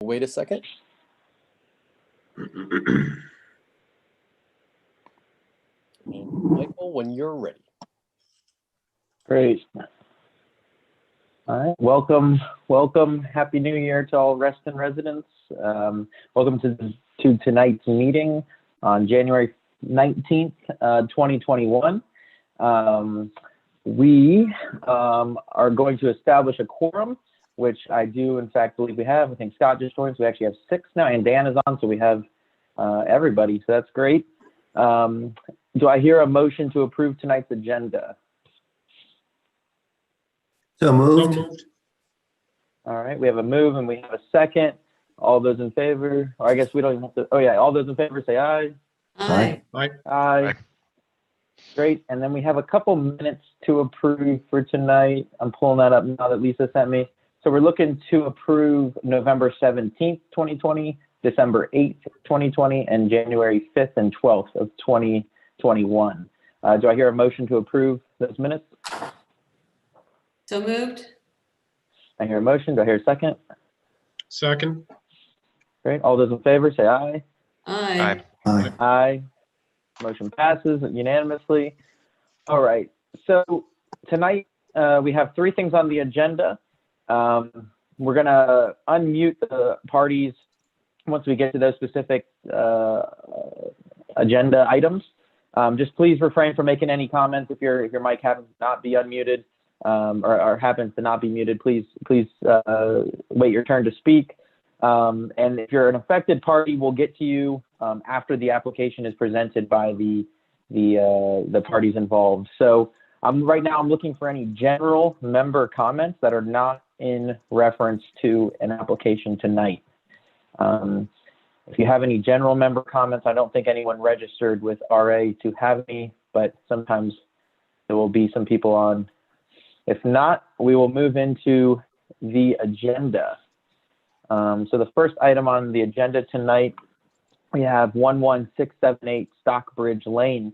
Wait a second. And Michael, when you're ready. Great. All right, welcome. Happy New Year to all Reston residents. Welcome to tonight's meeting on January 19th, 2021. We are going to establish a quorum, which I do in fact believe we have. I think Scott just joined, so we actually have 6 now, and Dan is on, so we have everybody, so that's great. Do I hear a motion to approve tonight's agenda? So moved. All right, we have a move and we have a second. All those in favor, or I guess we don't even have to, oh yeah, all those in favor say aye. Aye. Aye. Great, and then we have a couple minutes to approve for tonight. I'm pulling that up now that Lisa sent me. So we're looking to approve November 17th, 2020, December 8th, 2020, and January 5th and 12th of 2021. Do I hear a motion to approve those minutes? So moved. I hear a motion. Do I hear a second? Second. Great. All those in favor say aye. Aye. Aye. Aye. Motion passes unanimously. All right. So tonight we have 3 things on the agenda. We're going to unmute the parties once we get to those specific agenda items. Just please refrain from making any comments if your mic happens to not be unmuted. Or happens to not be muted, please wait your turn to speak. And if you're an affected party, we'll get to you after the application is presented by the parties involved. So right now I'm looking for any general member comments that are not in reference to an application tonight. If you have any general member comments, I don't think anyone registered with RA to have any, but sometimes there will be some people on. If not, we will move into the agenda. So the first item on the agenda tonight, we have 11678 Stockbridge Lane.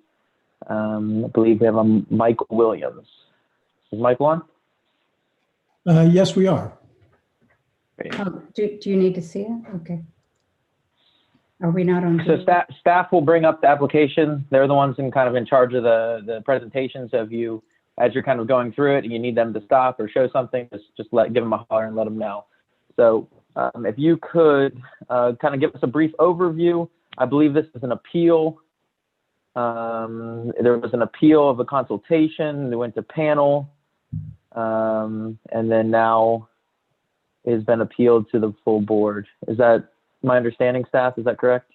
I believe we have a Michael Williams. Is Michael on? Yes, we are. Great. Oh, do you need to see it? Okay. Are we not on? So staff will bring up the application. They're the ones in charge of the presentation. So if you, as you're kind of going through it and you need them to stop or show something, just give them a holler and let them know. So if you could kind of give us a brief overview. I believe this is an appeal. There was an appeal of a consultation. They went to panel. And then now it's been appealed to the full board. Is that my understanding, staff? Is that correct?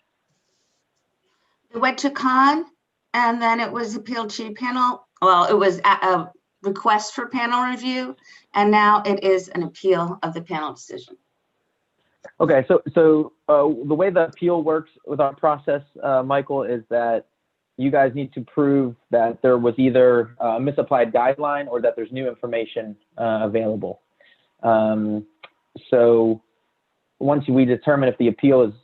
It went to con and then it was appealed to panel. Well, it was a request for panel review, and now it is an appeal of the panel decision. Okay, so the way the appeal works with our process, Michael, is that you guys need to prove that there was either a misapplied guideline or that there's new information available. So once we determine if the appeal is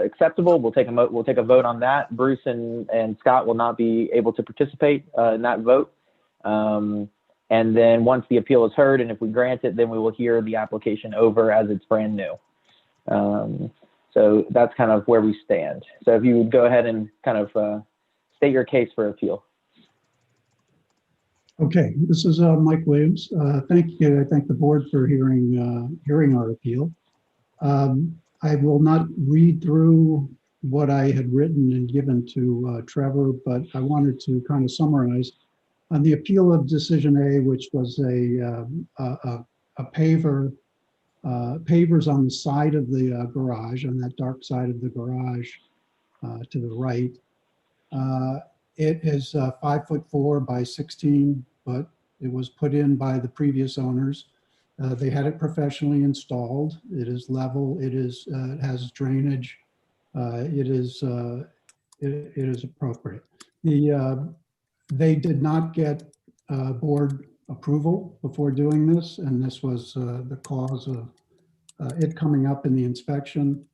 acceptable, we'll take a vote on that. Bruce and Scott will not be able to participate in that vote. And then once the appeal is heard, and if we grant it, then we will hear the application over as it's brand new. So that's kind of where we stand. So if you would go ahead and kind of state your case for appeal. Okay, this is Mike Williams. Thank you. I thank the board for hearing our appeal. I will not read through what I had written and given to Trevor, but I wanted to kind of summarize. On the appeal of decision A, which was a paver, pavers on the side of the garage, on that dark side of the garage to the right. It is 5'4" by 16, but it was put in by the previous owners. They had it professionally installed. It is level. It has drainage. It is appropriate. They did not get board approval before doing this, and this was the cause of it coming up in the inspection.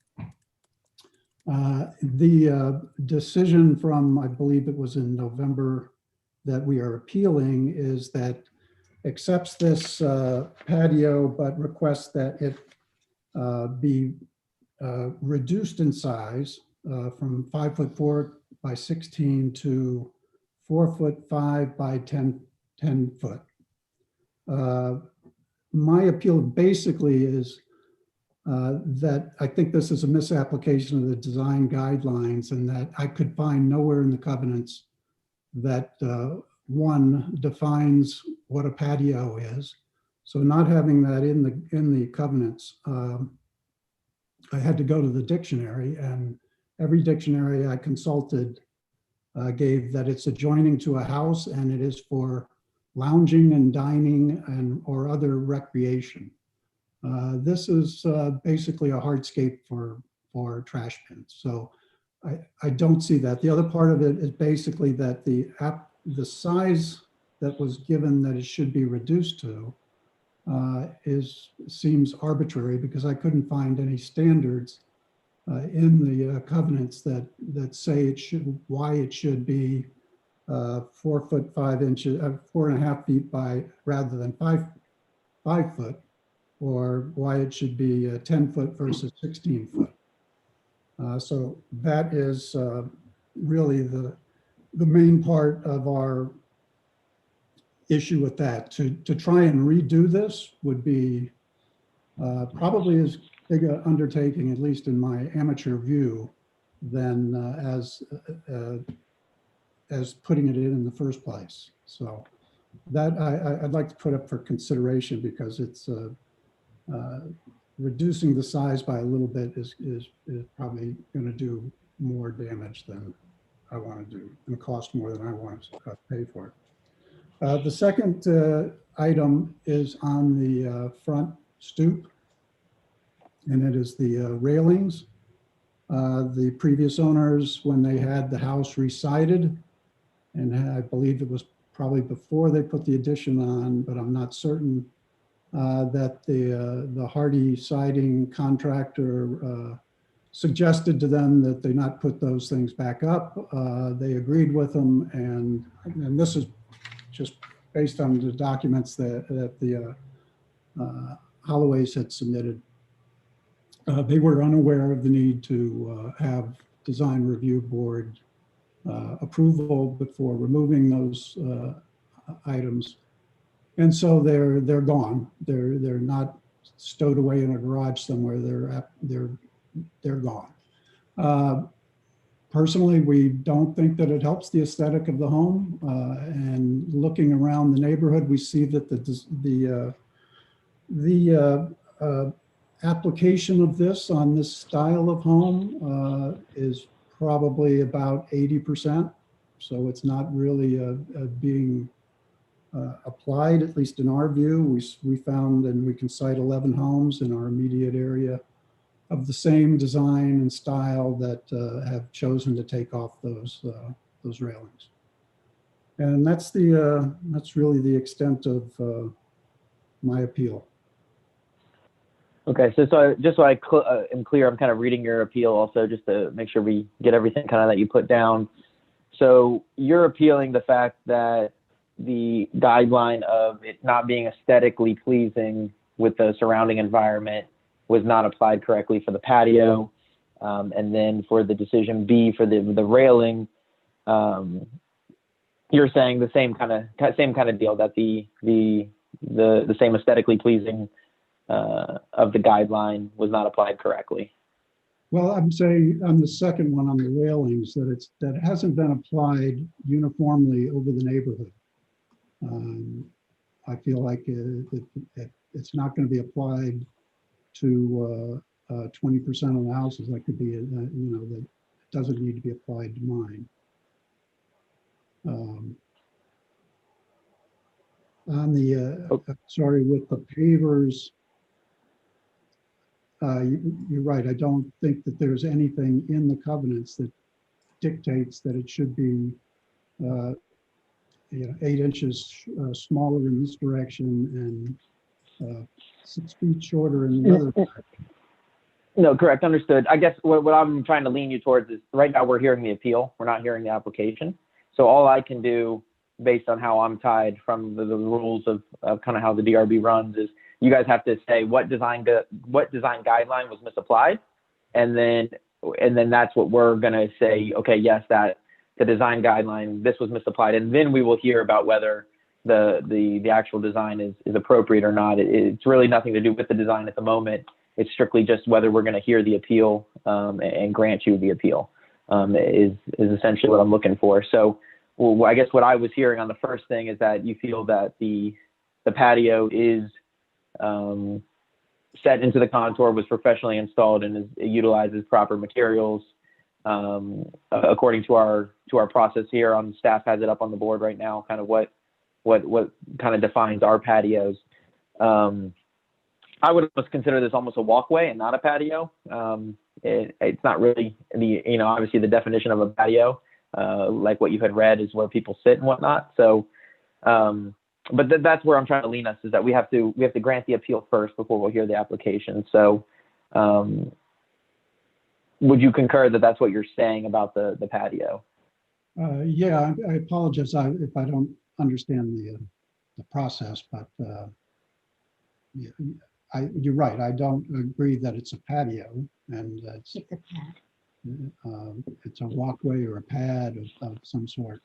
The decision from, I believe it was in November, that we are appealing is that accepts this patio, but requests that it be reduced in size from 5'4" by 16 to 4'5" by 10 foot. My appeal basically is that I think this is a misapplication of the design guidelines, and that I could find nowhere in the covenants that one defines what a patio is. So not having that in the covenants, I had to go to the dictionary, and every dictionary I consulted gave that it's adjoining to a house and it is for lounging and dining and or other recreation. This is basically a hardscape for trash bins. So I don't see that. The other part of it is basically that the size that was given that it should be reduced to seems arbitrary, because I couldn't find any standards in the covenants that say why it should be 4'5", 4.5 feet by rather than 5 foot, or why it should be 10 foot versus 16 foot. So that is really the main part of our issue with that. To try and redo this would be probably as big an undertaking, at least in my amateur view, than as putting it in the first place. So that I'd like to put up for consideration, because it's reducing the size by a little bit is probably going to do more damage than I want to do, and cost more than I want to pay for it. The second item is on the front stoop, and it is the railings. The previous owners, when they had the house re-sided, and I believe it was probably before they put the addition on, but I'm not certain, that the Hardy siding contractor suggested to them that they not put those things back up. They agreed with them, and this is just based on the documents that the Holloways had submitted. They were unaware of the need to have design review board approval before removing those items. And so they're gone. They're not stowed away in a garage somewhere. They're gone. Personally, we don't think that it helps the aesthetic of the home. And looking around the neighborhood, we see that the application of this on this style of home is probably about 80%. So it's not really being applied, at least in our view. We found, and we can cite 11 homes in our immediate area of the same design and style that have chosen to take off those railings. And that's really the extent of my appeal. Okay, so just so I am clear, I'm kind of reading your appeal also, just to make sure we get everything kind of that you put down. So you're appealing the fact that the guideline of it not being aesthetically pleasing with the surrounding environment was not applied correctly for the patio, and then for the decision B for the railing, you're saying the same kind of deal, that the same aesthetically pleasing of the guideline was not applied correctly. Well, I'm saying on the second one, on the railings, that it hasn't been applied uniformly over the neighborhood. I feel like it's not going to be applied to 20% of the houses. That could be, that it doesn't need to be applied to mine. On the, sorry, with the pavers, you're right. I don't think that there's anything in the covenants that dictates that it should be 8 inches smaller in this direction and 6 feet shorter in the other direction. No, correct, understood. I guess what I'm trying to lean you towards is, right now we're hearing the appeal, we're not hearing the application. So all I can do, based on how I'm tied from the rules of kind of how the DRB runs, is you guys have to say what design guideline was misapplied, and then that's what we're going to say, okay, yes, that the design guideline, this was misapplied, and then we will hear about whether the actual design is appropriate or not. It's really nothing to do with the design at the moment. It's strictly just whether we're going to hear the appeal and grant you the appeal is essentially what I'm looking for. So, well, I guess what I was hearing on the first thing is that you feel that the patio is set into the contour, was professionally installed, and it utilizes proper materials according to our process here. On staff has it up on the board right now, kind of what kind of defines our patios. I would almost consider this almost a walkway and not a patio. It's not really obviously the definition of a patio, like what you had read, is where people sit and whatnot. So, but that's where I'm trying to lean us, is that we have to grant the appeal first before we'll hear the application. So, would you concur that that's what you're saying about the patio? Yeah, I apologize if I don't understand the process, but yeah, you're right. I don't agree that it's a patio, and It's a pad. it's a walkway or a pad of some sort.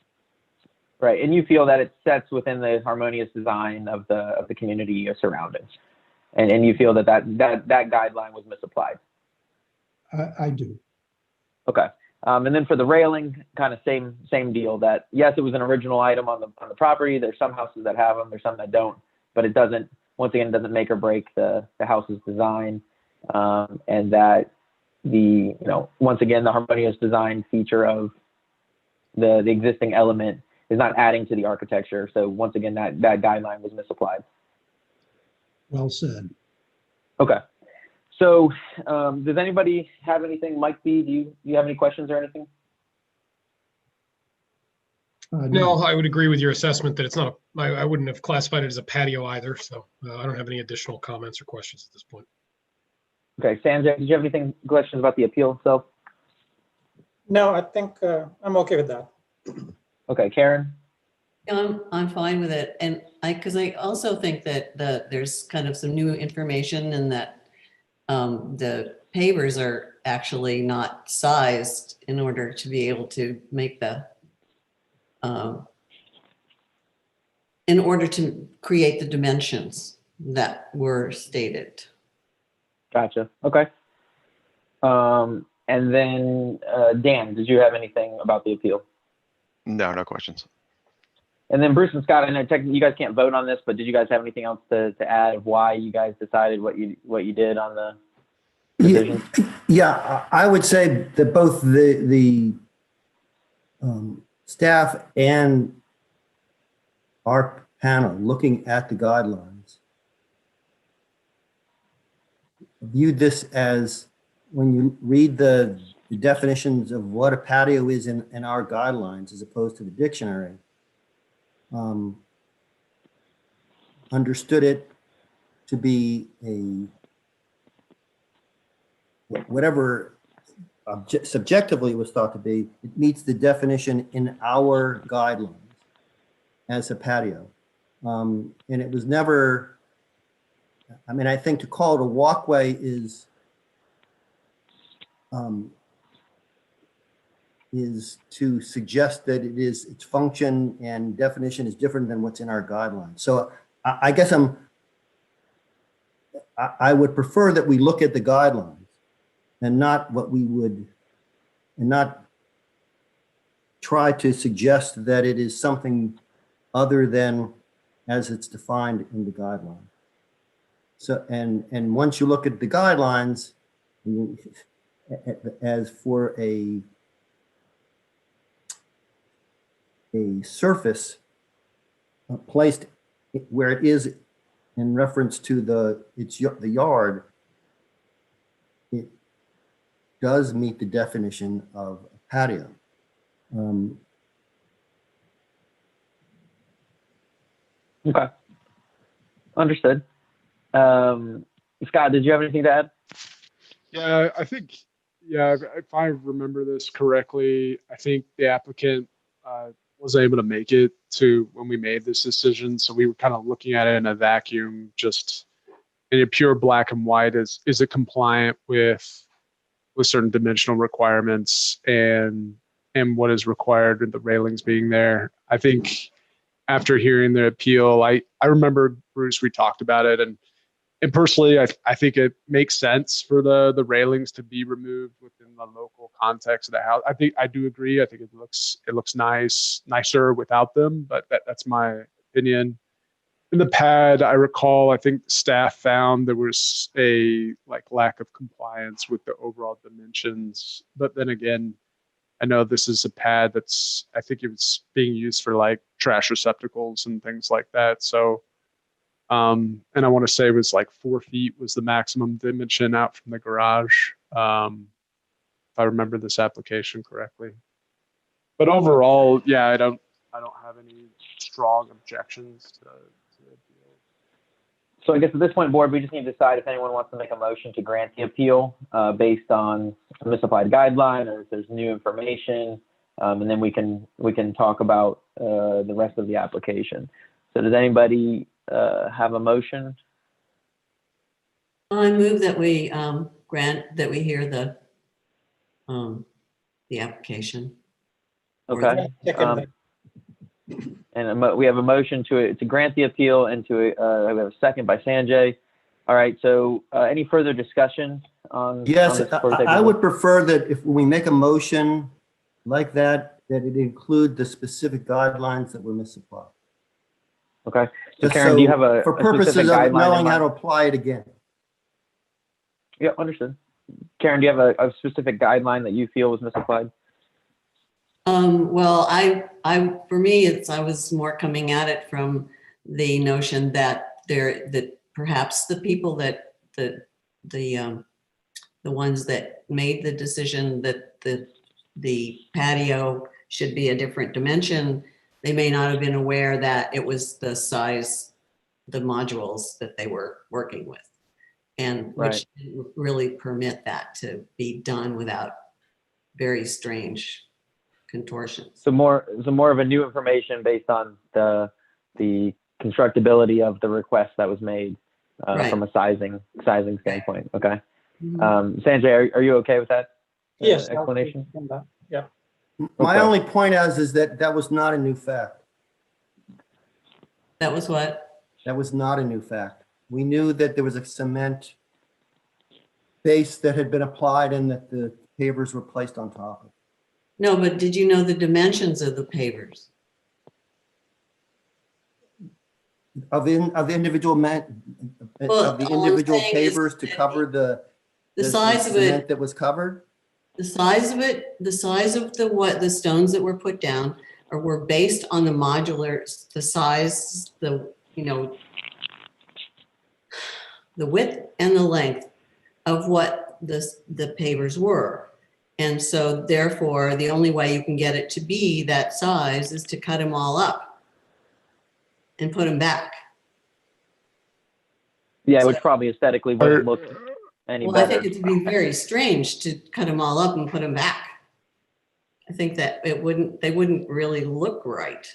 Right, and you feel that it sets within the harmonious design of the community surroundings, and you feel that guideline was misapplied. I do. Okay, and then for the railing, kind of same deal. That yes, it was an original item on the property. There's some houses that have them. There's some that don't. But it doesn't. Once again, it doesn't make or break the house's design, and that once again, the harmonious design feature of the existing element is not adding to the architecture. So once again, that guideline was misapplied. Well said. Okay. So does anybody have anything? Mike B, do you have any questions or anything? No, I would agree with your assessment that it's not, I wouldn't have classified it as a patio either. So I don't have any additional comments or questions at this point. Okay, Sanjay, did you have anything, questions about the appeal itself? No, I think I'm okay with that. Okay, Karen? I'm fine with it. And because I also think that there's kind of some new information, and that the pavers are actually not sized in order to be able to make in order to create the dimensions that were stated. Gotcha. Okay. And then Dan, did you have anything about the appeal? No questions. And then Bruce and Scott, I know technically you guys can't vote on this, but did you guys have anything else to add of why you guys decided what you did on the decision? Yeah, I would say that both the staff and our panel, looking at the guidelines, viewed this as, when you read the definitions of what a patio is in our guidelines as opposed to the dictionary, understood it to be whatever subjectively it was thought to be, it meets the definition in our guidelines as a patio. And it was never, I think to call it a walkway is to suggest that its function and definition is different than what's in our guidelines. So I guess I would prefer that we look at the guidelines and not try to suggest that it is something other than as it's defined in the guideline. So, and once you look at the guidelines, as for a surface placed where it is in reference to the yard, it does meet the definition of a patio. Okay. Understood. Scott, did you have anything to add? Yeah, I think, if I remember this correctly, I think the applicant was able to make it to when we made this decision. So we were kind of looking at it in a vacuum, just in a pure black and white. Is it compliant with with certain dimensional requirements and what is required with the railings being there. I think after hearing the appeal, I remember, Bruce, we talked about it, and personally, I think it makes sense for the railings to be removed within the local context of the house. I do agree. I think it looks nicer without them, but that's my opinion. In the pad, I recall, I think staff found there was a lack of compliance with the overall dimensions. But then again, I know this is a pad I think it's being used for trash receptacles and things like that. So, and I want to say it was 4 feet was the maximum dimension out from the garage. If I remember this application correctly. But overall, yeah, I don't have any strong objections to the appeal. So I guess at this point, board, we just need to decide if anyone wants to make a motion to grant the appeal based on a misapplied guideline, or if there's new information, and then we can talk about the rest of the application. So does anybody have a motion? I move that we hear the application. Okay. Second. And we have a motion to grant the appeal, and we have a second by Sanjay. All right. So any further discussion on? Yes, on this I would prefer that if we make a motion like that it include the specific guidelines that were misapplied. Okay. So Just Karen, do you have for purposes of knowing how to apply it again. Yeah, understood. Karen, do you have a specific guideline that you feel was misapplied? Well, for me, I was more coming at it from the notion that that perhaps the people that the ones that made the decision that the patio should be a different dimension, they may not have been aware that it was the size, the modules that they were working with, and which didn't really permit that to be done without very strange contortions. So more of a new information based on the constructability of the request that was made from a sizing standpoint. Okay. Sanjay, are you okay with that Yes. explanation? Yeah. My Okay. only point is that was not a new fact. That was what? That was not a new fact. We knew that there was a cement base that had been applied and that the pavers were placed on top of it. No, but did you know the dimensions of the pavers? Of the individual Well, all I'm individual saying is pavers to that cover the size of cement it, that was covered? the size of it, the size of the stones that were put down were based on the modulars, the size, the width and the length of what the pavers were. And so therefore, the only way you can get it to be that size is to cut them all up and put them back. Yeah, which probably aesthetically wouldn't look any Well, I better. think it'd be very strange to cut them all up and put them back. I think that they wouldn't really look right.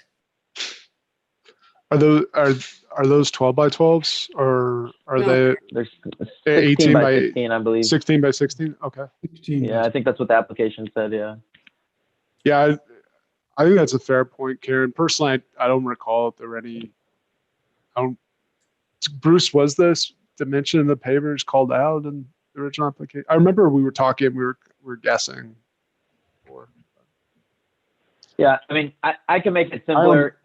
Are those 12 by 12s, or are No. they There's 18 16 by by 16, I believe. 16 by 16? Okay. 16. Yeah, I think that's what the application said. Yeah. Yeah, I think that's a fair point, Karen. Personally, I don't recall if there were any. Bruce, was this dimension of the pavers called out in the original application? I remember we were talking, we were guessing. Yeah, I mean, I can make it simpler.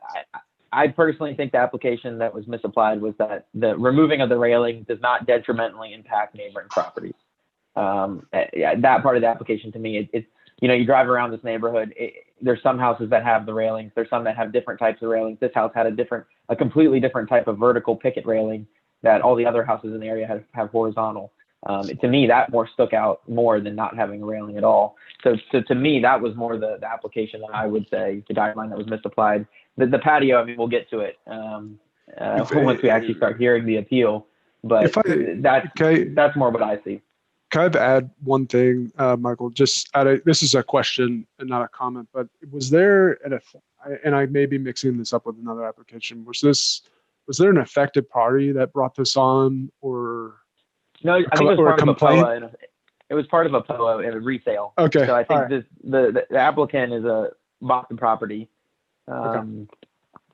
I personally think the application that was misapplied was that the removing of the railing does not detrimentally impact neighboring properties. Yeah, that part of the application to me, it's you drive around this neighborhood. There's some houses that have the railings. There's some that have different types of railings. This house had a completely different type of vertical picket railing that all the other houses in the area have horizontal. To me, that stuck out more than not having a railing at all. So to me, that was more the application that I would say, the guideline that was misapplied. The patio, I mean, we'll get to it once we actually start hearing the appeal. But that's more what I see. Can I add one thing, Michael? This is a question and not a comment, but was there and I may be mixing this up with another application. Was there an affected party that brought this on, or no? I think it was part of a POA. it was part of a POA, a resale. Okay. So I think All right. the applicant is bought the property. And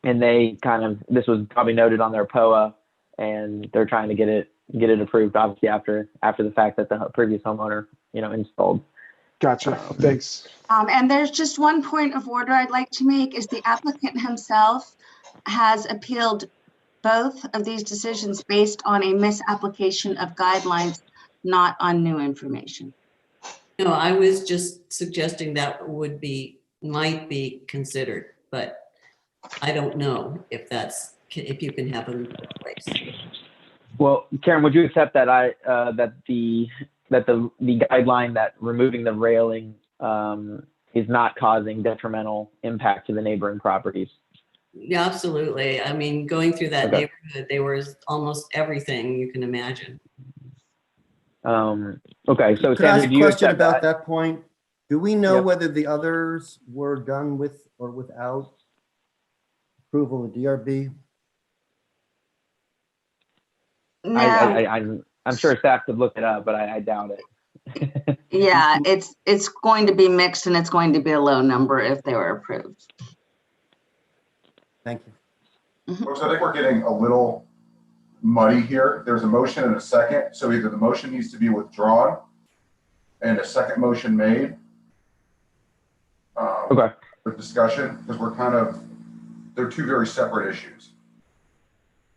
they this was probably noted on their POA, and they're trying to get it approved, obviously after the fact that the previous homeowner, installed. Gotcha. Thanks. And there's just one point of order I'd like to make is the applicant himself has appealed both of these decisions based on a misapplication of guidelines, not on new information. No, I was just suggesting that might be considered, but I don't know if you can have them both ways. Well, Karen, would you accept that that the guideline that removing the railing is not causing detrimental impact to the neighboring properties? Yeah, absolutely. I mean, going through that Okay. neighborhood, there was almost everything you can imagine. Okay, so Could I ask Sandra, a do you question accept about that? that point? Do we know Yep. whether the others were done with or without approval of DRB? No, I'm sure staff could look it up, but I doubt it. yeah, it's going to be mixed and it's going to be a low number if they were approved. Thank you. Folks, I think we're getting a little muddy here. There's a motion and a second. So either the motion needs to be withdrawn and a second motion made. Okay. For discussion, because they're two very separate issues.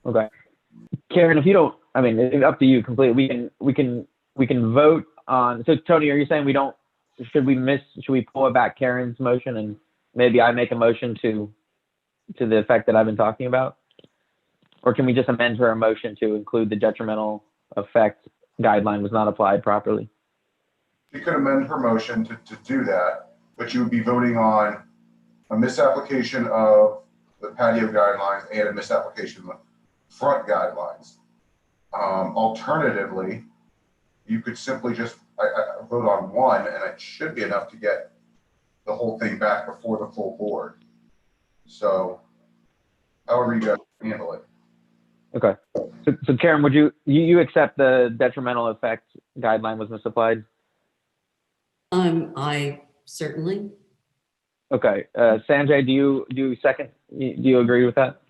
Okay. Karen, if you don't, I mean, it's up to you completely. We can vote on. So Tony, are you saying should we pull it back Karen's motion and maybe I make a motion to the effect that I've been talking about? Or can we just amend her motion to include the detrimental effect guideline was not applied properly? You could amend her motion to do that, but you would be voting on a misapplication of the patio guidelines and a misapplication of the front guidelines. Alternatively, you could simply just vote on one, and it should be enough to get the whole thing back before the full board. So, however you guys handle it. Okay. So Karen, would you accept the detrimental effect guideline was misapplied? I certainly. Okay. Sanjay, do you second? Do you agree with that?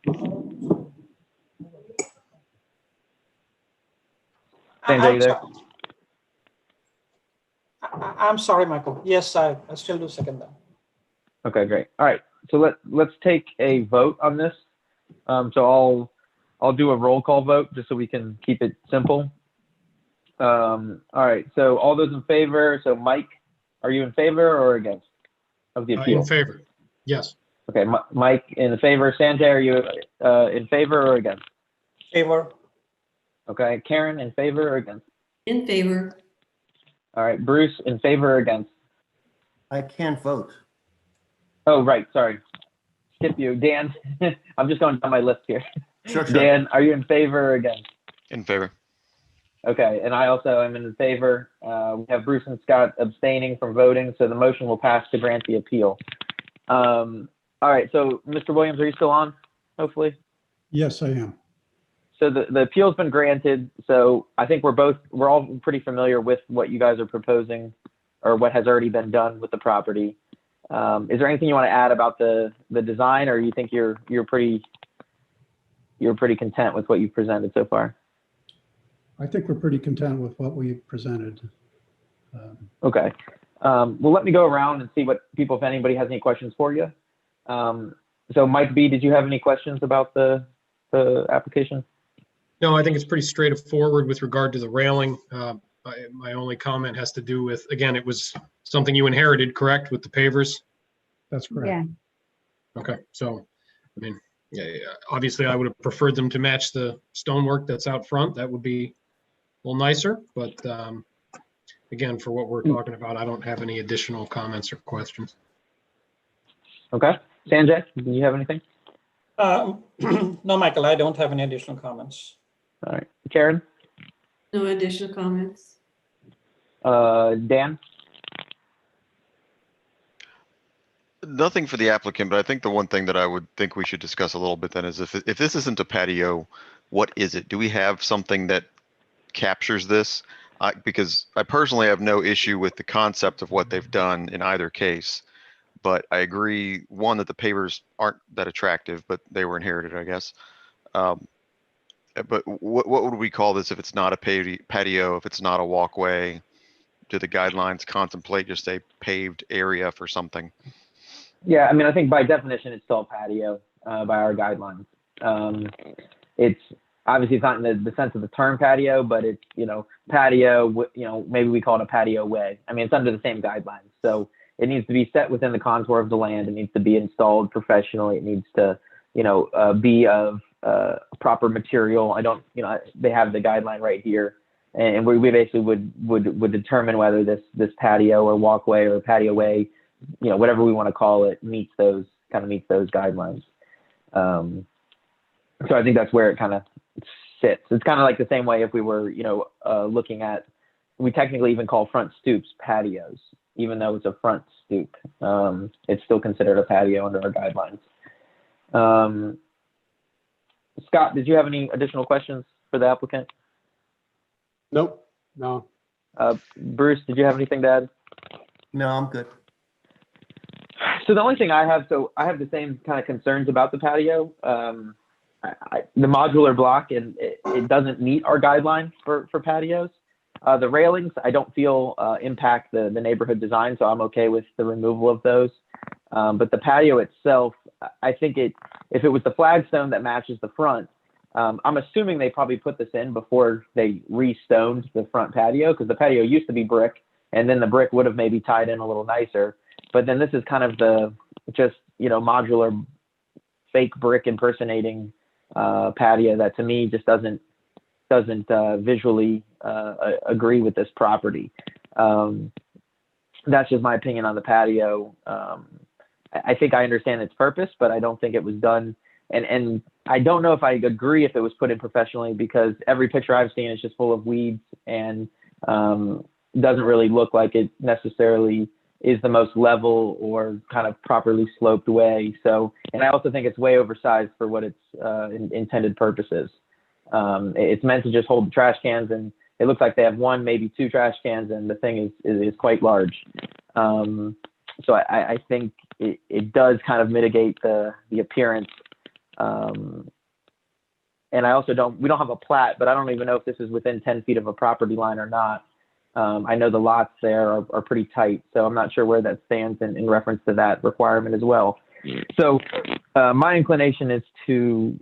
Sanjay, you there? I'm sorry, Michael. Yes, I still do second that. Okay, great. All right. So let's take a vote on this. So I'll do a roll call vote just so we can keep it simple. All right. So all those in favor. So Mike, are you in favor or against of the appeal? In favor. Yes. Okay, Mike in favor. Sanjay, are you in favor or against? Favor. Okay, Karen in favor or against? In favor. All right, Bruce in favor or against? I can't vote. Oh, right. Sorry. Skip you. Dan, I'm just going down my list here. Sure. Dan, are you in favor or against? In favor. Okay, and I also am in favor. We have Bruce and Scott abstaining from voting, so the motion will pass to grant the appeal. All right, so Mr. Williams, are you still on, hopefully? Yes, I am. So the appeal's been granted, so I think we're all pretty familiar with what you guys are proposing or what has already been done with the property. Is there anything you want to add about the design, or you think you're pretty content with what you've presented so far? I think we're pretty content with what we presented. Okay. Well, let me go around and see what people, if anybody has any questions for you. So Mike B, did you have any questions about the application? No, I think it's pretty straightforward with regard to the railing. My only comment has to do with, again, it was something you inherited, correct, with the pavers? That's correct. Yeah. Okay, so, I mean, yeah, obviously I would have preferred them to match the stonework that's out front. That would be a little nicer, but again, for what we're talking about, I don't have any additional comments or questions. Okay. Sanjay, do you have anything? No, Michael, I don't have any additional comments. All right. Karen? No additional comments. Dan? Nothing for the applicant, but I think the one thing that I would think we should discuss a little bit then is if this isn't a patio, what is it? Do we have something that captures this? because I personally have no issue with the concept of what they've done in either case. But I agree, one, that the pavers aren't that attractive, but they were inherited, I guess. But what would we call this if it's not a patio, if it's not a walkway? Do the guidelines contemplate just a paved area for something? Yeah, I mean, I think by definition, it's still a patio by our guidelines. It's obviously it's not in the sense of the term patio, but it's, patio, maybe we call it a patio way. I mean, it's under the same guidelines. So it needs to be set within the contour of the land. It needs to be installed professionally. It needs to, be of proper material. They have the guideline right here. And we basically would determine whether this patio or walkway or patio way, whatever we want to call it, meets those guidelines. So I think that's where it kind of sits. It's kind of like the same way if we were, looking at, we technically even call front stoops patios, even though it's a front stoop. It's still considered a patio under our guidelines. Scott, did you have any additional questions for the applicant? Nope, no. Bruce, did you have anything to add? No, I'm good. So the only thing I have the same kind of concerns about the patio. The modular block, and it doesn't meet our guidelines for patios. The railings, I don't feel impact the neighborhood design, so I'm okay with the removal of those. But the patio itself, I think if it was the flagstone that matches the front, I'm assuming they probably put this in before they re-stoned the front patio, because the patio used to be brick, and then the brick would have maybe tied in a little nicer. But then this is kind of the modular fake brick impersonating patio that to me just doesn't visually agree with this property. That's just my opinion on the patio. I think I understand its purpose, but I don't think it was done. And I don't know if I agree if it was put in professionally, because every picture I've seen is just full of weeds and doesn't really look like it necessarily is the most level or kind of properly sloped way. So, and I also think it's way oversized for what its intended purpose is. It's meant to just hold the trash cans, and it looks like they have one, maybe two trash cans, and the thing is quite large. So I think it does kind of mitigate the appearance. And I also we don't have a plat, but I don't even know if this is within 10 feet of a property line or not. I know the lots there are pretty tight, so I'm not sure where that stands in reference to that requirement as well. So my inclination is to,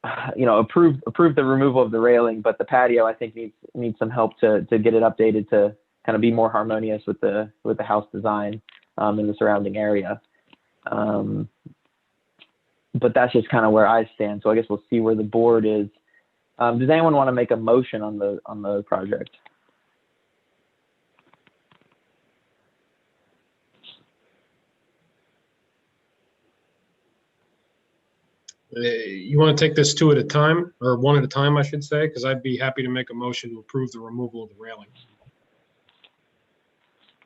approve the removal of the railing, but the patio I think needs some help to get it updated to kind of be more harmonious with the house design in the surrounding area. But that's just kind of where I stand. So I guess we'll see where the board is. Does anyone want to make a motion on the project? You want to take this two at a time, or one at a time, I should say, because I'd be happy to make a motion to approve the removal of the railing.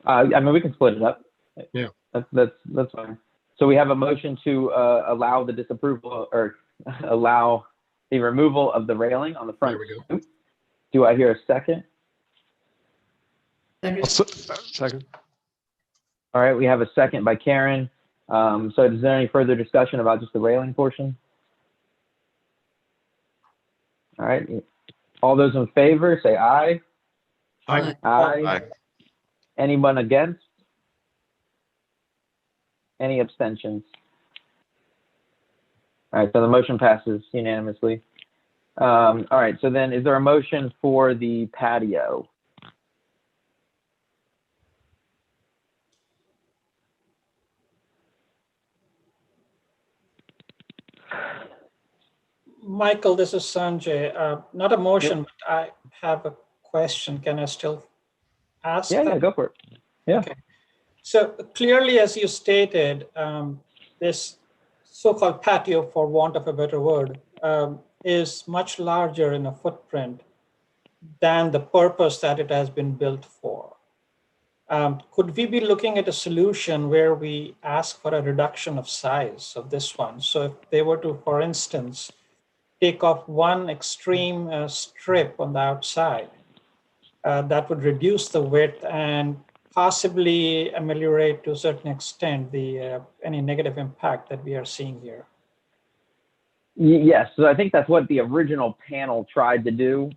I mean, we can split it up. Yeah. That's fine. So we have a motion to allow the disapproval or allow the removal of the railing on the front. There we go. Do I hear a second? Second. All right, we have a second by Karen. So is there any further discussion about just the railing portion? All right, all those in favor say aye. Aye. Aye. Anyone against? Any abstentions? All right, so the motion passes unanimously. All right, so then is there a motion for the patio? Michael, this is Sanjay. Not a motion, but I have a question. Can I still ask? Yeah, go for it. Yeah. Okay. So clearly, as you stated, this so-called patio, for want of a better word, is much larger in a footprint than the purpose that it has been built for. Could we be looking at a solution where we ask for a reduction of size of this one? So if they were to, for instance, take off one extreme strip on the outside, that would reduce the width and possibly ameliorate to a certain extent the any negative impact that we are seeing here. Yes, so I think that's what the original panel tried to do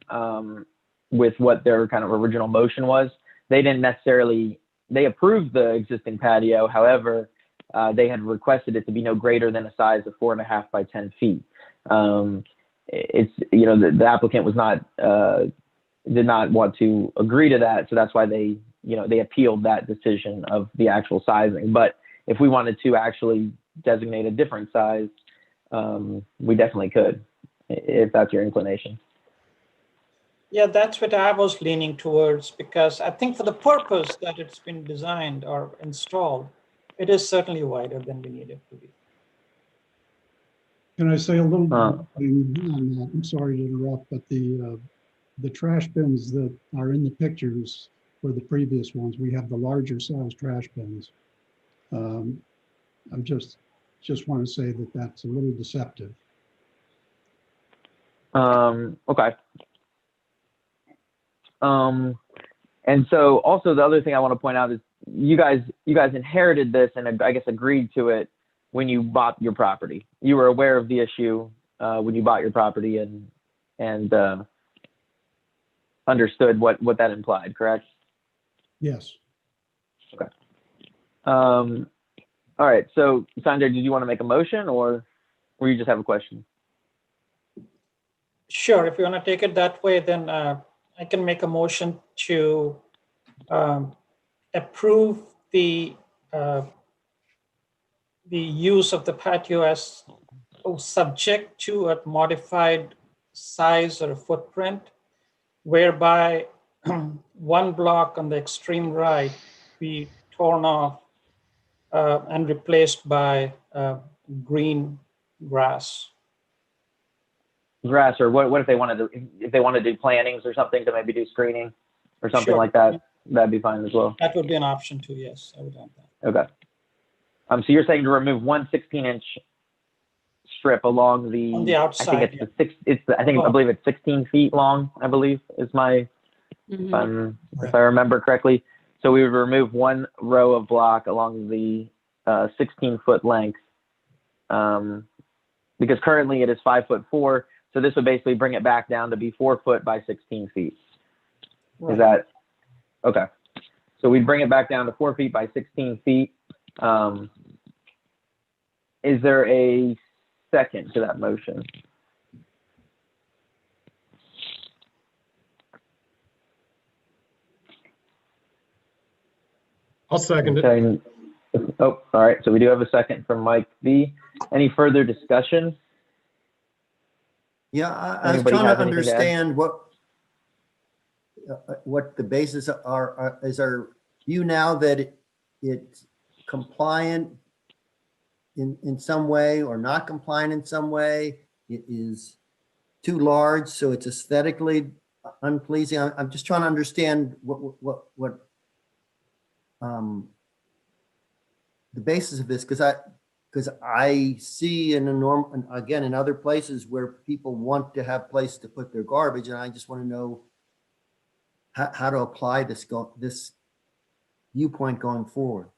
with what their kind of original motion was. They didn't necessarily, they approved the existing patio. However, they had requested it to be no greater than a size of 4.5 by 10 feet. It's, you know, the applicant was not, did not want to agree to that. So that's why they, you know, they appealed that decision of the actual sizing. But if we wanted to actually designate a different size, we definitely could, if that's your inclination. Yeah, that's what I was leaning towards, because I think for the purpose that it's been designed or installed, it is certainly wider than we need it to be. Can I say a little bit on that? I'm sorry to interrupt, but the trash bins that are in the pictures for the previous ones, we have the larger size trash bins. I'm just want to say that that's a little deceptive. Okay. And so also the other thing I want to point out is you guys inherited this and I guess agreed to it when you bought your property. You were aware of the issue when you bought your property and understood what that implied, correct? Yes. Okay. All right. So Sanjay, did you want to make a motion or you just have a question? Sure, if you want to take it that way, then I can make a motion to approve the use of the patio as subject to a modified size or footprint, whereby one block on the extreme right be torn off and replaced by green grass. Grass, or what if they wanted to do plantings or something to maybe do screening or something Sure. like that? That'd be fine as well. That would be an option too, yes, I would have that. Okay. So you're saying to remove one 16-inch strip along the, On the outside, I think I believe it's 16 feet long, I believe is my, if I remember correctly. So we would remove one row of block along the 16-foot length, because currently it is 5'4". So this would basically bring it back down to be 4 foot by 16 feet. Right. Is that okay? So we'd bring it back down to 4 feet by 16 feet. Is there a second to that motion? I'll second it. Okay. Oh, all right. So we do have a second from Mike V. Any further discussion? Yeah, I was Anybody trying have to anything to add? understand what the basis are. Is our view now that it's compliant in some way or not compliant in some way? It is too large, so it's aesthetically unpleasing. I'm just trying to understand what the basis of this, because I see again in other places where people want to have places to put their garbage, and I just want to know how to apply this viewpoint going forward.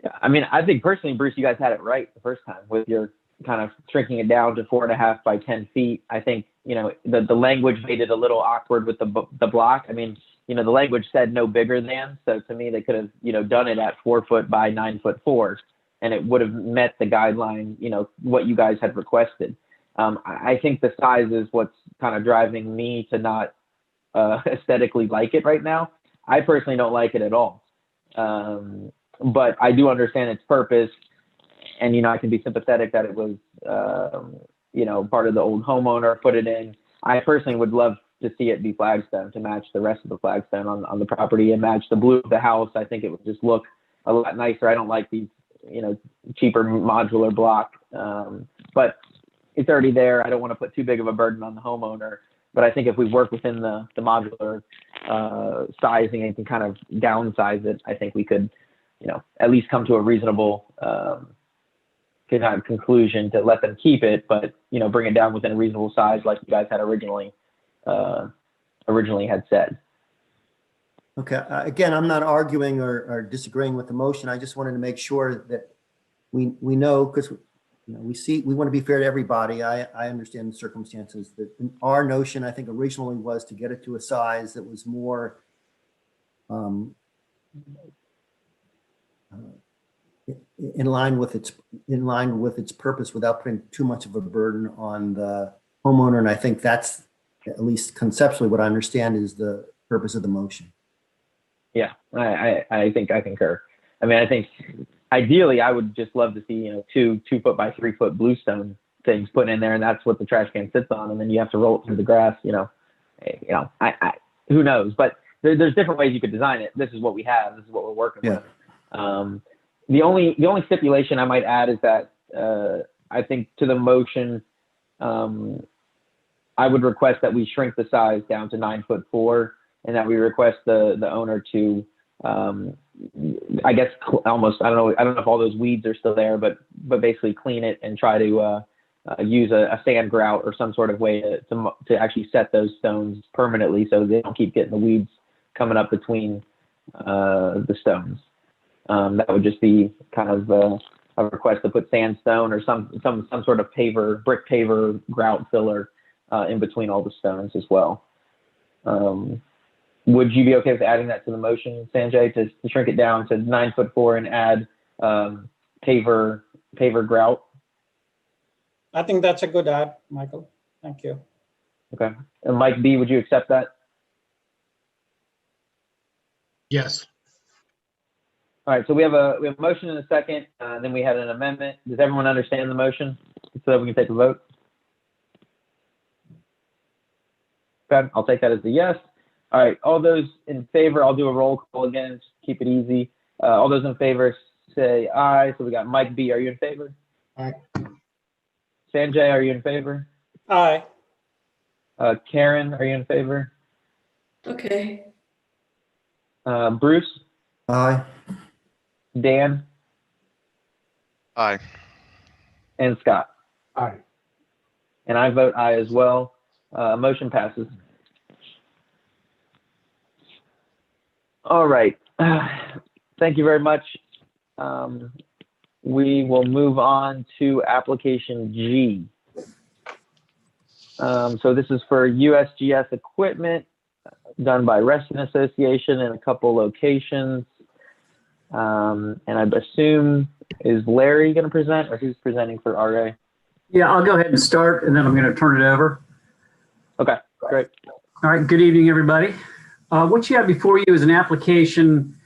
Yeah, I mean, I think personally, Bruce, you guys had it right the first time with your kind of shrinking it down to 4.5 by 10 feet. I think, you know, the language made it a little awkward with the block. I mean, you know, the language said no bigger than, so to me, they could have, you know, done it at 4 foot by 9'4", and it would have met the guideline, you know, what you guys had requested. I think the size is what's kind of driving me to not aesthetically like it right now. I personally don't like it at all. But I do understand its purpose, and, you know, I can be sympathetic that it was, you know, part of the old homeowner put it in. I personally would love to see it be flagstone to match the rest of the flagstone on the property and match the blue of the house. I think it would just look a lot nicer. I don't like these, you know, cheaper modular block, but it's already there. I don't want to put too big of a burden on the homeowner, but I think if we work within the modular sizing and can kind of downsize it, I think we could, you know, at least come to a reasonable kind of conclusion to let them keep it, but, you know, bring it down within a reasonable size like you guys had originally originally had said. Okay, again, I'm not arguing or disagreeing with the motion. I just wanted to make sure that we know, because we want to be fair to everybody. I understand the circumstances. That our notion, I think, originally was to get it to a size that was more in line with its purpose, without putting too much of a burden on the homeowner. And I think that's, at least conceptually, what I understand is the purpose of the motion. Yeah, I think I concur. I mean, I think ideally I would just love to see, 2 foot by 3 foot bluestone things put in there, and that's what the trash can sits on, and then you have to roll it through the grass. Who knows? But there's different ways you could design it. This is what we have. This is what we're working with. The only stipulation I might add is that I think to the motion, I would request that we shrink the size down to 9'4", and that we request the owner to, I guess, almost, I don't know if all those weeds are still there, but basically clean it and try to use a sand grout or some sort of way to actually set those stones permanently, so they don't keep getting the weeds coming up between the stones. That would just be kind of a request to put sandstone or some sort of brick paver grout filler in between all the stones as well. Would you be okay with adding that to the motion, Sanjay, to shrink it down to 9'4" and add paver grout? I think that's a good add, Michael. Thank you. Okay. And Mike B, would you accept that? Yes. All right. So we have a motion and a second. Then we had an amendment. Does everyone understand the motion so that we can take a vote? Okay. I'll take that as a yes. All right. All those in favor, I'll do a roll call again. Just keep it easy. All those in favor say aye. So we got Mike B. Are you in favor? Aye. Sanjay, are you in favor? Aye. Karen, are you in favor? Okay. Bruce? Aye. Dan? Aye. And Scott? Aye. And I vote aye as well. Motion passes. All right. Thank you very much. We will move on to application G. So this is for USGS equipment done by Resident Association in a couple locations. And I assume, is Larry going to present, or who's presenting for RA? Yeah, I'll go ahead and start, and then I'm going to turn it over. Okay, great. All right, good evening, everybody. What you have before you is an application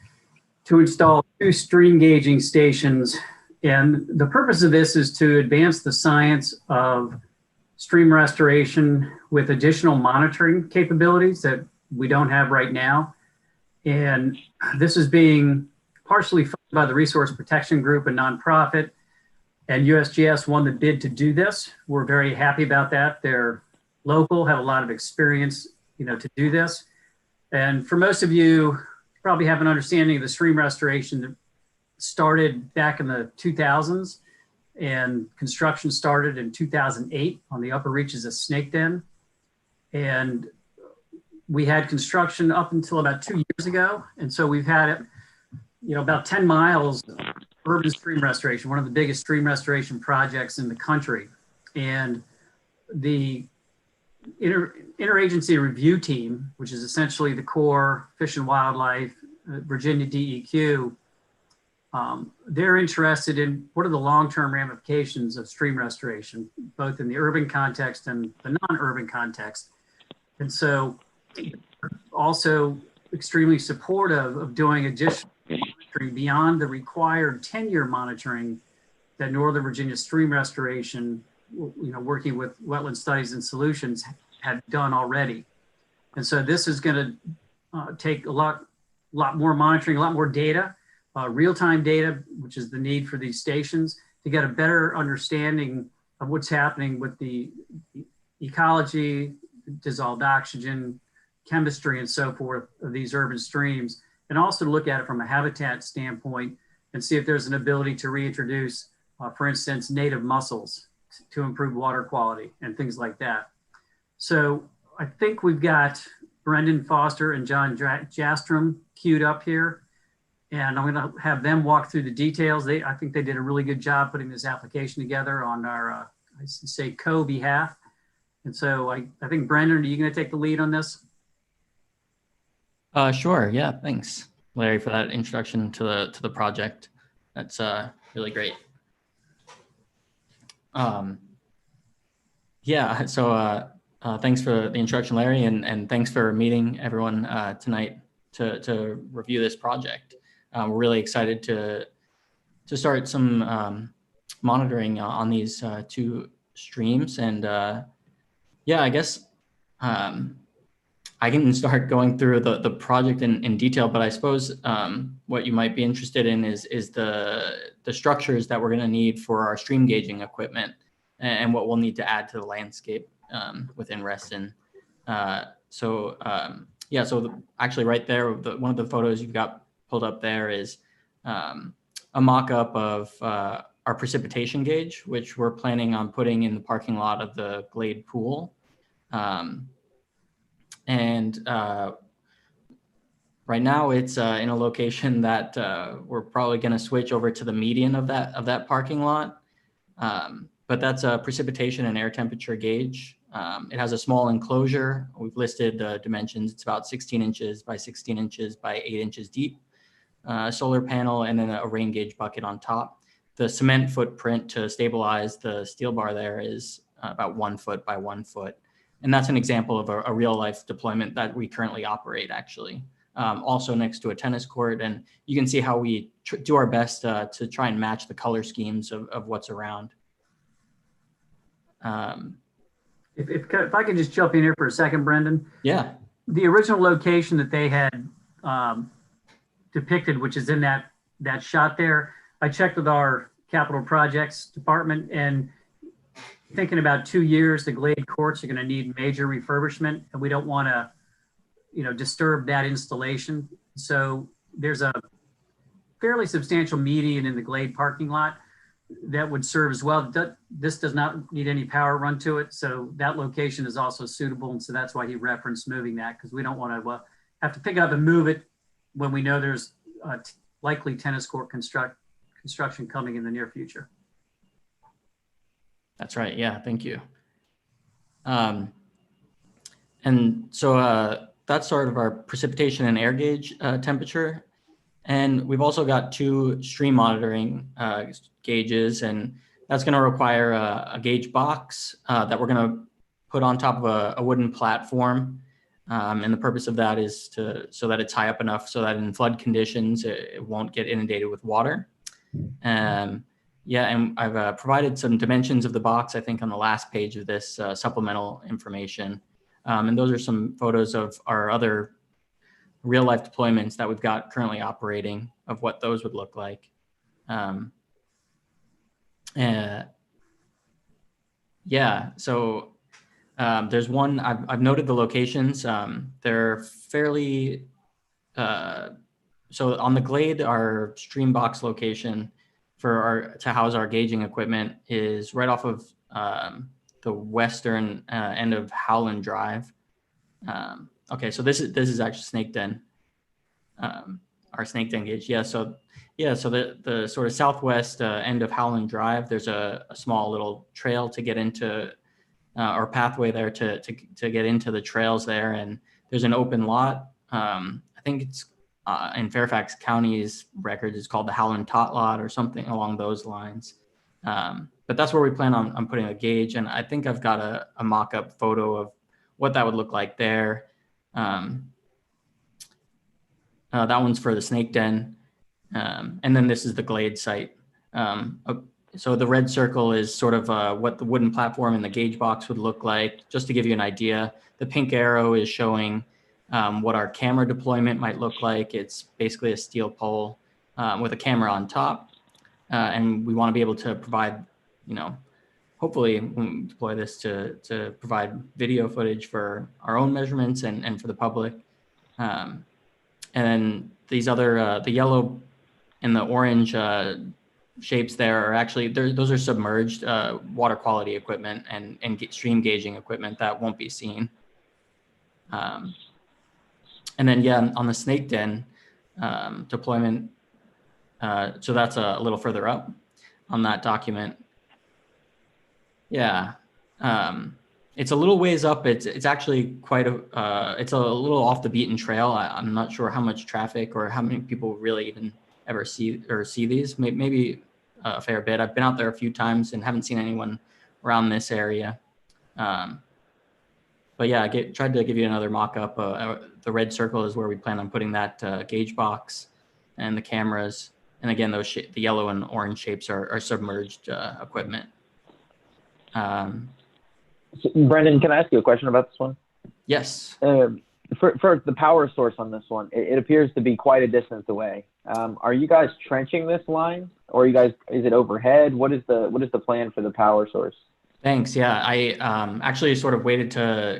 to install 2 stream gauging stations. And the purpose of this is to advance the science of stream restoration with additional monitoring capabilities that we don't have right now. And this is being partially funded by the Resource Protection Group, a nonprofit, and USGS won the bid to do this. We're very happy about that. They're local, have a lot of experience, to do this. And for most of you, probably have an understanding of the stream restoration that started back in the 2000s, and construction started in 2008 on the upper reaches of Snake Den. And we had construction up until about 2 years ago. And so we've had it, about 10 miles of urban stream restoration, one of the biggest stream restoration projects in the country. And the interagency review team, which is essentially the Corps, Fish and Wildlife, Virginia DEQ, they're interested in what are the long-term ramifications of stream restoration, both in the urban context and the non-urban context. And so also extremely supportive of doing additional monitoring beyond the required 10-year monitoring that Northern Virginia Stream Restoration, working with Wetland Studies and Solutions, had done already. And so this is going to take a lot more monitoring, a lot more data, real-time data, which is the need for these stations, to get a better understanding of what's happening with the ecology, dissolved oxygen, chemistry, and so forth of these urban streams, and also to look at it from a habitat standpoint and see if there's an ability to reintroduce, for instance, native mussels to improve water quality and things like that. So I think we've got Brendan Foster and John Jastrom queued up here. And I'm going to have them walk through the details. I think they did a really good job putting this application together on our, I should say, co-behalf. And so I think, Brendan, are you going to take the lead on this? Sure. Yeah. Thanks, Larry, for that introduction to the project. That's really great. Yeah. So thanks for the introduction, Larry, and thanks for meeting everyone tonight to review this project. We're really excited to start some monitoring on these two streams, and yeah, I guess I can start going through the project in detail, but I suppose what you might be interested in is the structures that we're going to need for our stream gauging equipment and what we'll need to add to the landscape within Reston. Yeah, so actually right there, one of the photos you've got pulled up there is a mock-up of our precipitation gauge, which we're planning on putting in the parking lot of the Glade pool. Right now it's in a location that we're probably going to switch over to the median of that parking lot. But that's a precipitation and air temperature gauge. It has a small enclosure. We've listed the dimensions. It's about 16 inches by 16 inches by 8 inches deep. Solar panel, and then a rain gauge bucket on top. The cement footprint to stabilize the steel bar there is about 1 foot by 1 foot. And that's an example of a real life deployment that we currently operate, actually. Also next to a tennis court. And you can see how we do our best to try and match the color schemes of what's around. If I could just jump in here for a second, Brendan. Yeah. The original location that they had depicted, which is in that shot there, I checked with our capital projects department, and thinking about 2 years, the Glade courts are going to need major refurbishment, and we don't want to, disturb that installation. So there's a fairly substantial median in the Glade parking lot that would serve as well. This does not need any power run to it, so that location is also suitable, and so that's why he referenced moving that, because we don't want to have to pick it up and move it when we know there's likely tennis court construction coming in the near future. That's right. Yeah, thank you. And so that's sort of our precipitation and air gauge temperature. And we've also got 2 stream monitoring gauges, and that's going to require a gauge box that we're going to put on top of a wooden platform. And the purpose of that is so that it's high up enough so that in flood conditions, it won't get inundated with water. Yeah, and I've provided some dimensions of the box, I think, on the last page of this supplemental information. And those are some photos of our other real life deployments that we've got currently operating of what those would look like. Yeah, so there's one, I've noted the locations. They're fairly, so on the Glade, our stream box location to house our gauging equipment is right off of the western end of Howland Drive. Okay, so this is actually Snake Den, our Snake Den gauge. Yeah, so the sort of southwest end of Howland Drive, there's a small little trail to get into, or pathway there to get into the trails there, and there's an open lot. I think it's in Fairfax County's records, it's called the Howland Tot Lot or something along those lines. But that's where we plan on putting a gauge, and I think I've got a mock-up photo of what that would look like there. That one's for the Snake Den. And then this is the Glade site. So the red circle is sort of what the wooden platform and the gauge box would look like, just to give you an idea. The pink arrow is showing what our camera deployment might look like. It's basically a steel pole with a camera on top. And we want to be able to provide, hopefully when we deploy this to provide video footage for our own measurements and for the public. And then these other, the yellow and the orange shapes there are actually, those are submerged water quality equipment and stream gauging equipment that won't be seen. And then, yeah, on the snake den deployment, so that's a little further up on that document. Yeah, it's a little ways up. It's actually quite it's a little off the beaten trail. I'm not sure how much traffic or how many people really even ever see these. Maybe a fair bit. I've been out there a few times and haven't seen anyone around this area. But yeah, I tried to give you another mock-up. The red circle is where we plan on putting that gauge box and the cameras. And again, the yellow and orange shapes are submerged equipment. Brendan, can I ask you a question about this one? Yes. For the power source on this one, it appears to be quite a distance away. Are you guys trenching this line, or is it overhead? What is the plan for the power source? Thanks. Yeah, I actually sort of waited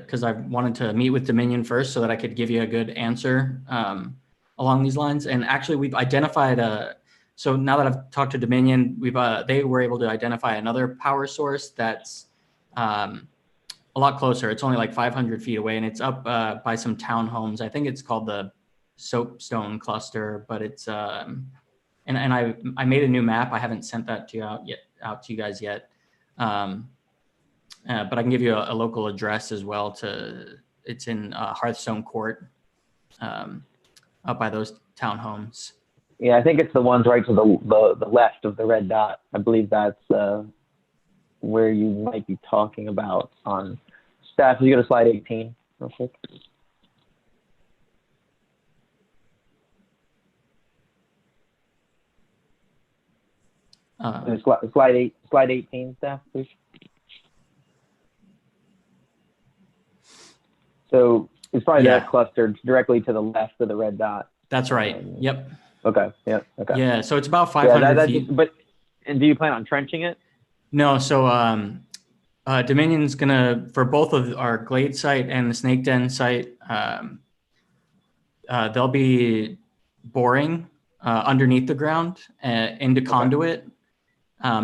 because I wanted to meet with Dominion first so that I could give you a good answer along these lines. And actually, we've identified so now that I've talked to Dominion, they were able to identify another power source that's a lot closer. It's only like 500 feet away, and it's up by some townhomes. I think it's called the Soapstone Cluster, but it's and I made a new map. I haven't sent that out to you guys yet. But I can give you a local address as well. It's in Hearthstone Court, up by those townhomes. Yeah, I think it's the ones right to the left of the red dot. I believe that's where you might be talking about on staff. If you go to slide 18 real quick. Slide 18, staff, please. So it's probably that clustered directly to the left of the red dot. That's right. Yep. Okay. Yeah. Okay. Yeah. So it's about 500 feet. And do you plan on trenching it? No. So Dominion's gonna, for both of our Glade site and the Snake Den site, they'll be boring underneath the ground into conduit,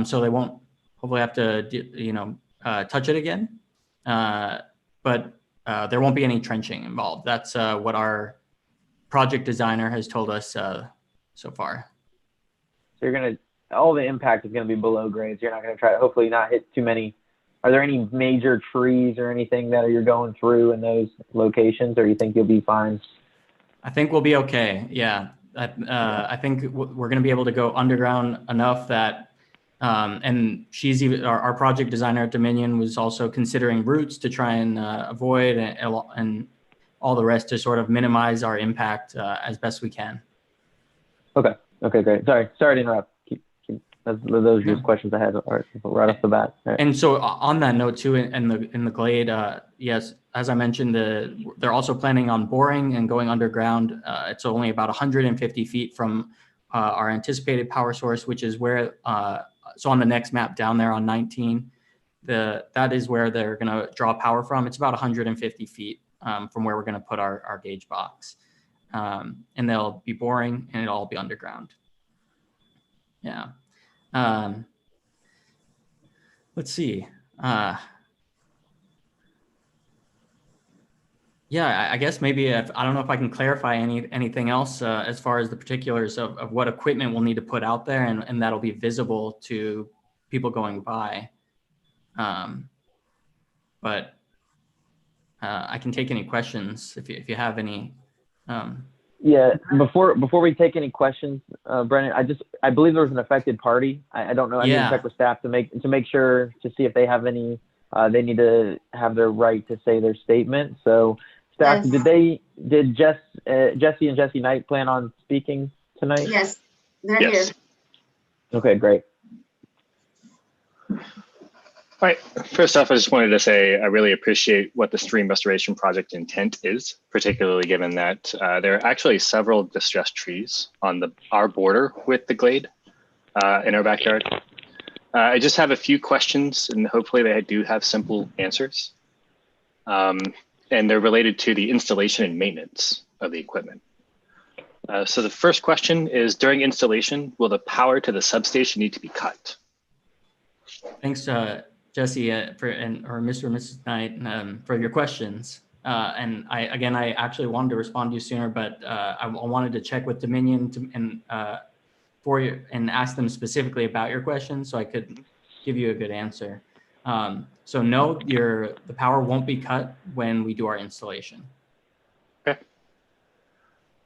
so they won't hopefully have to touch it again. But there won't be any trenching involved. That's what our project designer has told us so far. So all the impact is gonna be below grade. So you're not gonna try to hopefully not hit too many. Are there any major trees or anything that you're going through in those locations, or you think you'll be fine? I think we'll be okay. Yeah. I think we're going to be able to go underground enough that, and she's even, our project designer at Dominion was also considering routes to try and avoid and all the rest to sort of minimize our impact as best we can. Okay. Okay, great. Sorry to interrupt. Those are just questions I had right off the bat. Right. And so on that note too, in the Glade, yes, as I mentioned, they're also planning on boring and going underground. It's only about 150 feet from our anticipated power source, which is where, so on the next map down there on 19, that is where they're going to draw power from. It's about 150 feet from where we're going to put our gauge box. And they'll be boring and it'll all be underground. Yeah. Let's see. Yeah, I guess maybe I don't know if I can clarify anything else as far as the particulars of what equipment we'll need to put out there, and that'll be visible to people going by. But I can take any questions if you have any. Yeah, before we take any questions, Brennan, I believe there was an affected party. I don't know. I need to check with staff to make sure to see if they have any. They need to have their right to say their statement. So, staff, Yes. did Jesse and Jesse Knight plan on speaking tonight? Yes, they're here. Okay, great. All right, first off, I just wanted to say I really appreciate what the stream restoration project intent is, particularly given that there are actually several distressed trees on our border with the Glade in our backyard. I just have a few questions, and hopefully they do have simple answers. And they're related to the installation and maintenance of the equipment. So the first question is, during installation, will the power to the substation need to be cut? Thanks, Jesse, or Mr. and Mrs. Knight, for your questions. And I actually wanted to respond to you sooner, but I wanted to check with Dominion and ask them specifically about your question so I could give you a good answer. So no, the power won't be cut when we do our installation. Okay.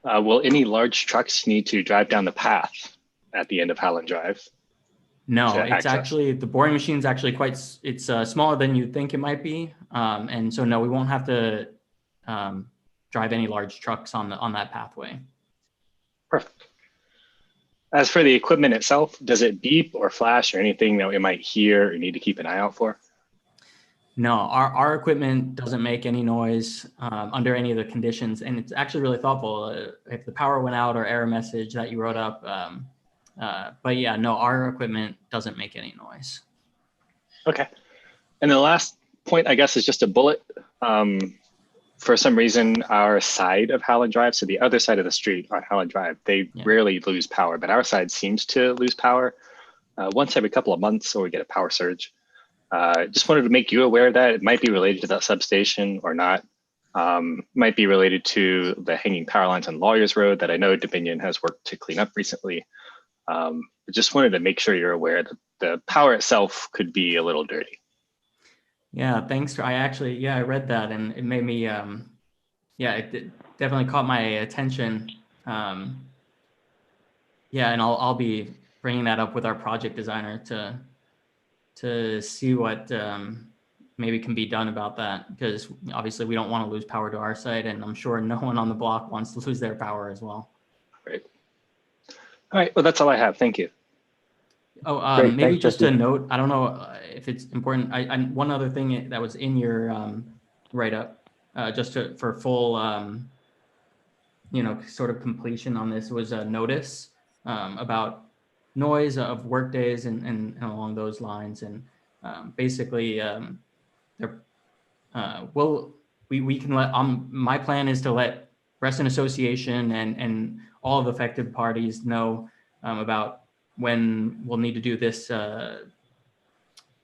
Will any large trucks need to drive down the path at the end of Howland Drive? No, to it's access? actually, the boring machine is actually it's smaller than you'd think it might be. And so no, we won't have to drive any large trucks on that pathway. Perfect. As for the equipment itself, does it beep or flash or anything that we might hear or need to keep an eye out for? No, our equipment doesn't make any noise under any of the conditions. And it's actually really thoughtful. If the power went out or error message that you wrote up, but yeah, no, our equipment doesn't make any noise. Okay. And the last point, I guess, is just a bullet. For some reason, our side of Howland Drive, so the other side of the street on Howland Drive, they rarely lose power, but our side seems to lose power once every couple of months, or we get a power surge. Just wanted to make you aware of that. It might be related to that substation or not. Might be related to the hanging power lines on Lawyers Road that I know Dominion has worked to clean up recently. Just wanted to make sure you're aware that the power itself could be a little dirty. Yeah, thanks. I read that and it made me, it definitely caught my attention. And I'll be bringing that up with our project designer to see what maybe can be done about that, because obviously we don't want to lose power to our site, and I'm sure no one on the block wants to lose their power as well. Great. All right, well, that's all I have. Thank you. Oh, Great, maybe thanks, just Jesse. a note. I don't know if it's important. One other thing that was in your write-up, just for full, sort of completion on this, was a notice about noise of work days and along those lines. And basically, we can let. My plan is to let Reston Association and all of the affected parties know about when we'll need to do this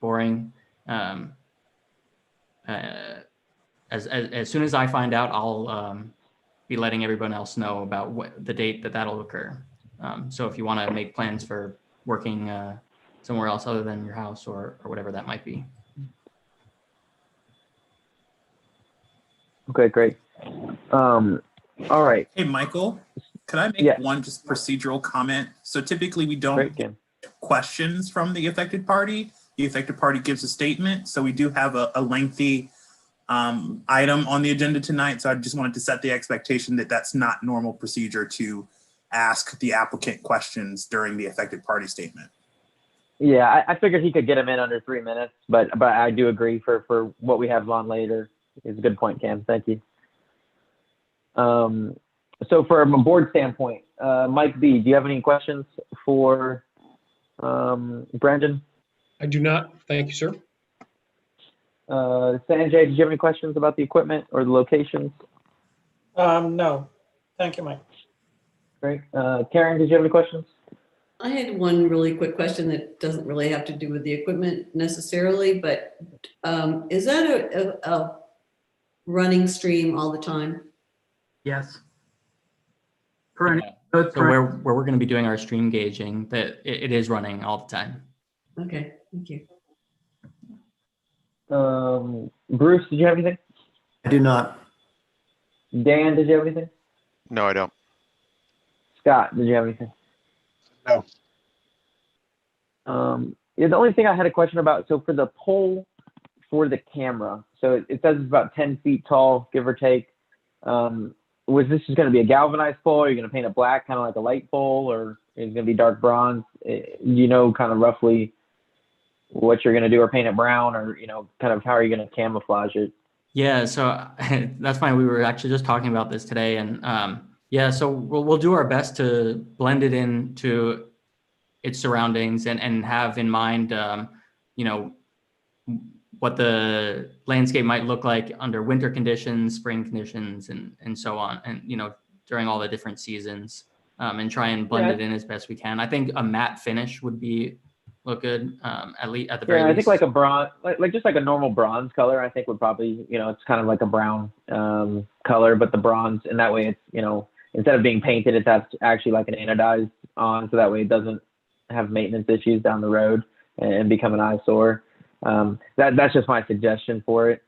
boring. As soon as I find out, I'll be letting everyone else know about the date that'll occur. So if you want to make plans for working somewhere else other than your house or whatever that might be. Okay, great. All right. Hey, Michael, could I make one just procedural comment? So typically we don't get questions from the affected party. The affected party gives a statement. So we do have a lengthy item on the agenda tonight. So I just wanted to set the expectation that that's not normal procedure to ask the applicant questions during the affected party statement. Yeah, I figured he could get him in under 3 minutes, but I do agree for what we have on later. It's a good point, Cam. Thank you. So from a board standpoint, Mike B, do you have any questions for Brandon? I do not. Thank you, sir. Sanjay, did you have any questions about the equipment or the locations? No, thank you, Mike. Great. Karen, did you have any questions? I had one really quick question that doesn't really have to do with the equipment necessarily, but is that a running stream all the time? Yes. So where we're going to be doing our stream gauging, that it is running all the time. Okay, thank you. Bruce, did you have anything? I do not. Dan, did you have anything? No, I don't. Scott, did you have anything? No. Yeah, the only thing I had a question about, so for the pole for the camera, so it says it's about 10 feet tall, give or take. Was this just going to be a galvanized pole? Are you going to paint it black, kind of like a light pole, or is it going to be dark bronze? You know, kind of roughly what you're going to do, or paint it brown, or, kind of how are you going to camouflage it? Yeah, so that's fine. We were actually just talking about this today, and so we'll do our best to blend it into its surroundings and have in mind, what the landscape might look like under winter conditions, spring conditions, and so on, and during all the different seasons, and try and blend it in as best we can. I think a matte finish would be look good, at least at the Yeah, very I least. think like a bronze, like just like a normal bronze color, I think would probably, it's kind of like a brown color, but the bronze, and that way it's, instead of being painted, it's actually like an anodized on, so that way it doesn't have maintenance issues down the road and become an eyesore. That's just my suggestion for it.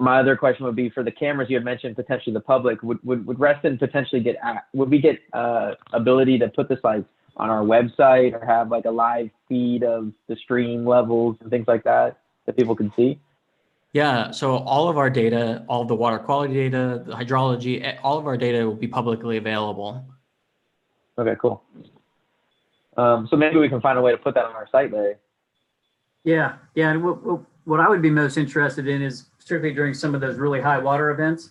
My other question would be for the cameras you had mentioned, potentially the public, would Reston potentially would we get ability to put this like on our website or have like a live feed of the stream levels and things like that people can see? Yeah, so all of our data, all of the water quality data, the hydrology, all of our data will be publicly available. Okay, cool. So maybe we can find a way to put that on our site, Larry. Yeah, yeah. And what I would be most interested in is particularly during some of those really high water events,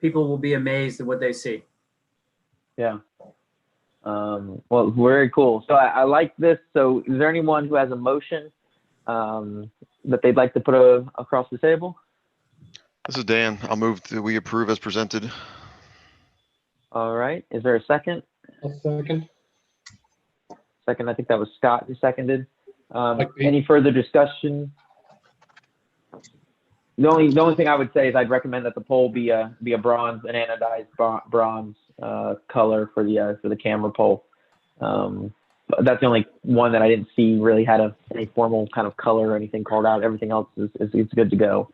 people will be amazed at what they see. Yeah. Well, very cool. So I like this. So is there anyone who has a motion that they'd like to put across the table? This is Dan. I'll move that we approve as presented. All right. Is there a second? A second. Second, I think that was Scott who seconded. Any further discussion? The only thing I would say is I'd recommend that the pole be a bronze, an anodized bronze color for the camera pole. But that's the only one that I didn't see really had any formal kind of color or anything called out. Everything else is good to go.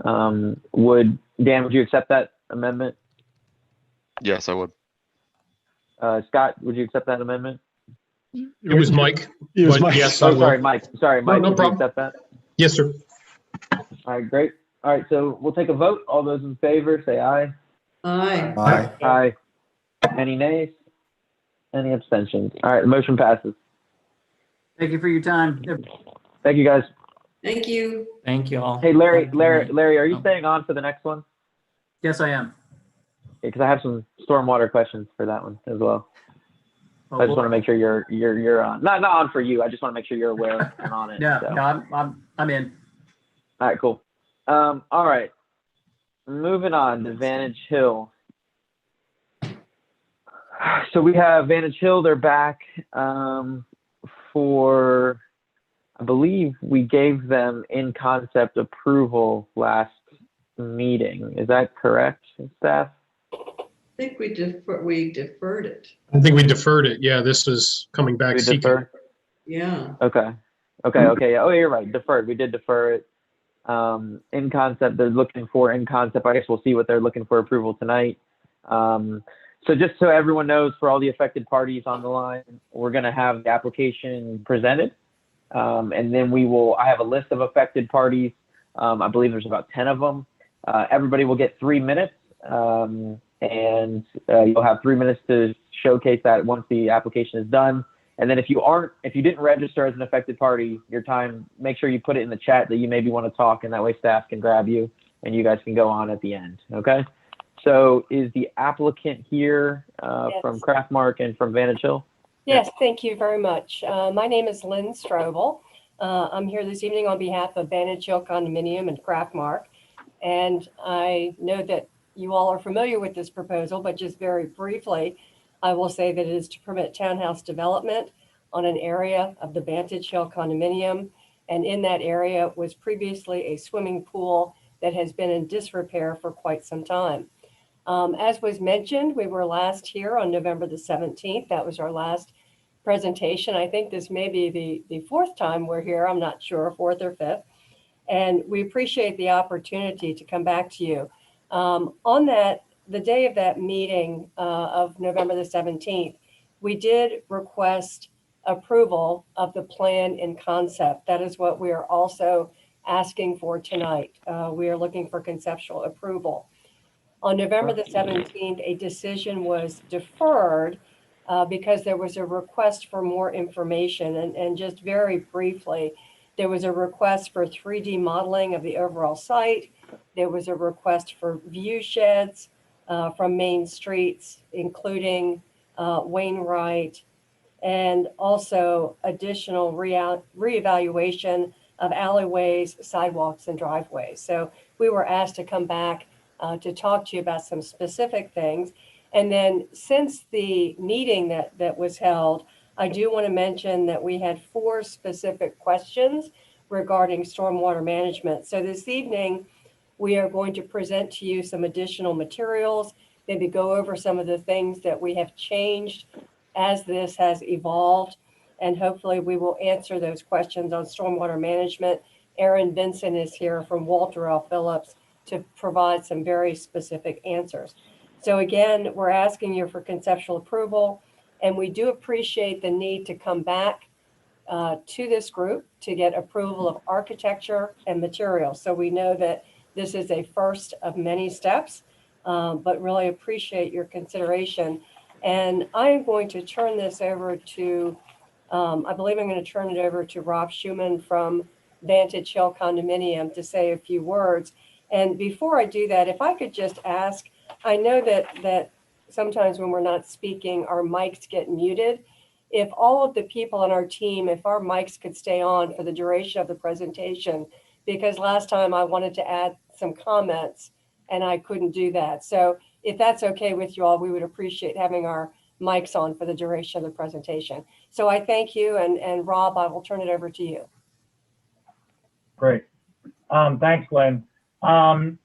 Dan, would you accept that amendment? Yes, I would. Scott, would you accept that amendment? It was Mike. It was but Mike. Yes, I Oh, will. sorry, Mike. Sorry, Mike. No Would you problem. accept that? Yes, sir. All right, great. All right, so we'll take a vote. All those in favor, say aye. Aye. Aye. Aye. Any nays? Any abstentions? All right, the motion passes. Thank you for your time. Thank you, guys. Thank you. Thank you all. Hey, Larry, Have a good night. are you Oh. staying on for the next one? Yes, I am. Because I have some stormwater questions for that one as well. Oh, I just want to make sure you're on. Not on for you. I just want to make sure you're aware and on it. Yeah, so. no, I'm in. All right, cool. All right. Moving on to Vantage Hill. So we have Vantage Hill. They're back for, I believe we gave them in concept approval last meeting. Is that correct, staff? I think we deferred it. I think we deferred it. Yeah, this is coming back. We seeking. defer? Yeah. Okay. Oh, you're right. Deferred. We did defer it. In concept, they're looking for in concept. I guess we'll see what they're looking for approval tonight. So just so everyone knows, for all the affected parties on the line, we're going to have the application presented. And then I have a list of affected parties. I believe there's about 10 of them. Everybody will get 3 minutes. And you'll have 3 minutes to showcase that once the application is done. And then if you didn't register as an affected party, your time, make sure you put it in the chat that you maybe want to talk, and that way staff can grab you and you guys can go on at the end. Okay. So is the applicant here from Craftmark and from Vantage Hill? Yes, thank you very much. My name is Lynn Strobel. I'm here this evening on behalf of Vantage Hill Condominium and Craftmark. And I know that you all are familiar with this proposal, but just very briefly, I will say that it is to permit townhouse development on an area of the Vantage Hill condominium. And in that area was previously a swimming pool that has been in disrepair for quite some time. As was mentioned, we were last here on November the 17th. That was our last presentation. I think this may be the fourth time we're here. I'm not sure, fourth or fifth. And we appreciate the opportunity to come back to you. On the day of that meeting of November the 17th, we did request approval of the plan in concept. That is what we are also asking for tonight. We are looking for conceptual approval. On November the 17th, a decision was deferred because there was a request for more information. And just very briefly, there was a request for 3D modeling of the overall site. There was a request for view sheds from main streets, including Wainwright, and also additional reevaluation of alleyways, sidewalks, and driveways. So we were asked to come back to talk to you about some specific things. And then since the meeting that was held, I do want to mention that we had 4 specific questions regarding stormwater management. So this evening, we are going to present to you some additional materials, maybe go over some of the things that we have changed as this has evolved. And hopefully we will answer those questions on stormwater management. Aaron Vincent is here from Walter L. Phillips to provide some very specific answers. So again, we're asking you for conceptual approval, and we do appreciate the need to come back to this group to get approval of architecture and materials. So we know that this is a first of many steps, but really appreciate your consideration. And I'm going to turn this over to, I believe I'm going to turn it over to Rob Schuman from Vantage Hill Condominium to say a few words. And before I do that, if I could just ask, I know that sometimes when we're not speaking, our mics get muted. If all of the people on our team, if our mics could stay on for the duration of the presentation, because last time I wanted to add some comments and I couldn't do that. So if that's okay with you all, we would appreciate having our mics on for the duration of the presentation. So I thank you, and Rob, I will turn it over to you. Great. Thanks, Lynn. I'm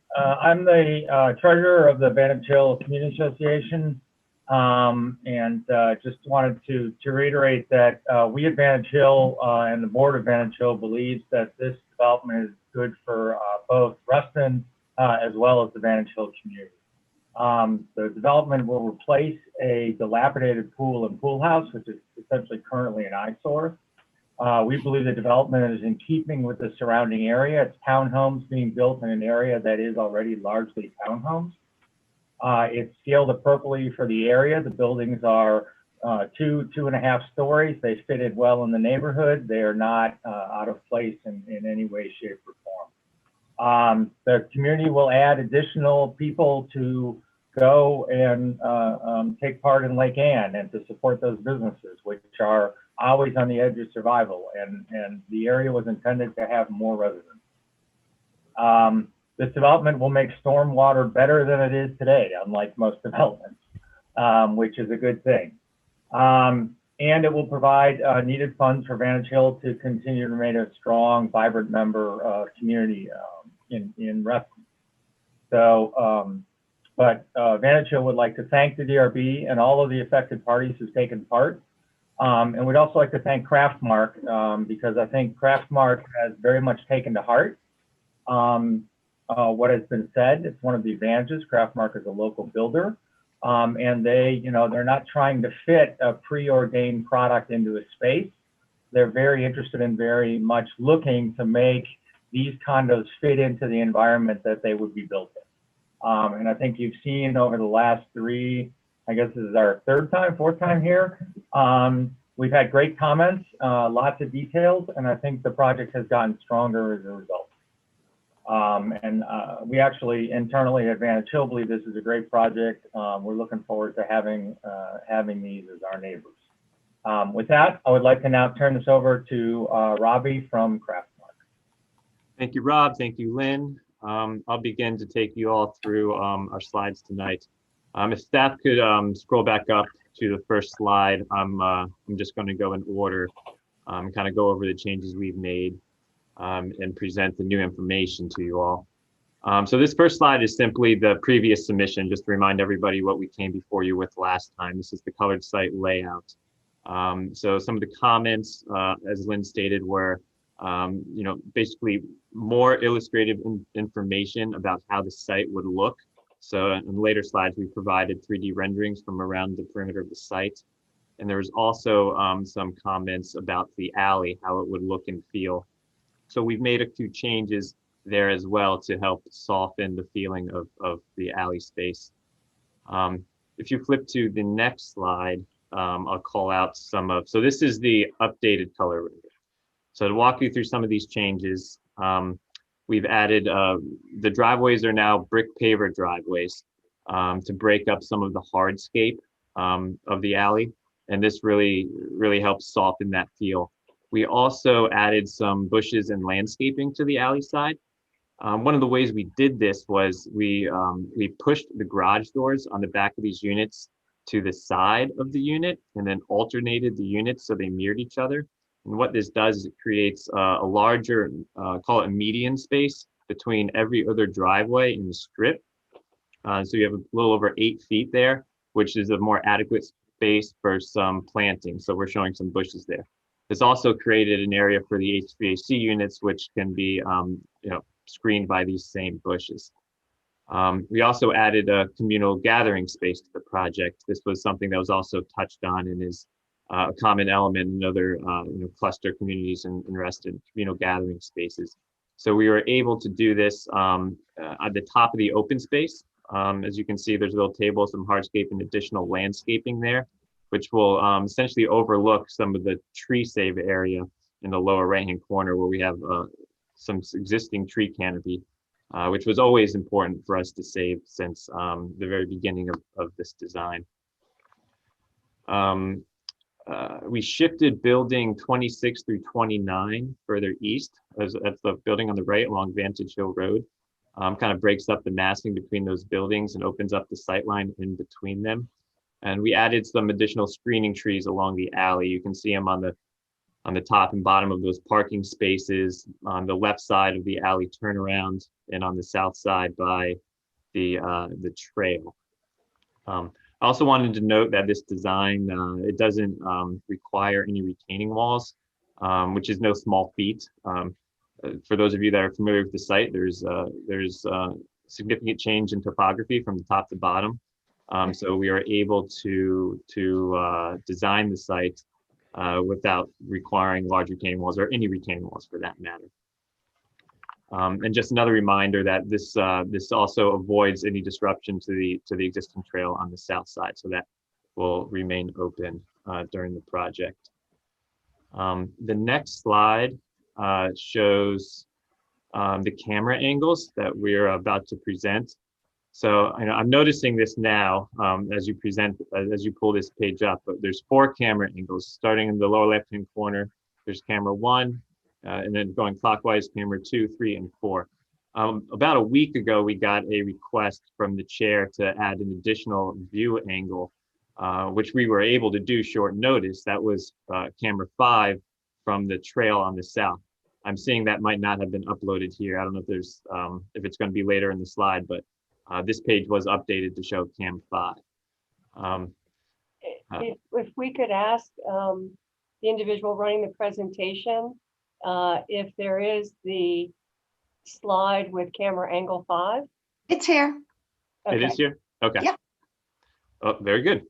the treasurer of the Vantage Hill Community Association, and just wanted to reiterate that we at Vantage Hill and the board of Vantage Hill believes that this development is good for both Ruston as well as the Vantage Hill community. The development will replace a dilapidated pool and pool house, which is essentially currently an eyesore. We believe the development is in keeping with the surrounding area. It's townhomes being built in an area that is already largely townhomes. It's scaled appropriately for the area. The buildings are 2.5 stories. They fitted well in the neighborhood. They are not out of place in any way, shape, or form. The community will add additional people to go and take part in Lake Ann and to support those businesses, which are always on the edge of survival, and the area was intended to have more residents. This development will make stormwater better than it is today, unlike most developments, which is a good thing. And it will provide needed funds for Vantage Hill to continue to remain a strong, vibrant member community in Ruston. So, but Vantage Hill would like to thank the DRB and all of the affected parties who've taken part. And we'd also like to thank Craftmark because I think Craftmark has very much taken to heart what has been said. It's one of the advantages. Craftmark is a local builder, and they, they're not trying to fit a preordained product into a space. They're very interested in very much looking to make these condos fit into the environment that they would be built in. And I think you've seen over the last 3, I guess this is our 4th time here. We've had great comments, lots of details, and I think the project has gotten stronger as a result. And we actually internally at Vantage Hill believe this is a great project. We're looking forward to having these as our neighbors. With that, I would like to now turn this over to Robbie from Craftmark. Thank you, Rob. Thank you, Lynn. I'll begin to take you all through our slides tonight. If staff could scroll back up to the first slide, I'm just going to go in order, kind of go over the changes we've made and present the new information to you all. So this first slide is simply the previous submission, just to remind everybody what we came before you with last time. This is the colored site layout. So some of the comments, as Lynn stated, were basically more illustrative information about how the site would look. So in later slides, we provided 3D renderings from around the perimeter of the site. And there was also some comments about the alley, how it would look and feel. So we've made a few changes there as well to help soften the feeling of the alley space. If you flip to the next slide, I'll call out so this is the updated color render. So to walk you through some of these changes, we've added, the driveways are now brick paver driveways to break up some of the hardscape of the alley. And this really helps soften that feel. We also added some bushes and landscaping to the alley side. One of the ways we did this was we pushed the garage doors on the back of these units to the side of the unit and then alternated the units so they mirrored each other. And what this does is it creates a larger, call it a median space between every other driveway in the strip. So you have a little over 8 feet there, which is a more adequate space for some planting. So we're showing some bushes there. This also created an area for the HVAC units, which can be screened by these same bushes. We also added a communal gathering space to the project. This was something that was also touched on and is a common element in other cluster communities and interested in communal gathering spaces. So we were able to do this at the top of the open space. As you can see, there's a little table, some hardscape and additional landscaping there, which will essentially overlook some of the tree save area in the lower right-hand corner where we have some existing tree canopy, which was always important for us to save since the very beginning of this design. We shifted building 26 through 29 further east. That's the building on the right along Vantage Hill Road. Kind of breaks up the massing between those buildings and opens up the sight line in between them. And we added some additional screening trees along the alley. You can see them on the top and bottom of those parking spaces, on the left side of the alley turnaround, and on the south side by the trail. I also wanted to note that this design, it doesn't require any retaining walls, which is no small feat. For those of you that are familiar with the site, there's significant change in topography from the top to bottom. So we are able to design the site without requiring large retaining walls or any retaining walls for that matter. And just another reminder that this also avoids any disruption to the existing trail on the south side, so that will remain open during the project. The next slide shows the camera angles that we're about to present. So I'm noticing this now as you pull this page up, but there's 4 camera angles starting in the lower left-hand corner. There's camera 1, and then going clockwise, camera 2, 3, and 4. About a week ago, we got a request from the chair to add an additional view angle, which we were able to do short notice. That was camera 5 from the trail on the south. I'm seeing that might not have been uploaded here. I don't know if there's if it's going to be later in the slide, but this page was updated to show cam 5. If we could ask the individual running the presentation if there is the slide with camera angle 5. It's here. Okay. It is here? Okay. Yeah. Oh, very good.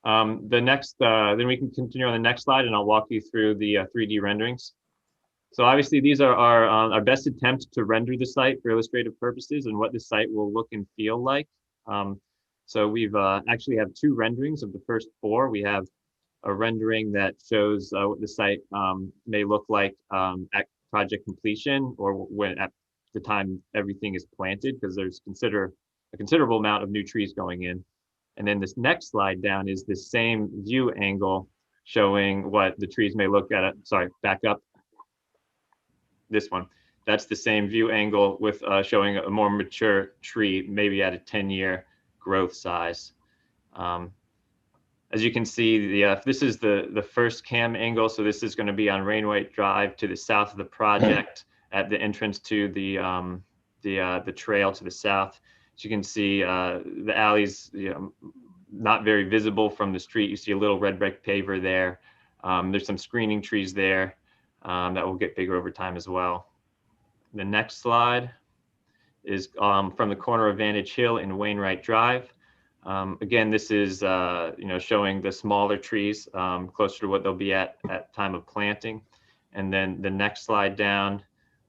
The next, then we can continue on the next slide and I'll walk you through the 3D renderings. So obviously these are our best attempt to render the site for illustrative purposes and what the site will look and feel like. So we've actually have 2 renderings of the first 4. We have a rendering that shows what the site may look like at project completion or when at the time everything is planted, because there's a considerable amount of new trees going in. And then this next slide down is the same view angle showing what the trees may look at. Sorry, back up. This one. That's the same view angle with showing a more mature tree, maybe at a 10-year growth size. As you can see, this is the first cam angle. So this is going to be on Rainwhite Drive to the south of the project at the entrance to the trail to the south. As you can see, the alley's not very visible from the street. You see a little red brick paver there. There's some screening trees there that will get bigger over time as well. The next slide is from the corner of Vantage Hill and Wainwright Drive. Again, this is showing the smaller trees closer to what they'll be at time of planting. And then the next slide down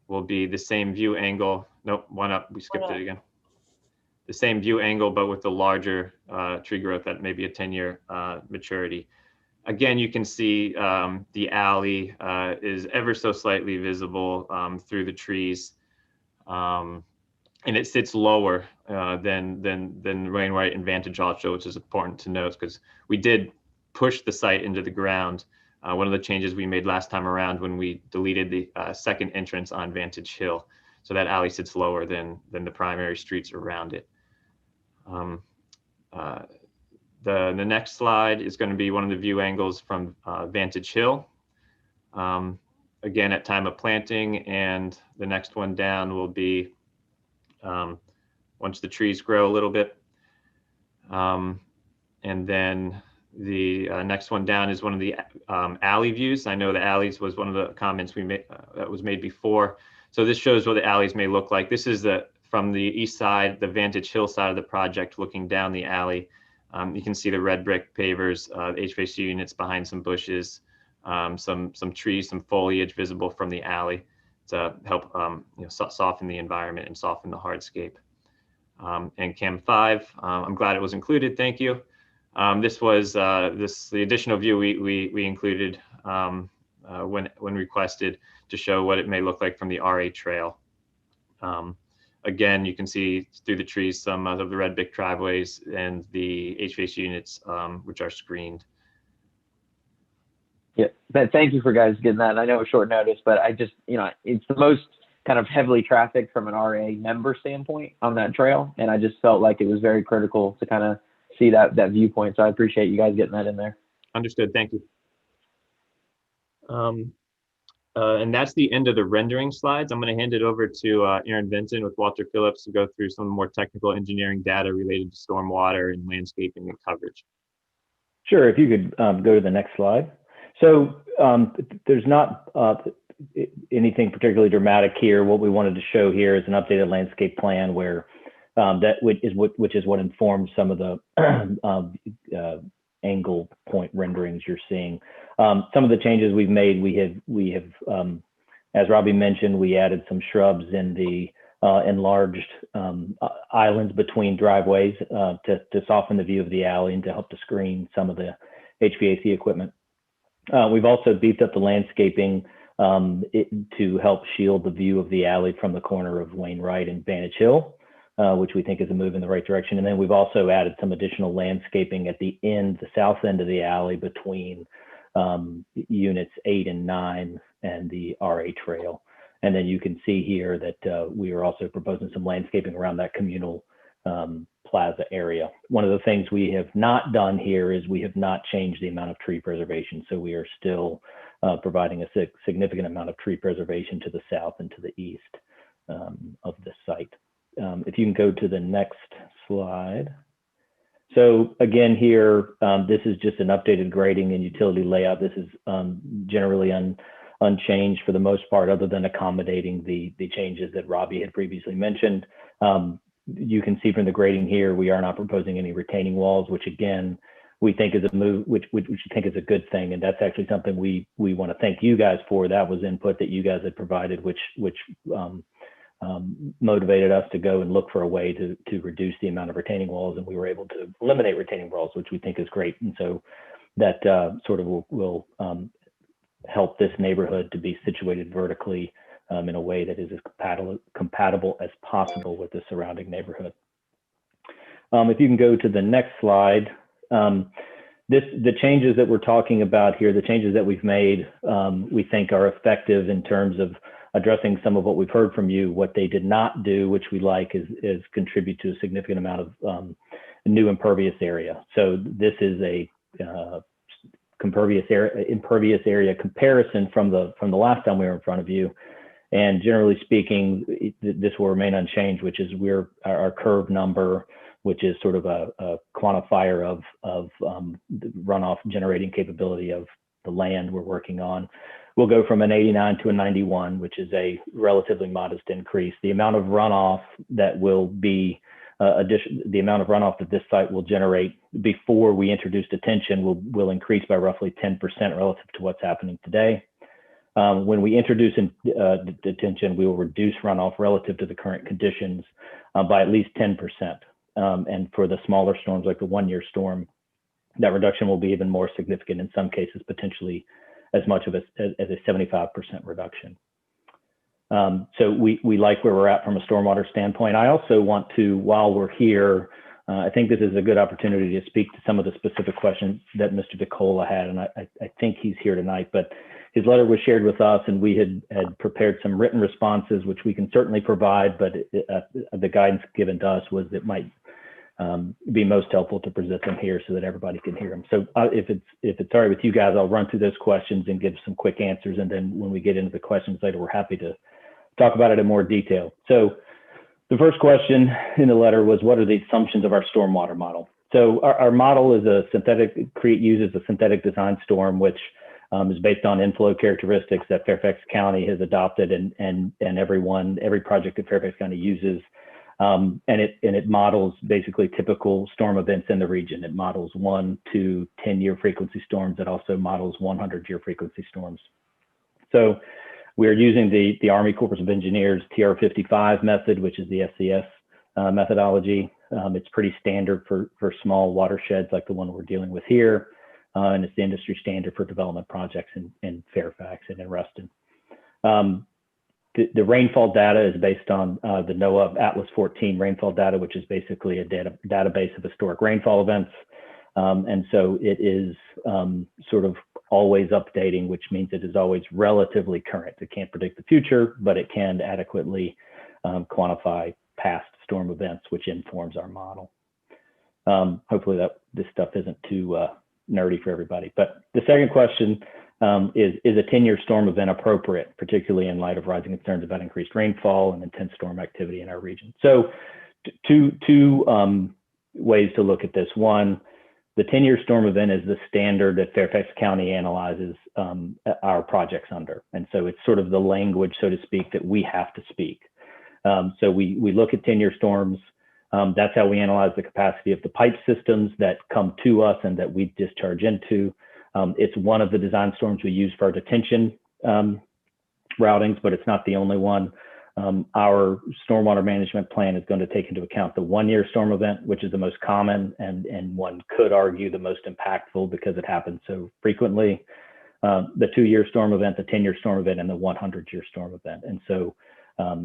will be the same view angle. Nope, one up, we skipped it again. The same view angle, but with the larger tree growth at maybe a 10-year maturity. Again, you can see the alley is ever so slightly visible through the trees. And it sits lower than Rainwright and Vantage also, which is important to note because we did push the site into the ground. One of the changes we made last time around when we deleted the second entrance on Vantage Hill. So that alley sits lower than the primary streets around it. The next slide is going to be one of the view angles from Vantage Hill. Again, at time of planting, and the next one down will be once the trees grow a little bit. And then the next one down is one of the alley views. I know the alleys was one of the comments we made that was made before. So this shows what the alleys may look like. This is from the east side, the Vantage Hill side of the project, looking down the alley. You can see the red brick pavers, the HVAC units behind some bushes, some trees, some foliage visible from the alley to help soften the environment and soften the hardscape. And Cam 5, I'm glad it was included. Thank you. This was the additional view we included when requested to show what it may look like from the RA trail. Again, you can see through the trees some of the red brick driveways and the HVAC units, which are screened. Yeah, thank you for guys getting that. I know it's short notice, but I just, it's the most kind of heavily trafficked from an RA member standpoint on that trail. And I just felt like it was very critical to kind of see that viewpoint. So I appreciate you guys getting that in there. Understood. Thank you. And that's the end of the rendering slides. I'm going to hand it over to Aaron Vinton with Walter Phillips to go through some more technical engineering data related to stormwater and landscaping and coverage. Sure. If you could go to the next slide. So there's not anything particularly dramatic here. What we wanted to show here is an updated landscape plan where which is what informs some of the angle point renderings you're seeing. Some of the changes we've made, we have as Robbie mentioned, we added some shrubs in the enlarged islands between driveways to soften the view of the alley and to help to screen some of the HVAC equipment. We've also beefed up the landscaping to help shield the view of the alley from the corner of Wainwright and Vantage Hill, which we think is a move in the right direction. And then we've also added some additional landscaping at the south end of the alley between units 8 and 9 and the RA trail. And then you can see here that we are also proposing some landscaping around that communal plaza area. One of the things we have not done here is we have not changed the amount of tree preservation. So we are still providing a significant amount of tree preservation to the south and to the east of this site. If you can go to the next slide. So again here, this is just an updated grading and utility layout. This is generally unchanged for the most part, other than accommodating the changes that Robbie had previously mentioned. You can see from the grading here, we are not proposing any retaining walls, which again, we think is a move, which we think is a good thing. And that's actually something we want to thank you guys for. That was input that you guys had provided, which motivated us to go and look for a way to reduce the amount of retaining walls. And we were able to eliminate retaining walls, which we think is great. And so that sort of will help this neighborhood to be situated vertically in a way that is as compatible as possible with the surrounding neighborhood. If you can go to the next slide, the changes that we're talking about here, the changes that we've made, we think are effective in terms of addressing some of what we've heard from you. What they did not do, which we like, is contribute to a significant amount of new impervious area. So this is a impervious area comparison from the last time we were in front of you. And generally speaking, this will remain unchanged, which is our curve number, which is sort of a quantifier of the runoff generating capability of the land we're working on. We'll go from an 89 to a 91, which is a relatively modest increase. The amount of runoff that will be the amount of runoff that this site will generate before we introduce detention will increase by roughly 10% relative to what's happening today. When we introduce detention, we will reduce runoff relative to the current conditions by at least 10%. And for the smaller storms, like the one-year storm, that reduction will be even more significant, in some cases, potentially as much as a 75% reduction. So we like where we're at from a stormwater standpoint. I also want to, while we're here, I think this is a good opportunity to speak to some of the specific questions that Mr. DeCola had, and I think he's here tonight, but his letter was shared with us, and we had prepared some written responses, which we can certainly provide, but the guidance given to us was it might be most helpful to present them here so that everybody can hear them. So if it's all right with you guys, I'll run through those questions and give some quick answers. And then when we get into the questions later, we're happy to talk about it in more detail. So the first question in the letter was, what are the assumptions of our stormwater model? So our model is uses a synthetic design storm, which is based on inflow characteristics that Fairfax County has adopted, and every project that Fairfax County uses. And it models basically typical storm events in the region. It models 1 to 10-year frequency storms. It also models 100-year frequency storms. So we're using the Army Corps of Engineers TR55 method, which is the SCS methodology. It's pretty standard for small watersheds like the one we're dealing with here. And it's the industry standard for development projects in Fairfax and in Ruston. The rainfall data is based on the NOAA Atlas 14 rainfall data, which is basically a database of historic rainfall events. And so it is sort of always updating, which means it is always relatively current. It can't predict the future, but it can adequately quantify past storm events, which informs our model. Hopefully this stuff isn't too nerdy for everybody. But the second question is a 10-year storm event appropriate, particularly in light of rising concerns about increased rainfall and intense storm activity in our region? So two ways to look at this. One, the 10-year storm event is the standard that Fairfax County analyzes our projects under. And so it's sort of the language, so to speak, that we have to speak. So we look at 10-year storms. That's how we analyze the capacity of the pipe systems that come to us and that we discharge into. It's one of the design storms we use for our detention routings, but it's not the only one. Our stormwater management plan is going to take into account the 1-year storm event, which is the most common and one could argue the most impactful because it happens so frequently. The 2-year storm event, the 10-year storm event, and the 100-year storm event. And so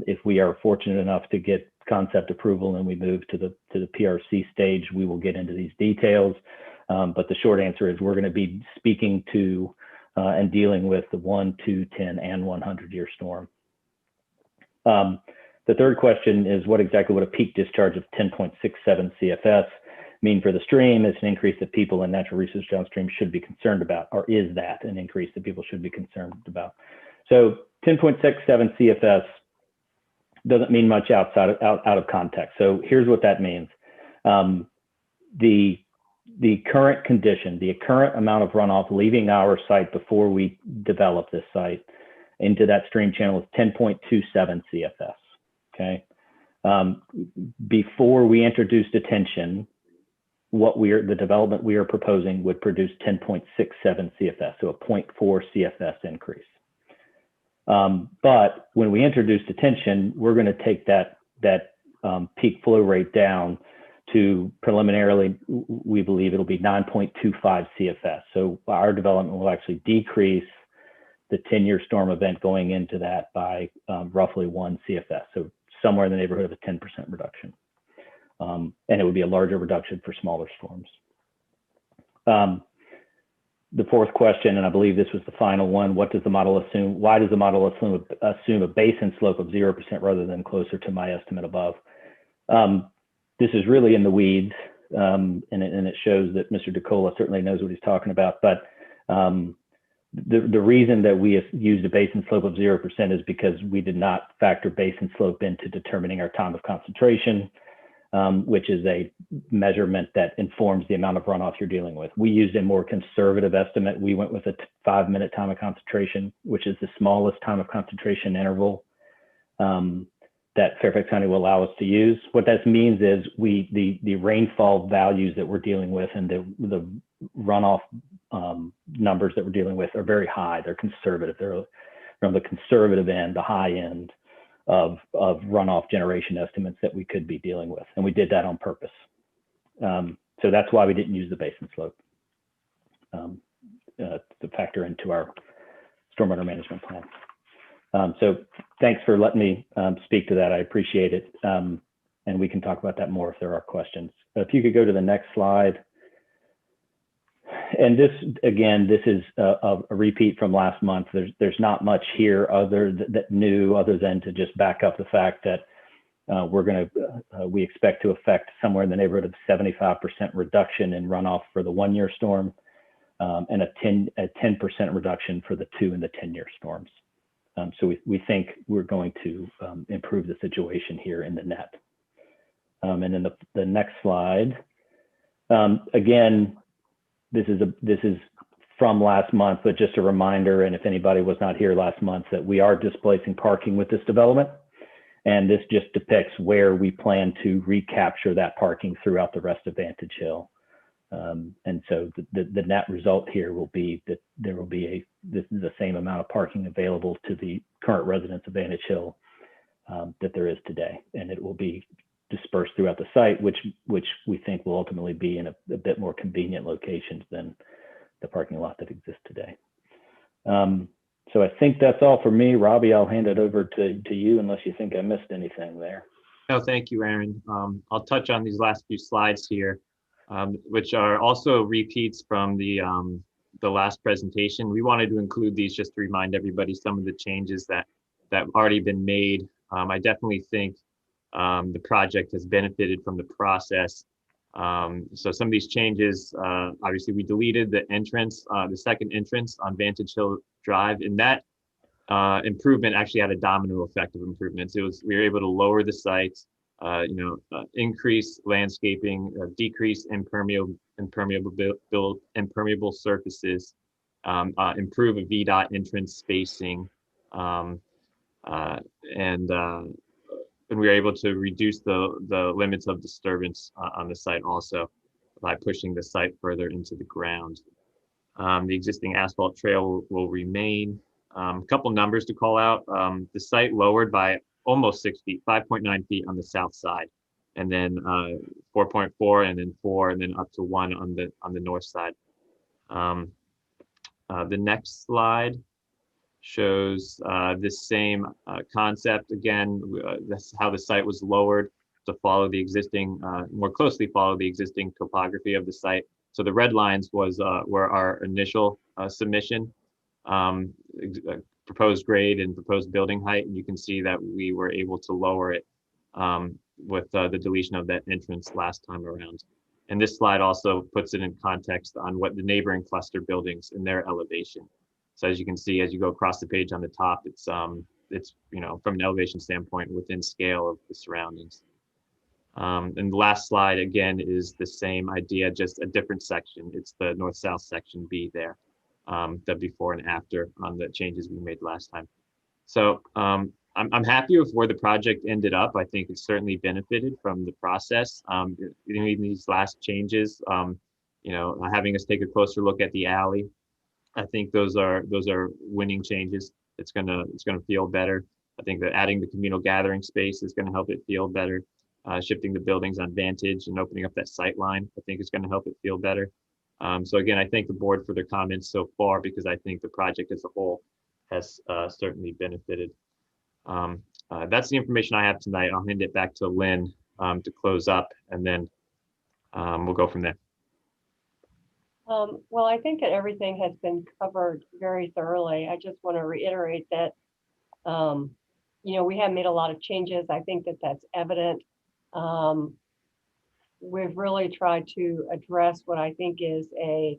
if we are fortunate enough to get concept approval and we move to the PRC stage, we will get into these details. But the short answer is we're going to be speaking to and dealing with the 1, 2, 10, and 100-year storm. The third question is, what exactly would a peak discharge of 10.67 CFS mean for the stream? It's an increase that people and natural resources downstream should be concerned about, or is that an increase that people should be concerned about? So 10.67 CFS doesn't mean much out of context. So here's what that means. The current condition, the current amount of runoff leaving our site before we develop this site into that stream channel is 10.27 CFS, okay? Before we introduce detention, the development we are proposing would produce 10.67 CFS, so a 0.4 CFS increase. But when we introduce detention, we're going to take that peak flow rate down to preliminarily, we believe it'll be 9.25 CFS. So our development will actually decrease the 10-year storm event going into that by roughly 1 CFS. So somewhere in the neighborhood of a 10% reduction. And it would be a larger reduction for smaller storms. The fourth question, and I believe this was the final one, what does the model assume? Why does the model assume a basin slope of 0% rather than closer to my estimate above? This is really in the weeds, and it shows that Mr. DeCola certainly knows what he's talking about. But the reason that we have used a basin slope of 0% is because we did not factor basin slope into determining our time of concentration, which is a measurement that informs the amount of runoff you're dealing with. We used a more conservative estimate. We went with a 5-minute time of concentration, which is the smallest time of concentration interval that Fairfax County will allow us to use. What that means is the rainfall values that we're dealing with and the runoff numbers that we're dealing with are very high. They're conservative. They're from the conservative end, the high end of runoff generation estimates that we could be dealing with. And we did that on purpose. So that's why we didn't use the basin slope to factor into our stormwater management plan. So thanks for letting me speak to that. I appreciate it. And we can talk about that more if there are questions. If you could go to the next slide. And this, again, this is a repeat from last month. There's not much here other than to just back up the fact that we expect to affect somewhere in the neighborhood of 75% reduction in runoff for the 1-year storm, and a 10% reduction for the 2 and the 10-year storms. So we think we're going to improve the situation here in the net. And then the next slide. Again, this is from last month, but just a reminder, and if anybody was not here last month, that we are displacing parking with this development. And this just depicts where we plan to recapture that parking throughout the rest of Vantage Hill. And so the net result here will be that there will be this is the same amount of parking available to the current residents of Vantage Hill that there is today. And it will be dispersed throughout the site, which we think will ultimately be in a bit more convenient locations than the parking lot that exists today. So I think that's all for me. Robbie, I'll hand it over to you unless you think I missed anything there. No, thank you, Aaron. I'll touch on these last few slides here, which are also repeats from the last presentation. We wanted to include these just to remind everybody some of the changes that already been made. I definitely think the project has benefited from the process. So some of these changes, obviously we deleted the entrance, the second entrance on Vantage Hill Drive, and that improvement actually had a domino effect of improvements. We were able to lower the sites, increase landscaping, decrease impermeable surfaces, improve a VDOT entrance spacing, and we were able to reduce the limits of disturbance on the site also by pushing the site further into the ground. The existing asphalt trail will remain. A couple numbers to call out. The site lowered by almost 6 feet, 5.9 feet on the south side, and then 4.4, and then 4, and then up to 1 on the north side. The next slide shows this same concept again. That's how the site was lowered to follow the existing, more closely follow the existing topography of the site. So the red lines were our initial submission, proposed grade and proposed building height, and you can see that we were able to lower it with the deletion of that entrance last time around. And this slide also puts it in context on what the neighboring cluster buildings and their elevation. So as you can see, as you go across the page on the top, it's from an elevation standpoint within scale of the surroundings. And the last slide again is the same idea, just a different section. It's the north-south section B there, the before and after on the changes we made last time. So I'm happy with where the project ended up. I think it certainly benefited from the process. Even these last changes, having us take a closer look at the alley, I think those are winning changes. It's gonna feel better. I think that adding the communal gathering space is gonna help it feel better. Shifting the buildings on Vantage and opening up that sight line, I think is gonna help it feel better. So again, I thank the board for their comments so far, because I think the project as a whole has certainly benefited. That's the information I have tonight. I'll hand it back to Lynn to close up, and then we'll go from there. Well, I think that everything has been covered very thoroughly. I just want to reiterate that, we have made a lot of changes. I think that that's evident. We've really tried to address what I think is a,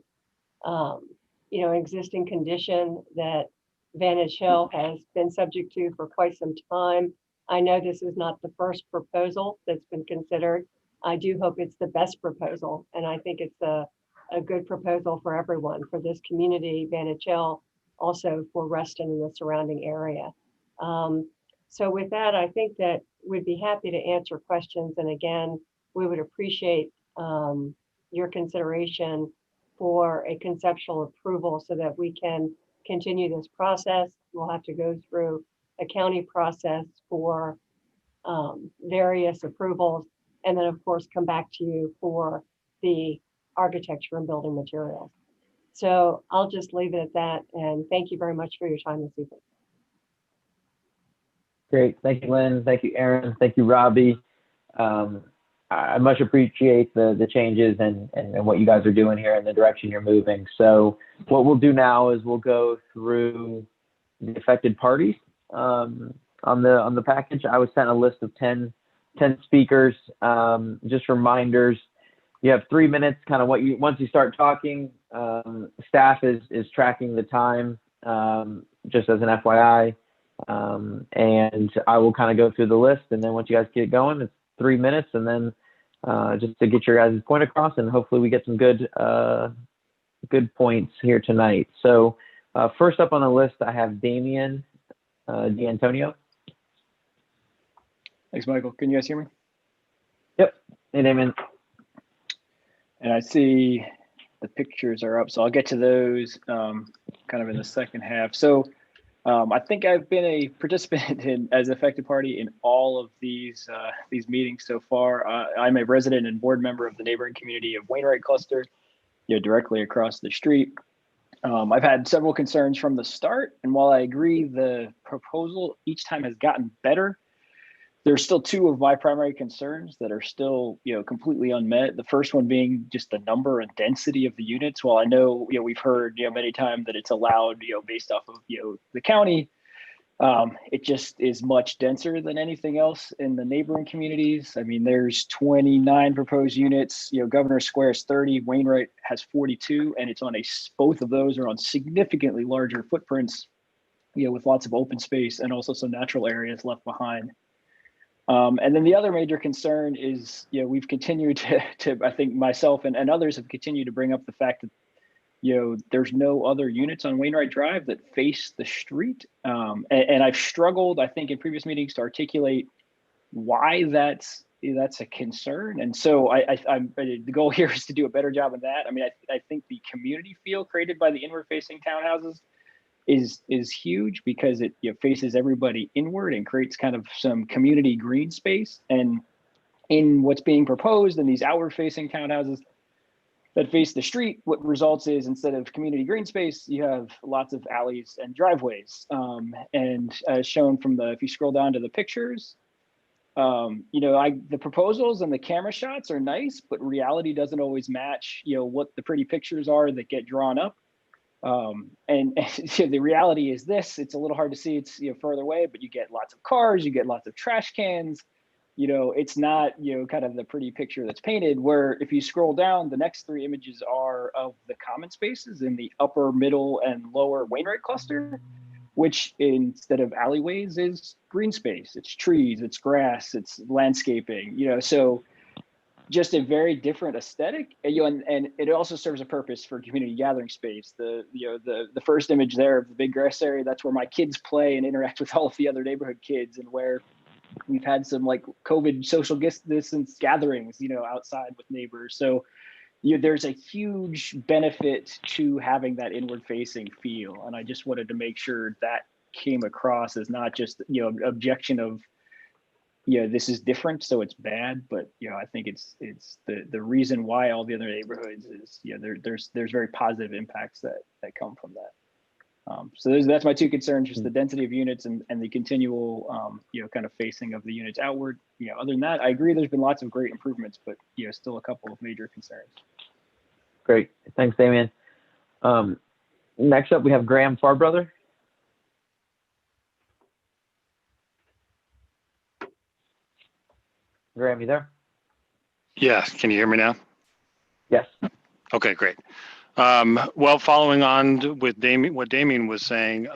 existing condition that Vantage Hill has been subject to for quite some time. I know this is not the first proposal that's been considered. I do hope it's the best proposal, and I think it's a good proposal for everyone, for this community, Vantage Hill, also for Reston and the surrounding area. So with that, I think that we'd be happy to answer questions. And again, we would appreciate your consideration for a conceptual approval so that we can continue this process. We'll have to go through a county process for various approvals, and then of course come back to you for the architecture and building materials. So I'll just leave it at that, and thank you very much for your time this evening. Great. Thank you, Lynn. Thank you, Aaron. Thank you, Robbie. I much appreciate the changes and what you guys are doing here and the direction you're moving. So what we'll do now is we'll go through the affected parties on the package. I was sent a list of 10 10 speakers. Just reminders, you have 3 minutes, kind of once you start talking, staff is tracking the time, just as an FYI. And I will kind of go through the list, and then once you guys get going, it's 3 minutes, and then just to get your guys' point across, and hopefully we get some good points here tonight. So first up on the list, I have Damian D'Antonio. Thanks, Michael. Can you guys hear me? Yep. Hey, Damian. And I see the pictures are up, so I'll get to those kind of in the second half. So I think I've been a participant as affected party in all of these meetings so far. I'm a resident and board member of the neighboring community of Wainwright Cluster, directly across the street. I've had several concerns from the start, and while I agree the proposal each time has gotten better, there's still two of my primary concerns that are still, completely unmet. The first one being just the number and density of the units. While I know, we've heard, many times that it's allowed, based off of, the county, it just is much denser than anything else in the neighboring communities. I mean, there's 29 proposed units, Governor Square is 30, Wainwright has 42, and it's on both of those are on significantly larger footprints, with lots of open space and also some natural areas left behind. And then the other major concern is, we've continued to I think myself and others have continued to bring up the fact that, there's no other units on Wainwright Drive that face the street. And I've struggled, I think, in previous meetings to articulate why that's a concern. And so the goal here is to do a better job of that. I mean, I think the community feel created by the inward facing townhouses is huge because it faces everybody inward and creates kind of some community green space. And in what's being proposed in these outward facing townhouses that face the street, what results is instead of community green space, you have lots of alleys and driveways. And as shown from if you scroll down to the pictures, the proposals and the camera shots are nice, but reality doesn't always match, what the pretty pictures are that get drawn up. And the reality is this, it's a little hard to see, it's further away, but you get lots of cars, you get lots of trash cans, it's not kind of the pretty picture that's painted, where if you scroll down, the next three images are of the common spaces in the upper, middle, and lower Wainwright cluster, which instead of alleyways is green space, it's trees, it's grass, it's landscaping, so just a very different aesthetic, and it also serves a purpose for community gathering space. The first image there of the big grass area, that's where my kids play and interact with all of the other neighborhood kids, and where we've had some like COVID social distance gatherings, outside with neighbors. So there's a huge benefit to having that inward facing feel, and I just wanted to make sure that came across as not just objection of this is different, so it's bad, but I think it's the reason why all the other neighborhoods is there's very positive impacts that come from that. So that's my two concerns, just the density of units and the continual kind of facing of the units outward. Other than that, I agree there's been lots of great improvements, but still a couple of major concerns. Great, thanks, Damian. Next up, we have Graham Farbrother. Graham, you there? Yeah, can you hear me now? Yes. Okay, great. Well, following on with what Damien was saying,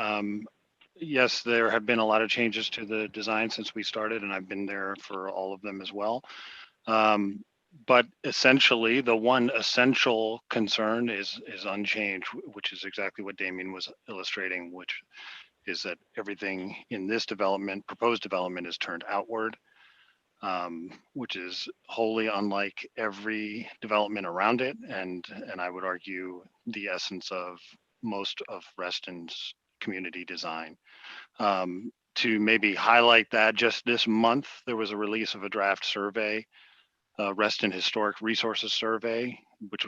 yes, there have been a lot of changes to the design since we started, and I've been there for all of them as well. But essentially, the one essential concern is unchanged, which is exactly what Damien was illustrating, which is that everything in this proposed development, is turned outward. Which is wholly unlike every development around it, and I would argue the essence of most of Reston's community design. To maybe highlight that, just this month there was a release of a draft survey, Reston Historic Resources Survey, which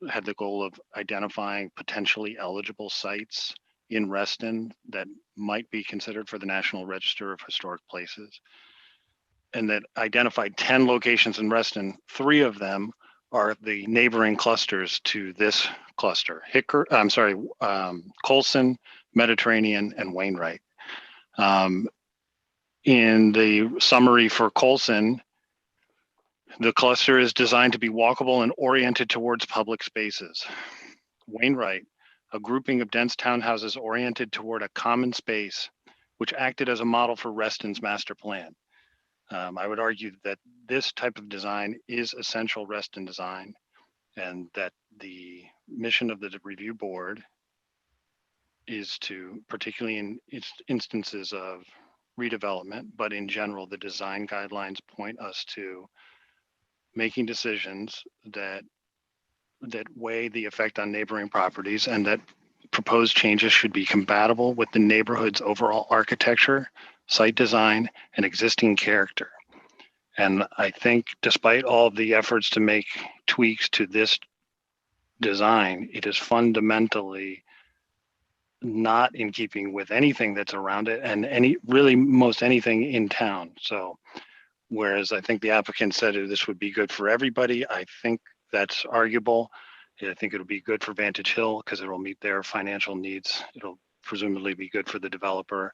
had the goal of identifying potentially eligible sites in Reston that might be considered for the National Register of Historic Places, and that identified 10 locations in Reston. 3 of them are the neighboring clusters to this cluster: Colson, Mediterranean, and Wainwright. In the summary for Colson, The cluster is designed to be walkable and oriented towards public spaces. Wainwright, a grouping of dense townhouses oriented toward a common space, which acted as a model for Reston's master plan. I would argue that this type of design is essential Reston design, and that the mission of the review board is to, particularly in instances of redevelopment, but in general, the design guidelines point us to making decisions that weigh the effect on neighboring properties, and that proposed changes should be compatible with the neighborhood's overall architecture, site design, and existing character. And I think despite all of the efforts to make tweaks to this design, it is fundamentally not in keeping with anything that's around it and most anything in town. So whereas I think the applicant said this would be good for everybody, I think that's arguable. I think it'll be good for Vantage Hill because it will meet their financial needs. It'll presumably be good for the developer.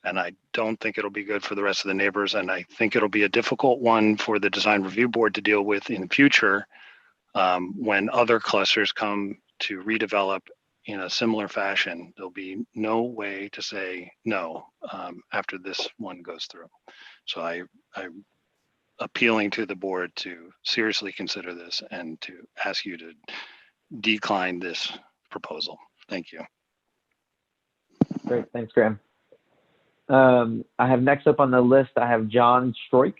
And I don't think it'll be good for the rest of the neighbors. And I think it'll be a difficult one for the design review board to deal with in future when other clusters come to redevelop in a similar fashion. There'll be no way to say no after this one goes through. So I'm appealing to the board to seriously consider this and to ask you to decline this proposal. Thank you. Great, thanks, Graham. I have next up on the list, I have John Stroik.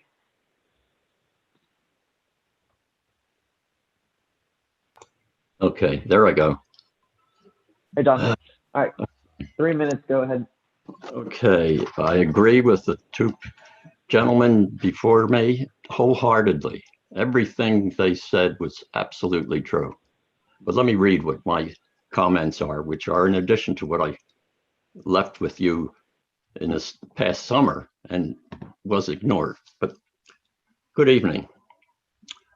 Okay, there I go. Hey, John. All right, 3 minutes, go ahead. Okay, I agree with the two gentlemen before me wholeheartedly. Everything they said was absolutely true. But let me read what my comments are, which are in addition to what I left with you in this past summer and was ignored. But good evening.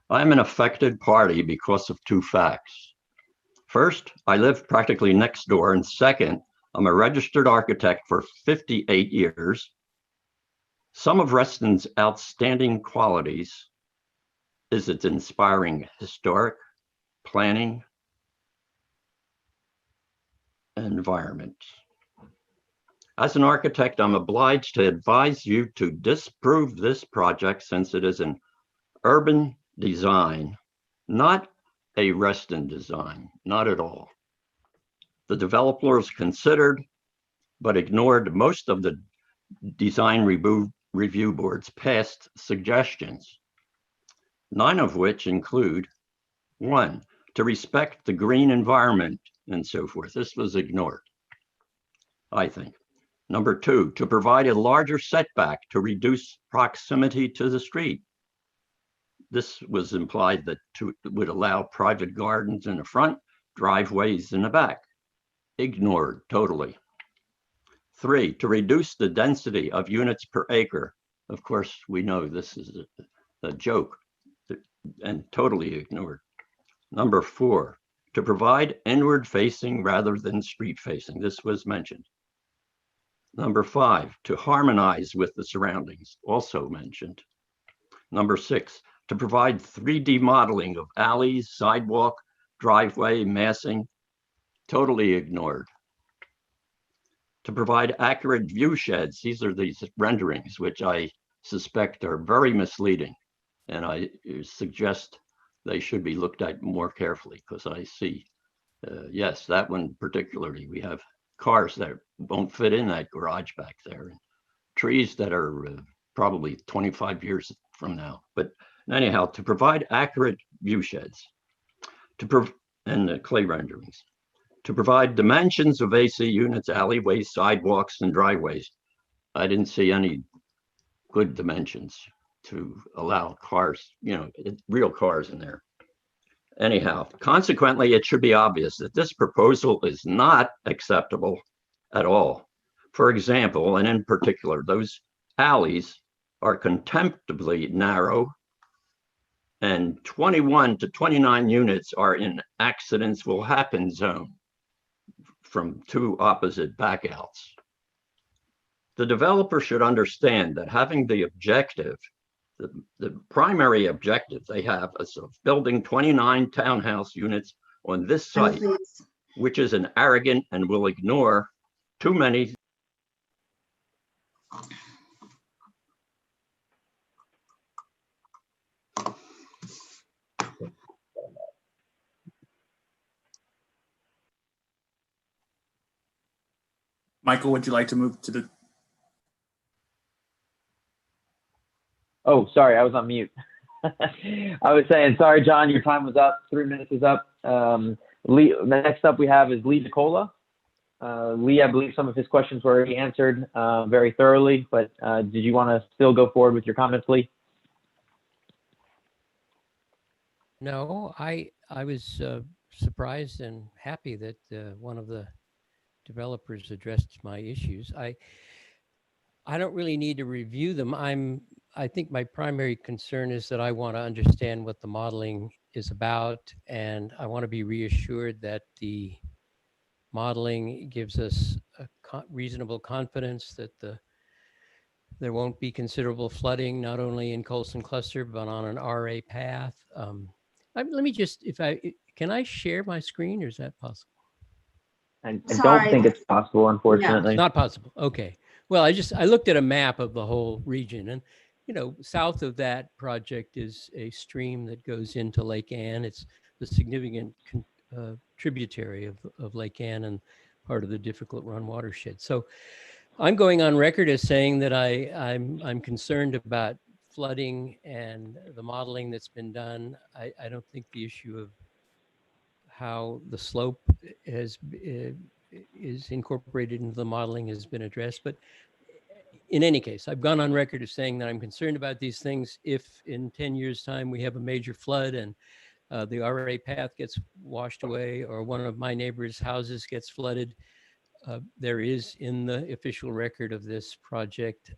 I'm an affected party because of two facts. First, I live practically next door, and second, I'm a registered architect for 58 years. Some of Reston's outstanding qualities is its inspiring historic, planning, and environment. As an architect, I'm obliged to advise you to disprove this project since it is an urban design, not a Reston design, not at all. The developers considered but ignored most of the design review board's past suggestions, 9 of which include 1, to respect the green environment and so forth. This was ignored, I think. Number 2, to provide a larger setback to reduce proximity to the street. This was implied that would allow private gardens in the front, driveways in the back. Ignored totally. 3, to reduce the density of units per acre. Of course, we know this is a joke and totally ignored. Number 4, to provide inward facing rather than street facing. This was mentioned. Number 5, to harmonize with the surroundings, also mentioned. Number 6, to provide 3D modeling of alleys, sidewalk, driveway, massing, totally ignored. To provide accurate view sheds, these are these renderings, which I suspect are very misleading. And I suggest they should be looked at more carefully because I see, yes, that one particularly, we have cars that won't fit in that garage back there, and trees that are probably 25 years from now. But anyhow, to provide accurate view sheds, and clay renderings, to provide dimensions of AC units, alleyways, sidewalks, and driveways. I didn't see any good dimensions to allow cars, real cars in there. Anyhow, consequently, it should be obvious that this proposal is not acceptable at all. For example, and in particular, those alleys are contemptibly narrow, and 21 to 29 units are in accidents will happen zone from 2 opposite backouts. The developer should understand that having the objective The primary objective they have is of building 29 townhouse units on this site, which is an arrogant and will ignore too many. Michael, would you like to move to the? Oh, sorry, I was on mute. I was saying, sorry, John, your time was up. 3 minutes is up. Lee, the next up we have is Lee Nicola. Lee, I believe some of his questions were already answered very thoroughly, but did you want to still go forward with your comments, Lee? No, I was surprised and happy that one of the developers addressed my issues. I don't really need to review them. I think my primary concern is that I want to understand what the modeling is about, and I want to be reassured that the modeling gives us a reasonable confidence that there won't be considerable flooding, not only in Colson Cluster, but on an RA path. Let me just, can I share my screen, or is that possible? I don't think it's possible, unfortunately. It's not possible. Okay. Well, I looked at a map of the whole region, and south of that project is a stream that goes into Lake Ann. It's the significant tributary of Lake Ann and part of the Difficult Run watershed. So I'm going on record as saying that I'm concerned about flooding and the modeling that's been done. I don't think the issue of how the slope is incorporated into the modeling has been addressed. But in any case, I've gone on record as saying that I'm concerned about these things. If in 10 years' time we have a major flood and the RA path gets washed away, or one of my neighbors' houses gets flooded, there is in the official record of this project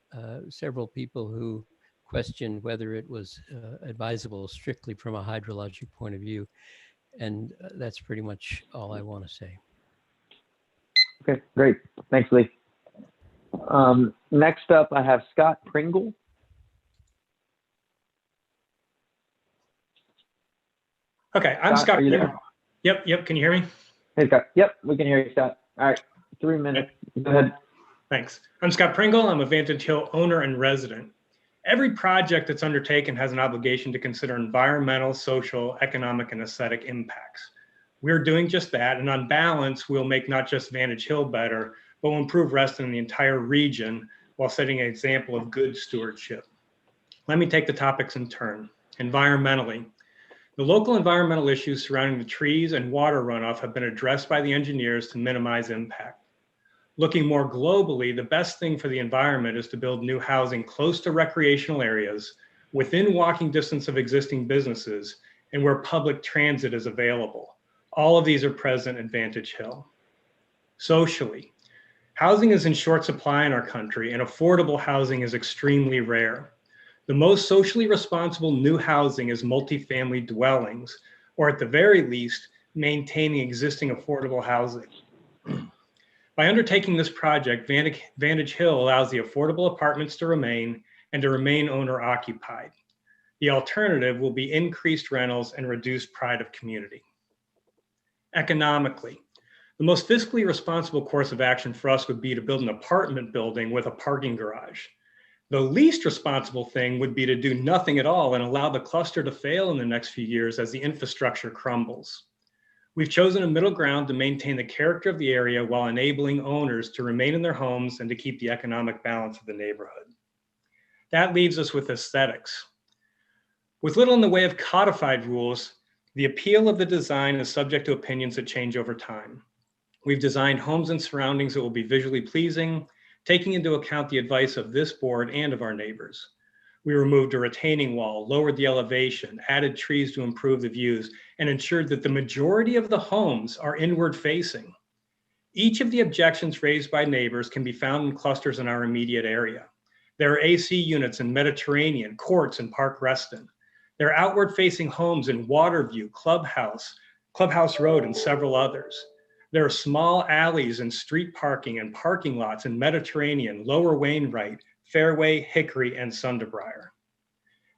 several people who questioned whether it was advisable strictly from a hydrologic point of view. And that's pretty much all I want to say. Okay, great. Thanks, Lee. Next up, I have Scott Pringle. Okay, I'm Scott Pringle. Yep. Can you hear me? Hey, Scott. Yep, we can hear you, Scott. All right, 3 minutes. Go ahead. Thanks. I'm Scott Pringle. I'm a Vantage Hill owner and resident. Every project that's undertaken has an obligation to consider environmental, social, economic, and aesthetic impacts. We're doing just that, and on balance, we'll make not just Vantage Hill better, but will improve Reston in the entire region while setting an example of good stewardship. Let me take the topics in turn. Environmentally, the local environmental issues surrounding the trees and water runoff have been addressed by the engineers to minimize impact. Looking more globally, the best thing for the environment is to build new housing close to recreational areas, within walking distance of existing businesses, and where public transit is available. All of these are present at Vantage Hill. Socially, housing is in short supply in our country, and affordable housing is extremely rare. The most socially responsible new housing is multifamily dwellings, or at the very least, maintaining existing affordable housing. By undertaking this project, Vantage Hill allows the affordable apartments to remain and to remain owner occupied. The alternative will be increased rentals and reduced pride of community. Economically, the most fiscally responsible course of action for us would be to build an apartment building with a parking garage. The least responsible thing would be to do nothing at all and allow the cluster to fail in the next few years as the infrastructure crumbles. We've chosen a middle ground to maintain the character of the area while enabling owners to remain in their homes and to keep the economic balance of the neighborhood. That leaves us with aesthetics. With little in the way of codified rules, the appeal of the design is subject to opinions that change over time. We've designed homes and surroundings that will be visually pleasing, taking into account the advice of this board and of our neighbors. We removed a retaining wall, lowered the elevation, added trees to improve the views, and ensured that the majority of the homes are inward facing. Each of the objections raised by neighbors can be found in clusters in our immediate area. There are AC units in Mediterranean, Courts, and Park Reston. There are outward facing homes in Waterview, Clubhouse Road, and several others. There are small alleys and street parking and parking lots in Mediterranean, Lower Wainwright, Fairway, Hickory, and Sunderbriar.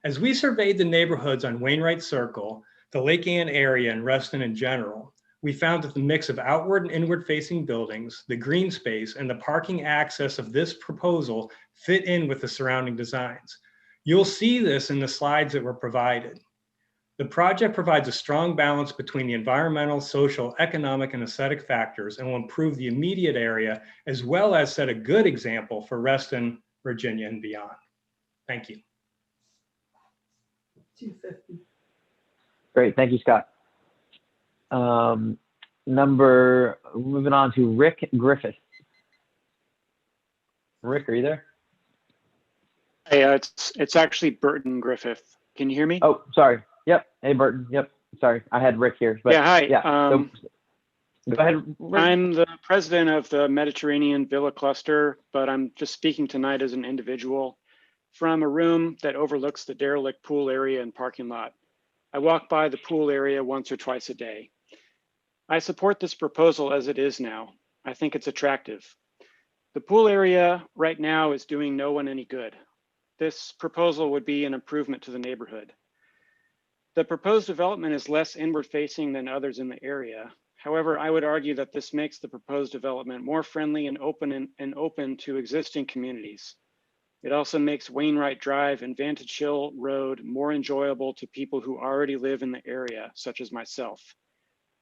As we surveyed the neighborhoods on Wainwright Circle, the Lake Ann area, and Reston in general, we found that the mix of outward and inward facing buildings, the green space, and the parking access of this proposal fit in with the surrounding designs. You'll see this in the slides that were provided. The project provides a strong balance between the environmental, social, economic, and aesthetic factors and will improve the immediate area as well as set a good example for Reston, Virginia, and beyond. Thank you. 250. Great, thank you, Scott. Moving on to Rick Griffith. Rick, are you there? Hey, it's actually Burton Griffith. Can you hear me? Oh, sorry. Yep. Hey, Burton. Yep. Sorry, I had Rick here. But yeah. Hi. Yeah. So, go ahead, Rick. I'm the president of the Mediterranean Villa Cluster, but I'm just speaking tonight as an individual from a room that overlooks the derelict pool area and parking lot. I walk by the pool area once or twice a day. I support this proposal as it is now. I think it's attractive. The pool area right now is doing no one any good. This proposal would be an improvement to the neighborhood. The proposed development is less inward facing than others in the area. However, I would argue that this makes the proposed development more friendly and open to existing communities. It also makes Wainwright Drive and Vantage Hill Road more enjoyable to people who already live in the area, such as myself.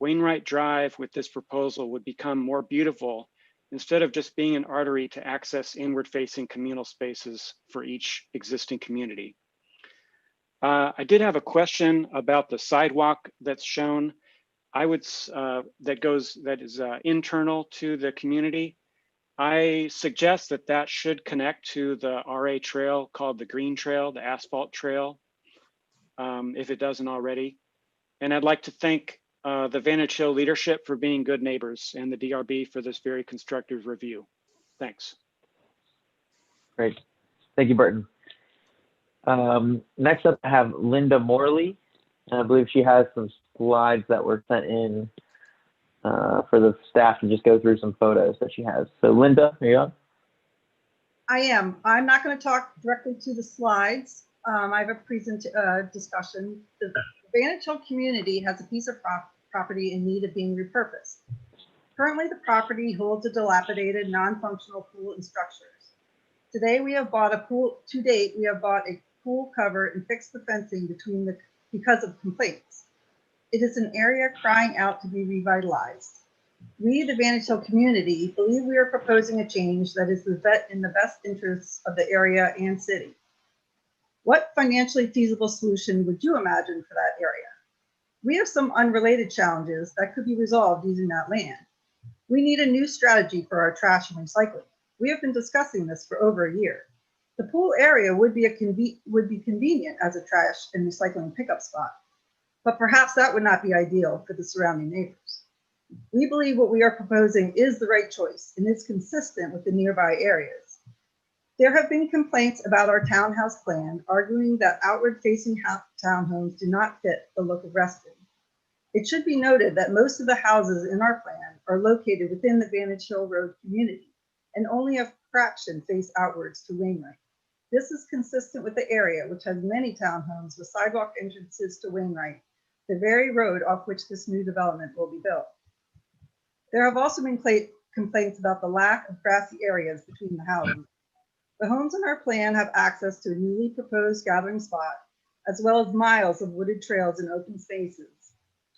Wainwright Drive with this proposal would become more beautiful instead of just being an artery to access inward-facing communal spaces for each existing community. I did have a question about the sidewalk that's shown. That is internal to the community. I suggest that should connect to the RA trail called the Green Trail, the asphalt trail, if it doesn't already. And I'd like to thank the Vantage Hill leadership for being good neighbors and the DRB for this very constructive review. Thanks. Great. Thank you, Burton. Next up, I have Linda Morley. And I believe she has some slides that were sent in for the staff to just go through some photos that she has. So Linda, are you on? I am. I'm not going to talk directly to the slides. I have a discussion. The Vantage Hill community has a piece of property in need of being repurposed. Currently, the property holds a dilapidated, non-functional pool and structures. Today, we have bought a pool. To date, we have bought a pool cover and fixed the fencing because of complaints. It is an area crying out to be revitalized. We, the Vantage Hill community, believe we are proposing a change that is in the best interests of the area and city. What financially feasible solution would you imagine for that area? We have some unrelated challenges that could be resolved using that land. We need a new strategy for our trash and recycling. We have been discussing this for over a year. The pool area would be convenient as a trash and recycling pickup spot, but perhaps that would not be ideal for the surrounding neighbors. We believe what we are proposing is the right choice and is consistent with the nearby areas. There have been complaints about our townhouse plan, arguing that outward-facing townhomes do not fit the look of Reston. It should be noted that most of the houses in our plan are located within the Vantage Hill Road community, and only a fraction face outwards to Wainwright. This is consistent with the area, which has many townhomes with sidewalk entrances to Wainwright, the very road off which this new development will be built. There have also been complaints about the lack of grassy areas between the houses. The homes in our plan have access to a newly proposed gathering spot, as well as miles of wooded trails and open spaces.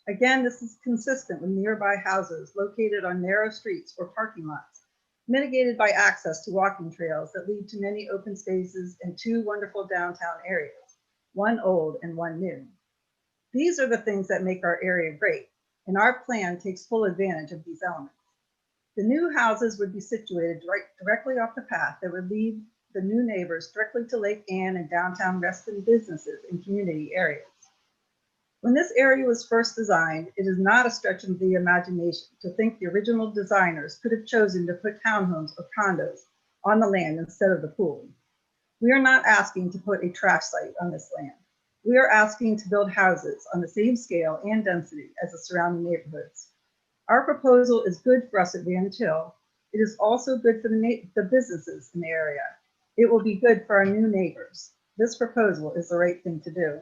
Again, this is consistent with nearby houses located on narrow streets or parking lots, mitigated by access to walking trails that lead to many open spaces and two wonderful downtown areas, one old and one new. These are the things that make our area great, and our plan takes full advantage of these elements. The new houses would be situated directly off the path that would lead the new neighbors directly to Lake Ann and downtown Reston businesses and community areas. When this area was first designed, it is not a stretch of the imagination to think the original designers could have chosen to put townhomes or condos on the land instead of the pool. We are not asking to put a trash site on this land. We are asking to build houses on the same scale and density as the surrounding neighborhoods. Our proposal is good for us at Vantage Hill. It is also good for the businesses in the area. It will be good for our new neighbors. this proposal is the right thing to do.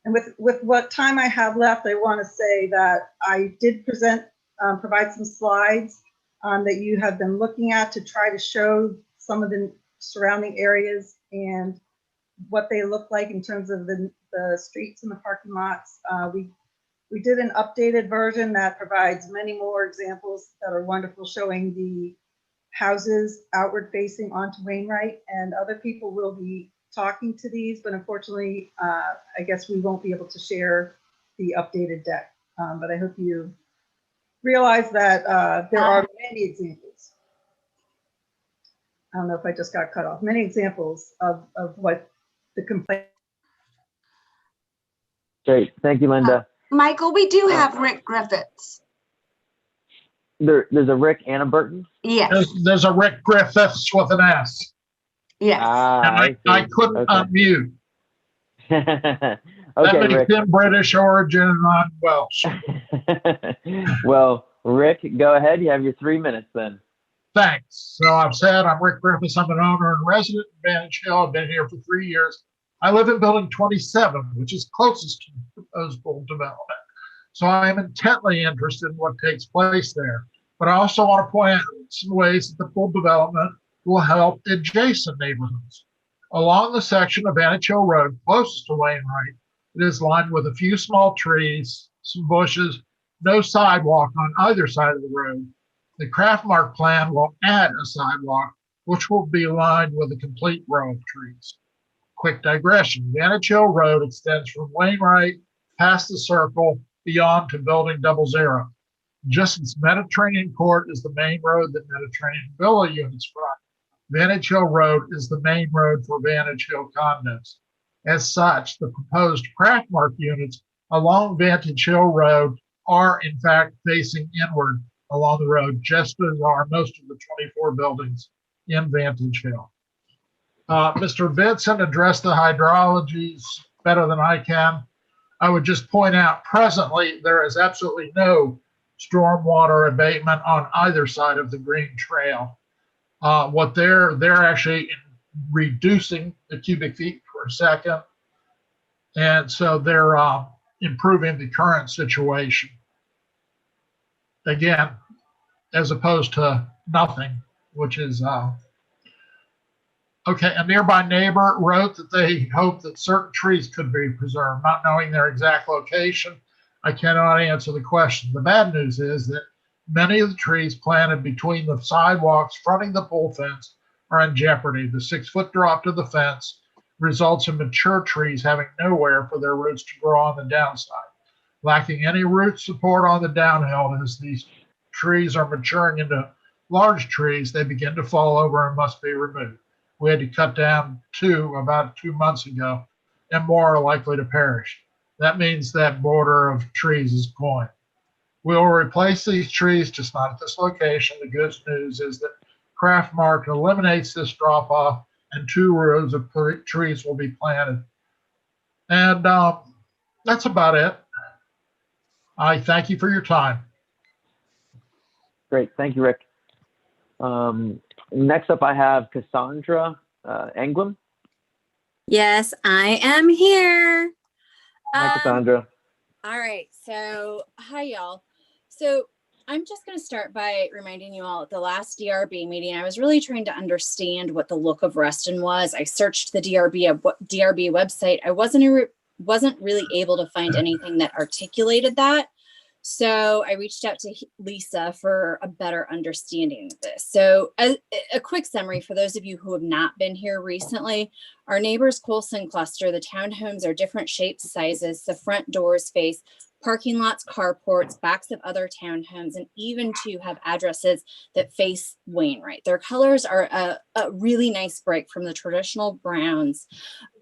And with what time I have left, I want to say that I did provide some slides that you have been looking at to try to show some of the surrounding areas and what they look like in terms of the streets and the parking lots. We did an updated version that provides many more examples that are wonderful, showing the houses outward facing onto Wainwright, and other people will be talking to these, but unfortunately, I guess we won't be able to share the updated deck. But I hope you realize that there are many examples. I don't know if I just got cut off. Many examples of what the complaint. Great, thank you, Linda. Michael, we do have Rick Griffiths. There's a Rick and a Burton? Yes. There's a Rick Griffiths with an S. Yes. And I couldn't unmute. Okay, That makes Rick. him British origin and I'm Welsh. Well, Rick, go ahead. You have your 3 minutes then. Thanks. So I've said I'm Rick Griffiths. I'm an owner and resident in Vantage Hill. I've been here for 3 years. I live in building 27, which is closest to the proposed full development. So I am intently interested in what takes place there. But I also want to point out some ways that the full development will help adjacent neighborhoods. Along the section of Vantage Hill Road closest to Wainwright, it is lined with a few small trees, some bushes, no sidewalk on either side of the road. The Craftmark plan will add a sidewalk, which will be lined with a complete row of trees. Quick digression, Vantage Hill Road extends from Wainwright past the circle beyond to building 00. Just as Mediterranean Court is the main road that Mediterranean Villa units run, Vantage Hill Road is the main road for Vantage Hill condos. As such, the proposed Craftmark units along Vantage Hill Road are in fact facing inward along the road, just as are most of the 24 buildings in Vantage Hill. Mr. Vincent addressed the hydrologies better than I can. I would just point out presently there is absolutely no stormwater abatement on either side of the Green Trail. What they're actually reducing the cubic feet per second. And so they're improving the current situation. Again, as opposed to nothing, which is, okay, a nearby neighbor wrote that they hope that certain trees could be preserved, not knowing their exact location. I cannot answer the question. The bad news is that many of the trees planted between the sidewalks fronting the pool fence are in jeopardy. The 6-foot drop to the fence results in mature trees having nowhere for their roots to grow on the downside. Lacking any root support on the downhill, as these trees are maturing into large trees, they begin to fall over and must be removed. We had to cut down 2 about 2 months ago, and more are likely to perish. That means that border of trees is going. We will replace these trees, just not at this location. The good news is that Craftmark eliminates this drop off and 2 rows of trees will be planted. And that's about it. I thank you for your time. Great, thank you, Rick. Next up, I have Cassandra Englund. Yes, I am here. Hi, Cassandra. All right, so hi, y'all. So I'm just going to start by reminding you all at the last DRB meeting, I was really trying to understand what the look of Reston was. I searched the DRB website. I wasn't really able to find anything that articulated that. So I reached out to Lisa for a better understanding of this. So a quick summary for those of you who have not been here recently, our neighbors Colson cluster, the townhomes are different shapes, sizes, the front doors face parking lots, carports, backs of other townhomes, and even to have addresses that face Wainwright. Their colors are a really nice break from the traditional browns,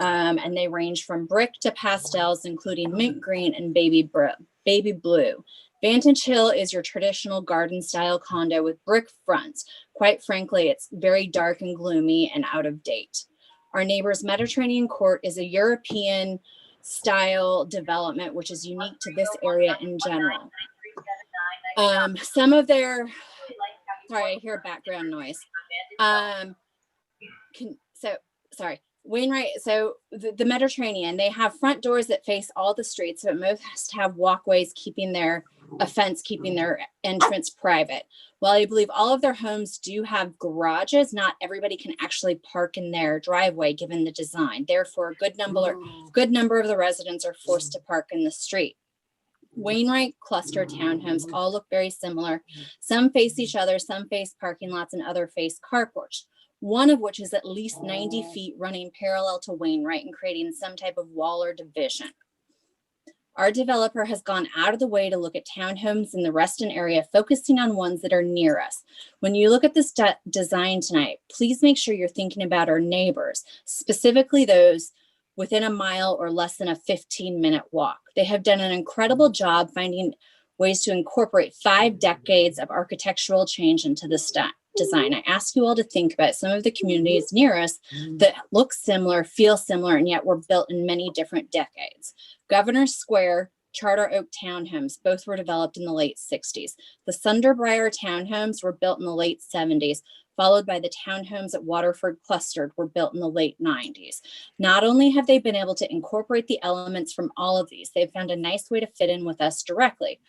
and they range from brick to pastels, including mint green and baby blue. Vantage Hill is your traditional garden style condo with brick fronts. Quite frankly, it's very dark and gloomy and out of date. Our neighbor's Mediterranean Court is a European style development, which is unique to this area in general. Some of their, sorry, I hear background noise. Wainwright, so the Mediterranean, they have front doors that face all the streets, but most have walkways keeping a fence keeping their entrance private. While I believe all of their homes do have garages, not everybody can actually park in their driveway given the design. Therefore, a good number of the residents are forced to park in the street. Wainwright cluster townhomes all look very similar. Some face each other, some face parking lots, and other face carports. One of which is at least 90 feet running parallel to Wainwright and creating some type of wall or division. Our developer has gone out of the way to look at townhomes in the Reston area, focusing on ones that are near us. When you look at this design tonight, please make sure you're thinking about our neighbors, specifically those within a mile or less than a 15-minute walk. They have done an incredible job finding ways to incorporate 5 decades of architectural change into this design. I ask you all to think about some of the communities near us that look similar, feel similar, and yet were built in many different decades. Governor Square, Charter Oak townhomes, both were developed in the late 60s. The Sunderbriar townhomes were built in the late 70s, followed by the townhomes at Waterford Clustered were built in the late 90s. Not only have they been able to incorporate the elements from all of these, they've found a nice way to fit in with us directly.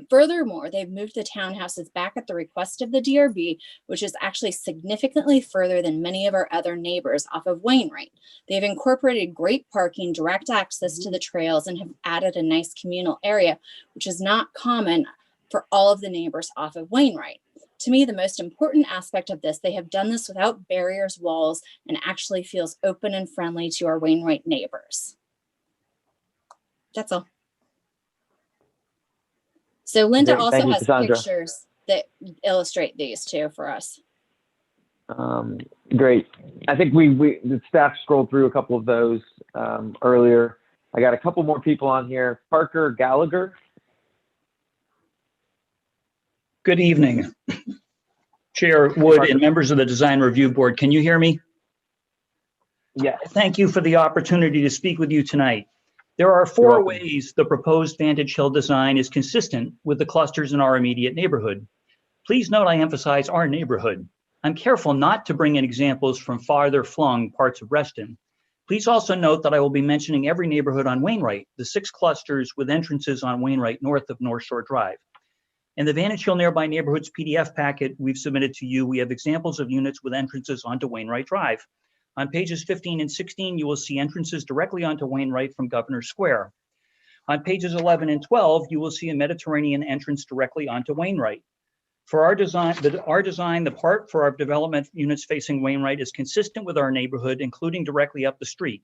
Furthermore, they've moved the townhouses back at the request of the DRB, which is actually significantly further than many of our other neighbors off of Wainwright. They've incorporated great parking, direct access to the trails, and have added a nice communal area, which is not common for all of the neighbors off of Wainwright. To me, the most important aspect of this, they have done this without barriers, walls, and actually feels open and friendly to our Wainwright neighbors. That's all. So Linda Great. also Thank you, has Cassandra. pictures that illustrate these too for us. Great. I think the staff scrolled through a couple of those earlier. I got a couple more people on here. Parker Gallagher. Good evening, Chair Wood and members of the Design Review Board. Can you hear me? Yes. Thank you for the opportunity to speak with you tonight. There are 4 ways the proposed Vantage Hill design is consistent with the clusters in our immediate neighborhood. Please note I emphasize our neighborhood. I'm careful not to bring in examples from farther flung parts of Reston. Please also note that I will be mentioning every neighborhood on Wainwright, the 6 clusters with entrances on Wainwright north of North Shore Drive. In the Vantage Hill Nearby Neighborhoods PDF packet we've submitted to you, we have examples of units with entrances onto Wainwright Drive. On pages 15 and 16, you will see entrances directly onto Wainwright from Governor Square. On pages 11 and 12, you will see a Mediterranean entrance directly onto Wainwright. For our design, the part for our development units facing Wainwright is consistent with our neighborhood, including directly up the street.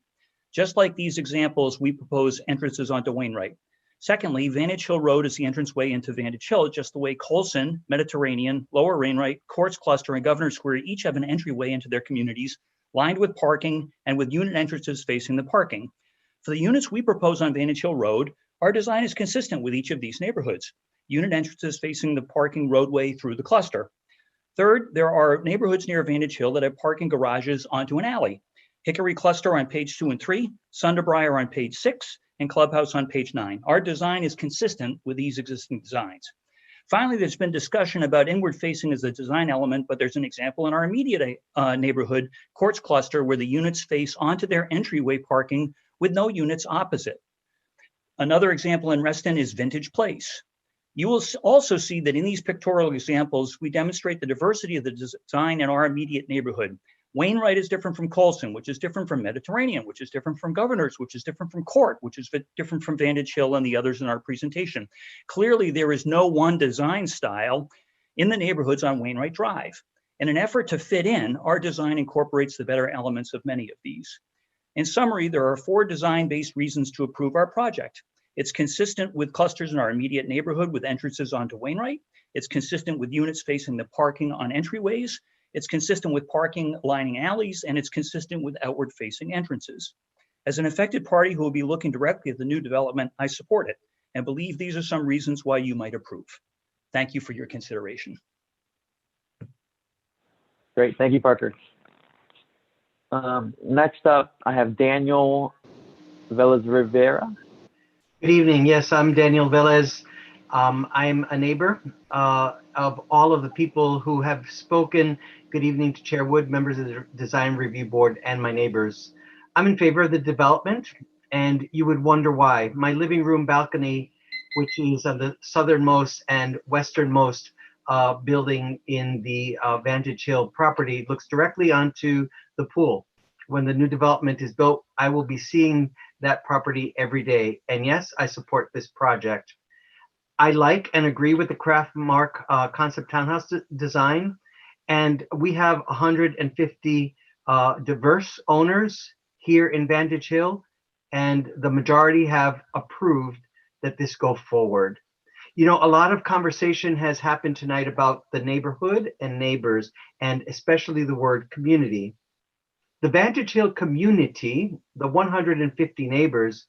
Just like these examples, we propose entrances onto Wainwright. Secondly, Vantage Hill Road is the entranceway into Vantage Hill, just the way Colson, Mediterranean, Lower Wainwright, Courts Cluster, and Governor Square each have an entryway into their communities lined with parking and with unit entrances facing the parking. For the units we propose on Vantage Hill Road, our design is consistent with each of these neighborhoods. Unit entrances facing the parking roadway through the cluster. Third, there are neighborhoods near Vantage Hill that have parking garages onto an alley. Hickory Cluster on page 2 and 3, Sunderbriar on page 6, and Clubhouse on page 9. Our design is consistent with these existing designs. Finally, there's been discussion about inward facing as a design element, but there's an example in our immediate neighborhood, Courts Cluster, where the units face onto their entryway parking with no units opposite. Another example in Reston is Vintage Place. You will also see that in these pictorial examples, we demonstrate the diversity of the design in our immediate neighborhood. Wainwright is different from Colson, which is different from Mediterranean, which is different from Governors, which is different from Court, which is different from Vantage Hill and the others in our presentation. Clearly, there is no one design style in the neighborhoods on Wainwright Drive. In an effort to fit in, our design incorporates the better elements of many of these. In summary, there are 4 design-based reasons to approve our project. It's consistent with clusters in our immediate neighborhood with entrances onto Wainwright. It's consistent with units facing the parking on entryways. It's consistent with parking lining alleys, and it's consistent with outward facing entrances. As an affected party who will be looking directly at the new development, I support it and believe these are some reasons why you might approve. Thank you for your consideration. Great, thank you, Parker. Next up, I have Daniel Velez Rivera. Good evening. Yes, I'm Daniel Velez. I'm a neighbor of all of the people who have spoken. Good evening to Chair Wood, members of the Design Review Board, and my neighbors. I'm in favor of the development, and you would wonder why. My living room balcony, which is on the southernmost and westernmost building in the Vantage Hill property, looks directly onto the pool. When the new development is built, I will be seeing that property every day. And yes, I support this project. I like and agree with the Craft Mark concept townhouse design. And we have 150 diverse owners here in Vantage Hill, and the majority have approved that this go forward. You know, a lot of conversation has happened tonight about the neighborhood and neighbors, and especially the word community. The Vantage Hill community, the 150 neighbors,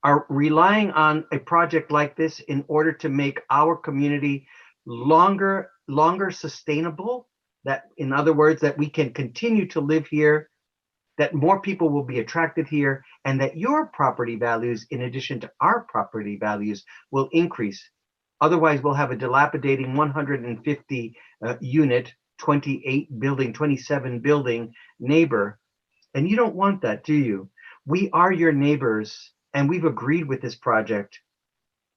are relying on a project like this in order to make our community longer sustainable. That, in other words, that we can continue to live here, that more people will be attracted here, and that your property values, in addition to our property values, will increase. Otherwise, we'll have a dilapidating 150 unit, 28 building, 27 building neighbor. And you don't want that, do you? We are your neighbors, and we've agreed with this project.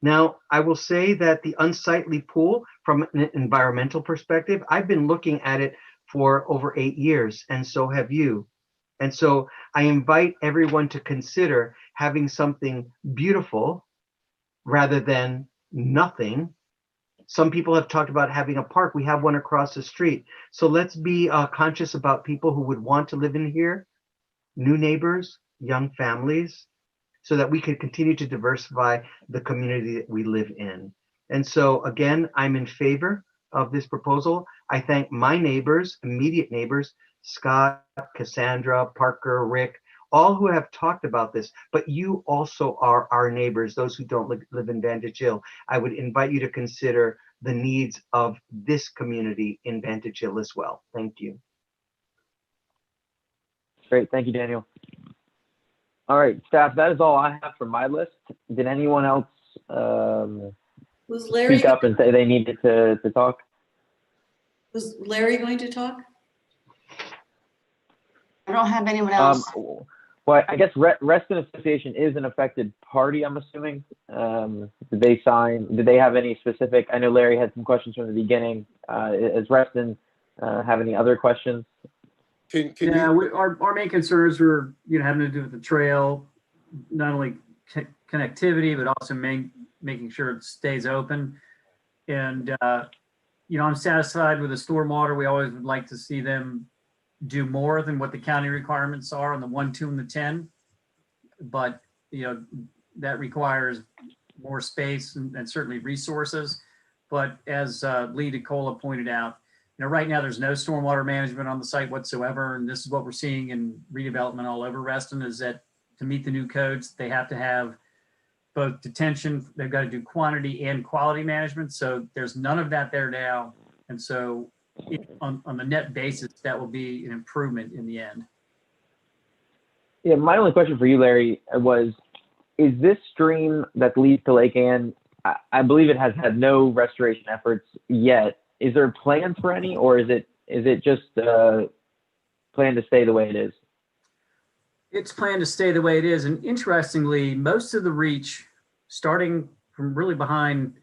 Now, I will say that the unsightly pool, from an environmental perspective, I've been looking at it for over 8 years, and so have you. And so I invite everyone to consider having something beautiful rather than nothing. Some people have talked about having a park. We have one across the street. So let's be conscious about people who would want to live in here, new neighbors, young families, so that we could continue to diversify the community that we live in. And so again, I'm in favor of this proposal. I thank my neighbors, immediate neighbors, Scott, Cassandra, Parker, Rick, all who have talked about this, but you also are our neighbors, those who don't live in Vantage Hill. I would invite you to consider the needs of this community in Vantage Hill as well. Thank you. Great, thank you, Daniel. All right, staff, that is all I have for my list. Did anyone else Was Larry speak up and say they needed to talk? Was Larry going to talk? I don't have anyone else. Well, I guess Reston Association is an affected party, I'm assuming. Did they have any specific, I know Larry had some questions from the beginning. Does Reston have any other questions? Our main concerns were, having to do with the trail, not only connectivity, but also making sure it stays open. And, I'm satisfied with the stormwater. We always would like to see them do more than what the county requirements are on the 1, 2, and the 10. But, that requires more space and certainly resources. But as Lee DeCola pointed out, right now there's no stormwater management on the site whatsoever. And this is what we're seeing in redevelopment all over Reston, is that to meet the new codes, they have to have both detention, they've got to do quantity and quality management. So there's none of that there now. And so on the net basis, that will be an improvement in the end. Yeah, my only question for you, Larry, was, is this stream that leads to Lake Ann, I believe it has had no restoration efforts yet. Is there plans for any, or is it just planned to stay the way it is? It's planned to stay the way it is. And interestingly, most of the reach, starting from really behind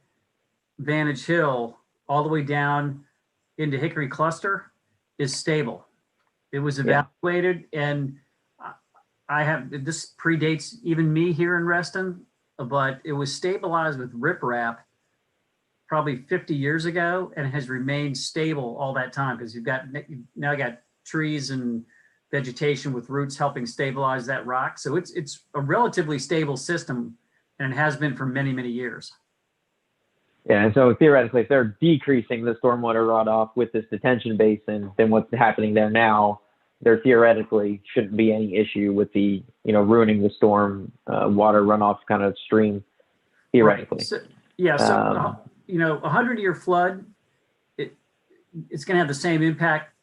Vantage Hill all the way down into Hickory Cluster, is stable. It was evaluated, and this predates even me here in Reston, but it was stabilized with riprap probably 50 years ago and has remained stable all that time, because you've got trees and vegetation with roots helping stabilize that rock. So it's a relatively stable system, and it has been for many, many years. Yeah, and so theoretically, if they're decreasing the stormwater runoff with this detention basin, then what's happening there now, there theoretically shouldn't be any issue with the, ruining the storm water runoff kind of stream, theoretically. Right. So, yeah, so, a 100-year flood, it's going to have the same impact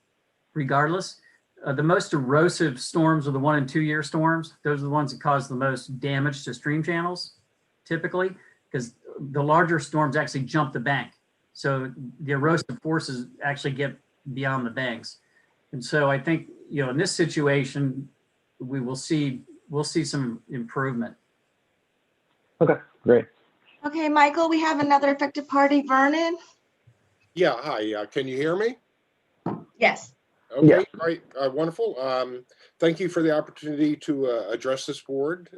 regardless. The most erosive storms are the 1 and 2 year storms. Those are the ones that cause the most damage to stream channels, typically, because the larger storms actually jump the bank. So the erosive forces actually get beyond the banks. And so I think, in this situation, we'll see some improvement. Okay, great. Okay, Michael, we have another affected party, Vernon. Yeah, hi. Can you hear me? Yes. Okay, Yeah. all right, wonderful. Thank you for the opportunity to address this board.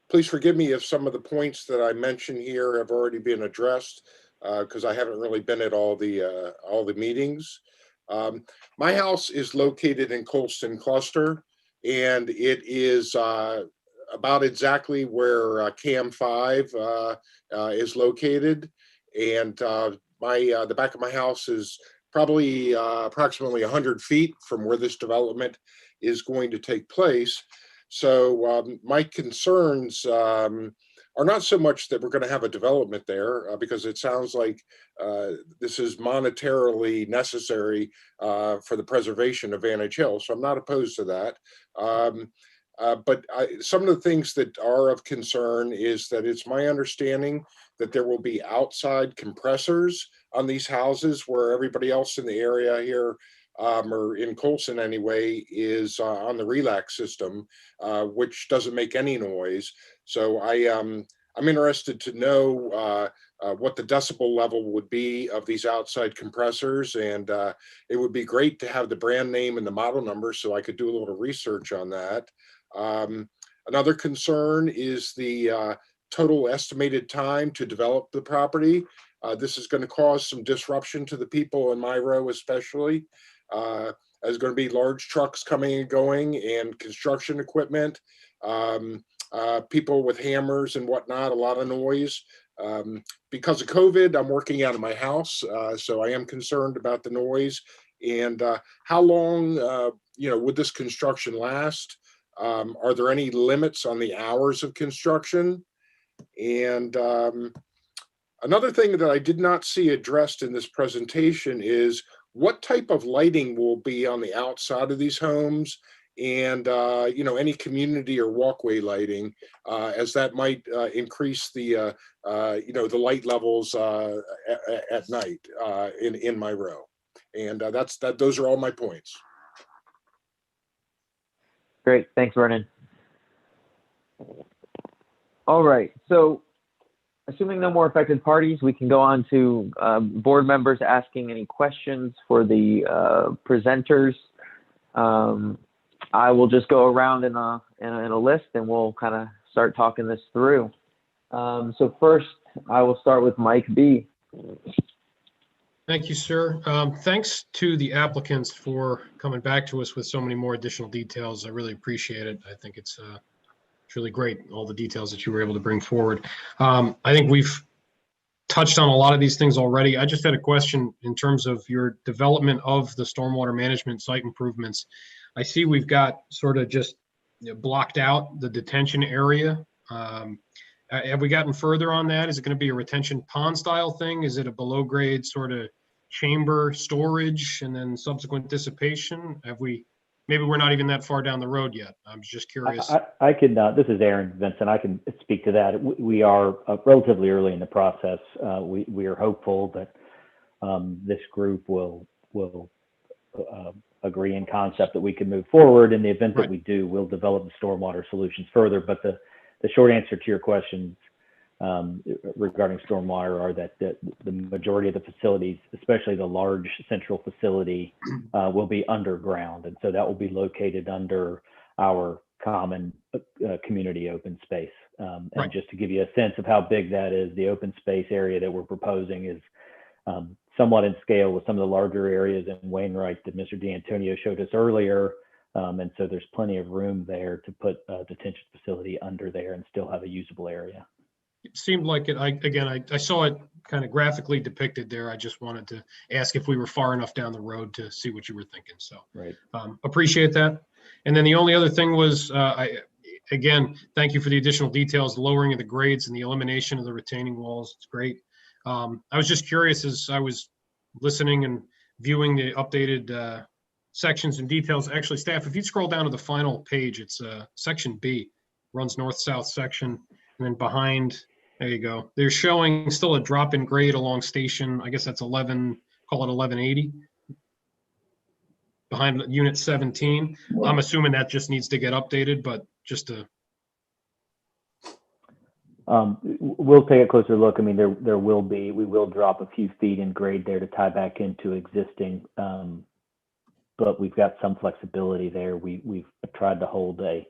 Please forgive me if some of the points that I mentioned here have already been addressed, because I haven't really been at all the meetings. My house is located in Colston Cluster, and it is about exactly where Cam 5 is located, and the back of my house is probably approximately 100 feet from where this development is going to take place. So my concerns are not so much that we're going to have a development there, because it sounds like this is monetarily necessary for the preservation of Vantage Hill. So I'm not opposed to that. But some of the things that are of concern is that it's my understanding that there will be outside compressors on these houses, where everybody else in the area here, or in Colson anyway, is on the relax system, which doesn't make any noise. So I'm interested to know what the decibel level would be of these outside compressors, and it would be great to have the brand name and the model number so I could do a little research on that. Another concern is the total estimated time to develop the property. This is going to cause some disruption to the people in my row, especially. There's going to be large trucks coming and going, and construction equipment, people with hammers and whatnot, a lot of noise. Because of COVID, I'm working out of my house, so I am concerned about the noise. And how long, would this construction last? Are there any limits on the hours of construction? And another thing that I did not see addressed in this presentation is what type of lighting will be on the outside of these homes, and any community or walkway lighting, as that might increase the the light levels at night in my row. And those are all my points. Great, thanks, Vernon. All right, so assuming no more affected parties, we can go on to board members asking any questions for the presenters. I will just go around in a list, and we'll kind of start talking this through. So first, I will start with Mike B. Thank you, sir. Thanks to the applicants for coming back to us with so many more additional details. I really appreciate it. I think it's really great, all the details that you were able to bring forward. I think we've touched on a lot of these things already. I just had a question in terms of your development of the stormwater management site improvements. I see we've got sort of just blocked out the detention area. Have we gotten further on that? Is it going to be a retention pond style thing? Is it a below grade sort of chamber storage and then subsequent dissipation? Maybe we're not even that far down the road yet. I'm just curious. I can, this is Aaron Vincent. I can speak to that. We are relatively early in the process. We are hopeful that this group will agree in concept that we can move forward. In the event that we do, we'll develop the stormwater solutions further. But the short answer to your questions regarding stormwater are that the majority of the facilities, especially the large central facility, will be underground. And so that will be located under our common community open space. And just to give you a sense of how big that is, the open space area that we're proposing is somewhat in scale with some of the larger areas in Wainwright that Mr. D'Antonio showed us earlier. And so there's plenty of room there to put a detention facility under there and still have a usable area. It seemed like it. I saw it kind of graphically depicted there. I just wanted to ask if we were far enough down the road to see what you were thinking. So appreciate that. And then the only other thing was, again, thank you for the additional details, the lowering of the grades and the elimination of the retaining walls. It's great. I was just curious as I was listening and viewing the updated sections and details. Actually, staff, if you scroll down to the final page, it's section B, runs north-south section, and then behind, there you go. They're showing still a drop in grade along station. I guess that's 11, call it 1180. behind unit 17. I'm assuming that just needs to get updated, but just to. We'll take a closer look. I mean, we will drop a few feet in grade there to tie back into existing, but we've got some flexibility there. We've tried to hold a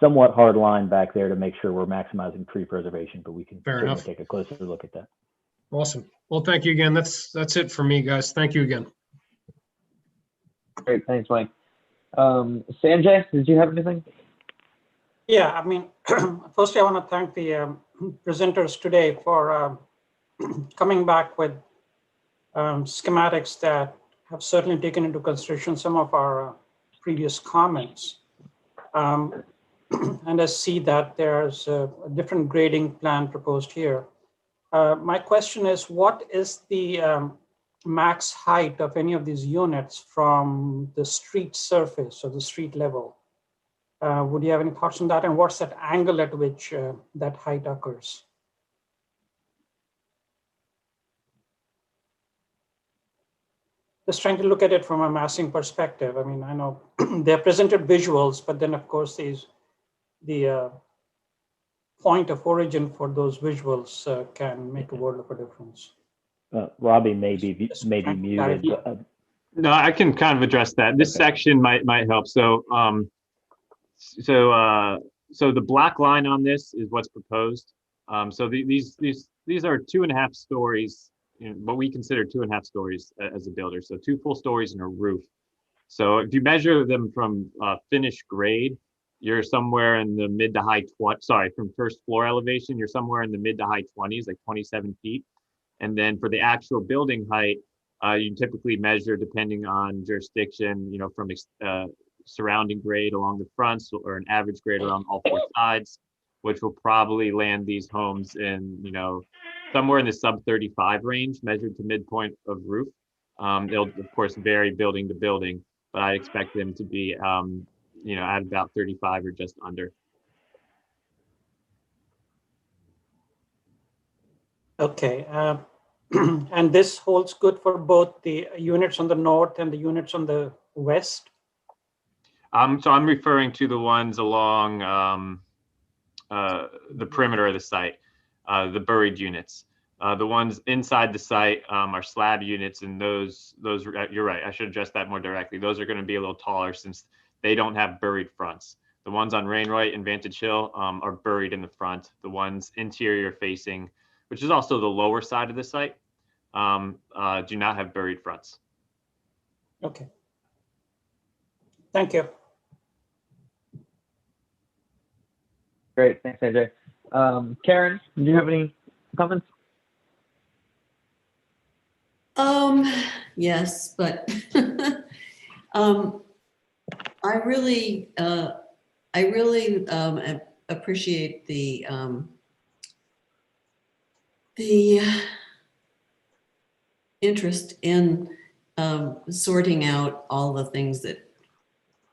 somewhat hard line back there to make sure we're maximizing tree preservation, but we can certainly take a closer look at that. Awesome. Well, thank you again. That's it for me, guys. Thank you again. Great, thanks, Mike. Sanjay, did you have anything? Yeah, I mean, firstly, I want to thank the presenters today for coming back with schematics that have certainly taken into consideration some of our previous comments. And I see that there's a different grading plan proposed here. My question is, what is the max height of any of these units from the street surface or the street level? Would you have any thoughts on that? And what's that angle at which that height occurs? Just trying to look at it from a massing perspective. I mean, I know they're presented visuals, but then of course the point of origin for those visuals can make a world of a difference. Robbie may be muted. No, I can kind of address that. This section might help. So the black line on this is what's proposed. So these are 2.5 stories, what we consider 2.5 stories as a builder. So 2 full stories and a roof. So if you measure them from finished grade, you're somewhere in the mid to high from first floor elevation, you're somewhere in the mid to high 20s, like 27 feet. And then for the actual building height, you typically measure depending on jurisdiction, from surrounding grade along the fronts or an average grade along all 4 sides, which will probably land these homes in, somewhere in the sub 35 range measured to midpoint of roof. They'll of course vary building to building, but I expect them to be, at about 35 or just under. Okay. And this holds good for both the units on the north and the units on the west? So I'm referring to the ones along the perimeter of the site, the buried units. The ones inside the site are slab units, and those you're right, I should address that more directly. Those are going to be a little taller since they don't have buried fronts. The ones on Rainwright and Vantage Hill are buried in the front. The ones interior facing, which is also the lower side of the site, do not have buried fronts. Okay. Thank you. Great, thanks, AJ. Karen, do you have any comments? Yes, but I really appreciate the interest in sorting out all the things that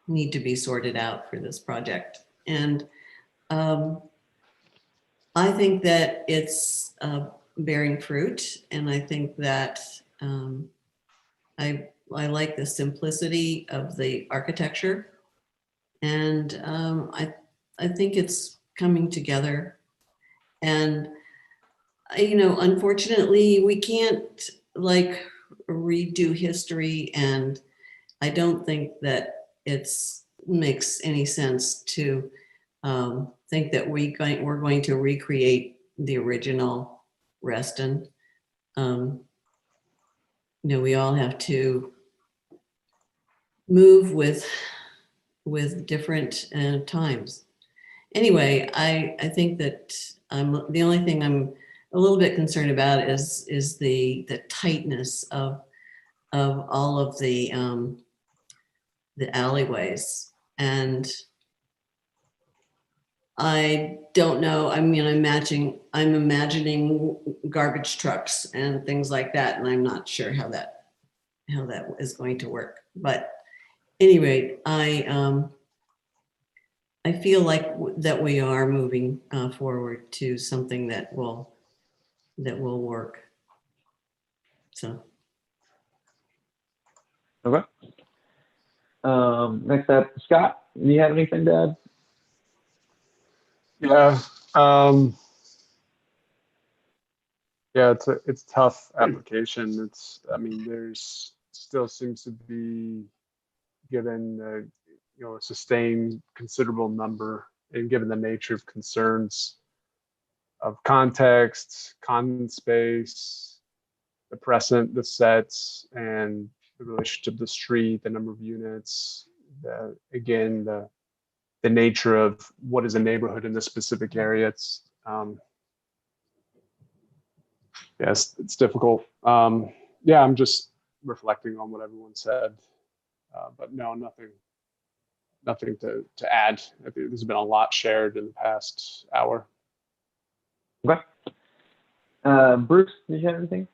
need to be sorted out for this project. And I think that it's bearing fruit, and I think that I like the simplicity of the architecture, and I think it's coming together. And unfortunately, we can't redo history, and I don't think that makes any sense to think that we're going to recreate the original Reston. We all have to move with different times. Anyway, I think that the only thing I'm a little bit concerned about is the tightness of all of the alleyways. And I don't know. I mean, I'm imagining garbage trucks and things like that, and I'm not sure how that is going to work. But anyway, I feel like that we are moving forward to something that will work. So. Okay. Next up, Scott, do you have anything to add? Yeah. Yeah, it's a tough application. I mean, there's still seems to be given a sustained considerable number, and given the nature of concerns of context, content space, the precedent, the sets, and the relationship to the street, the number of units, again, the nature of what is a neighborhood in this specific area. It's yes, it's difficult. Yeah, I'm just reflecting on what everyone said, but no, nothing to add. I think there's been a lot shared in the past hour. Okay. Bruce, did you have anything?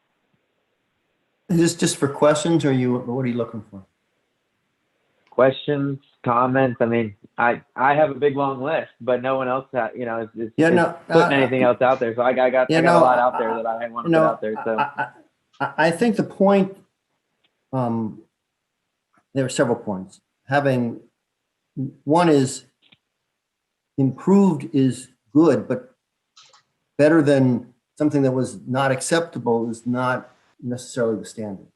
Is this just for questions, or what are you looking for? Questions, comments? I mean, I have a big long list, but no one else is putting anything else out there. So I got a lot out there that I want to put out there. So I think the point, there are several points. One is improved is good, but better than something that was not acceptable is not necessarily the standard.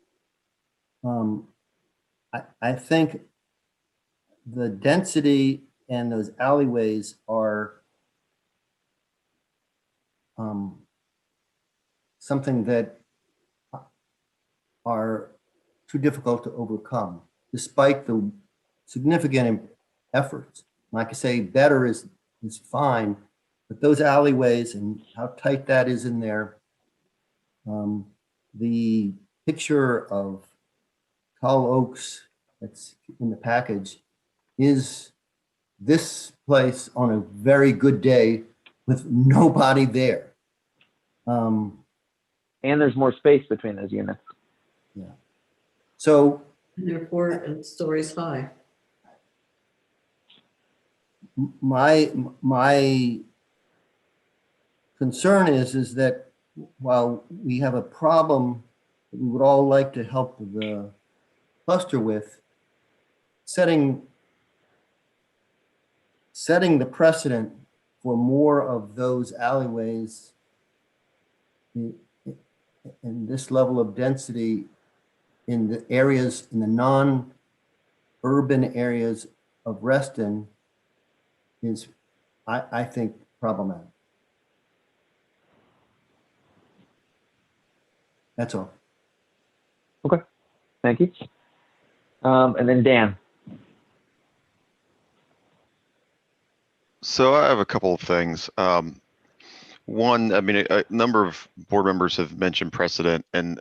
I think the density and those alleyways are something that are too difficult to overcome, despite the significant efforts. Like I say, better is fine, but those alleyways and how tight that is in there, the picture of tall oaks that's in the package is this place on a very good day with nobody there. And there's more space between those units. Yeah. So they're 4 stories high. My concern is that while we have a problem that we would all like to help the cluster with, setting the precedent for more of those alleyways in this level of density in the areas, in the non-urban areas of Reston is, I think, problematic. That's all. Okay, thank you. And then Dan. So I have a couple of things. One, I mean, a number of board members have mentioned precedent, and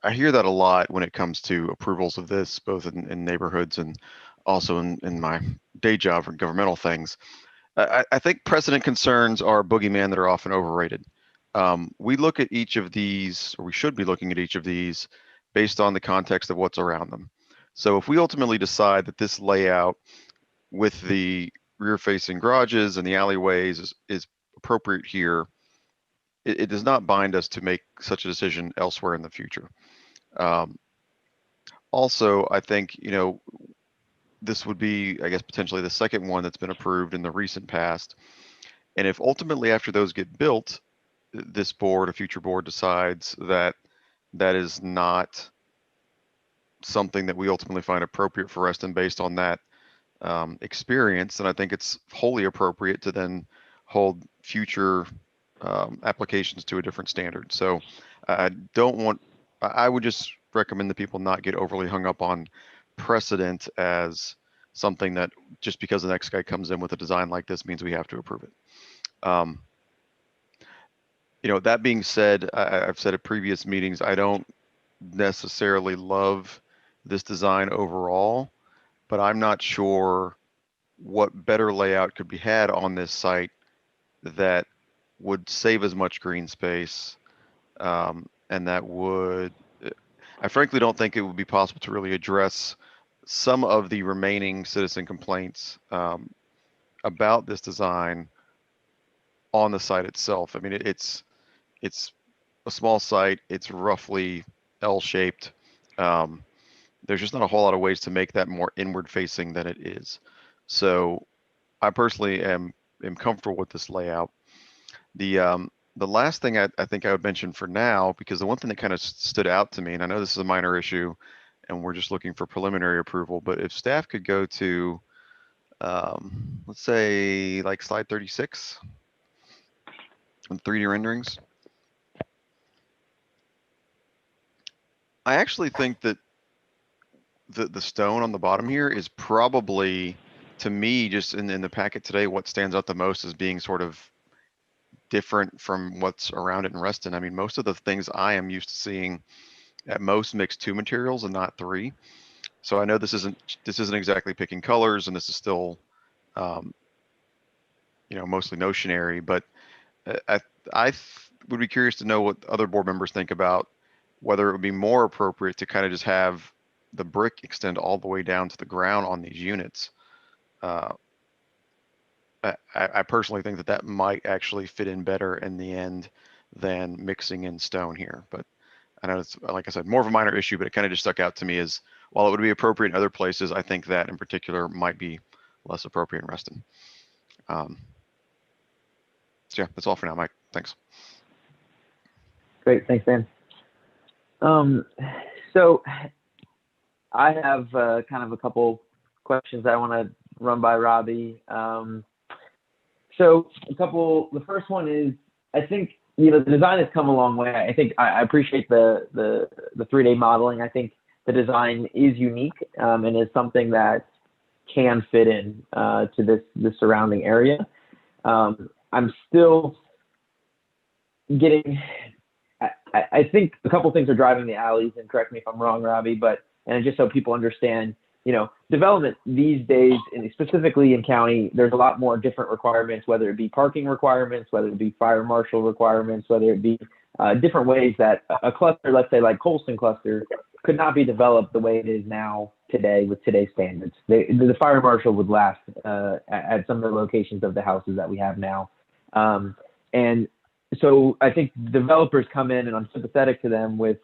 I hear that a lot when it comes to approvals of this, both in neighborhoods and also in my day job for governmental things. I think precedent concerns are a boogeyman that are often overrated. We look at each of these, or we should be looking at each of these based on the context of what's around them. So if we ultimately decide that this layout with the rear-facing garages and the alleyways is appropriate here, it does not bind us to make such a decision elsewhere in the future. Also, I think, this would be, I guess, potentially the second one that's been approved in the recent past. And if ultimately after those get built, this board, a future board, decides that that is not something that we ultimately find appropriate for Reston based on that experience, then I think it's wholly appropriate to then hold future applications to a different standard. So I would just recommend that people not get overly hung up on precedent as something that just because the next guy comes in with a design like this means we have to approve it. That being said, I've said at previous meetings, I don't necessarily love this design overall, but I'm not sure what better layout could be had on this site that would save as much green space, and that would, I frankly don't think it would be possible to really address some of the remaining citizen complaints about this design on the site itself. I mean, it's a small site, it's roughly L-shaped. there's just not a whole lot of ways to make that more inward facing than it is. So I personally am comfortable with this layout. The last thing I think I would mention for now, because the one thing that kind of stood out to me, and I know this is a minor issue and we're just looking for preliminary approval, but if staff could go to, let's say like slide 36 on 3D renderings. I actually think that the stone on the bottom here is probably, to me, just in the packet today, what stands out the most as being sort of different from what's around it in Reston. I mean, most of the things I am used to seeing at most mix 2 materials and not 3. So I know this isn't exactly picking colors, and this is still, you know, mostly notionary. But I would be curious to know what other board members think about whether it would be more appropriate to kind of just have the brick extend all the way down to the ground on these units. I personally think that might actually fit in better in the end than mixing in stone here. But I know it's, like I said, more of a minor issue, but it kind of just stuck out to me as, while it would be appropriate in other places, I think that in particular might be less appropriate in Reston. So yeah, that's all for now, Mike. Thanks. Great, thanks, Dan. So I have kind of a couple questions I want to run by Robbie. So the first one is, I think, you know, the design has come a long way. I think I appreciate the 3D modeling. I think the design is unique and is something that can fit in to this surrounding area. I'm still getting, I think a couple things are driving the alleys, and correct me if I'm wrong, Robbie, and just so people understand, you know, development these days, and specifically in county, there's a lot more different requirements, whether it be parking requirements, whether it be fire marshal requirements, whether it be different ways that a cluster, let's say like Colston cluster, could not be developed the way it is now today with today's standards. The fire marshal would last at some of the locations of the houses that we have now. And so I think developers come in, and I'm sympathetic to them with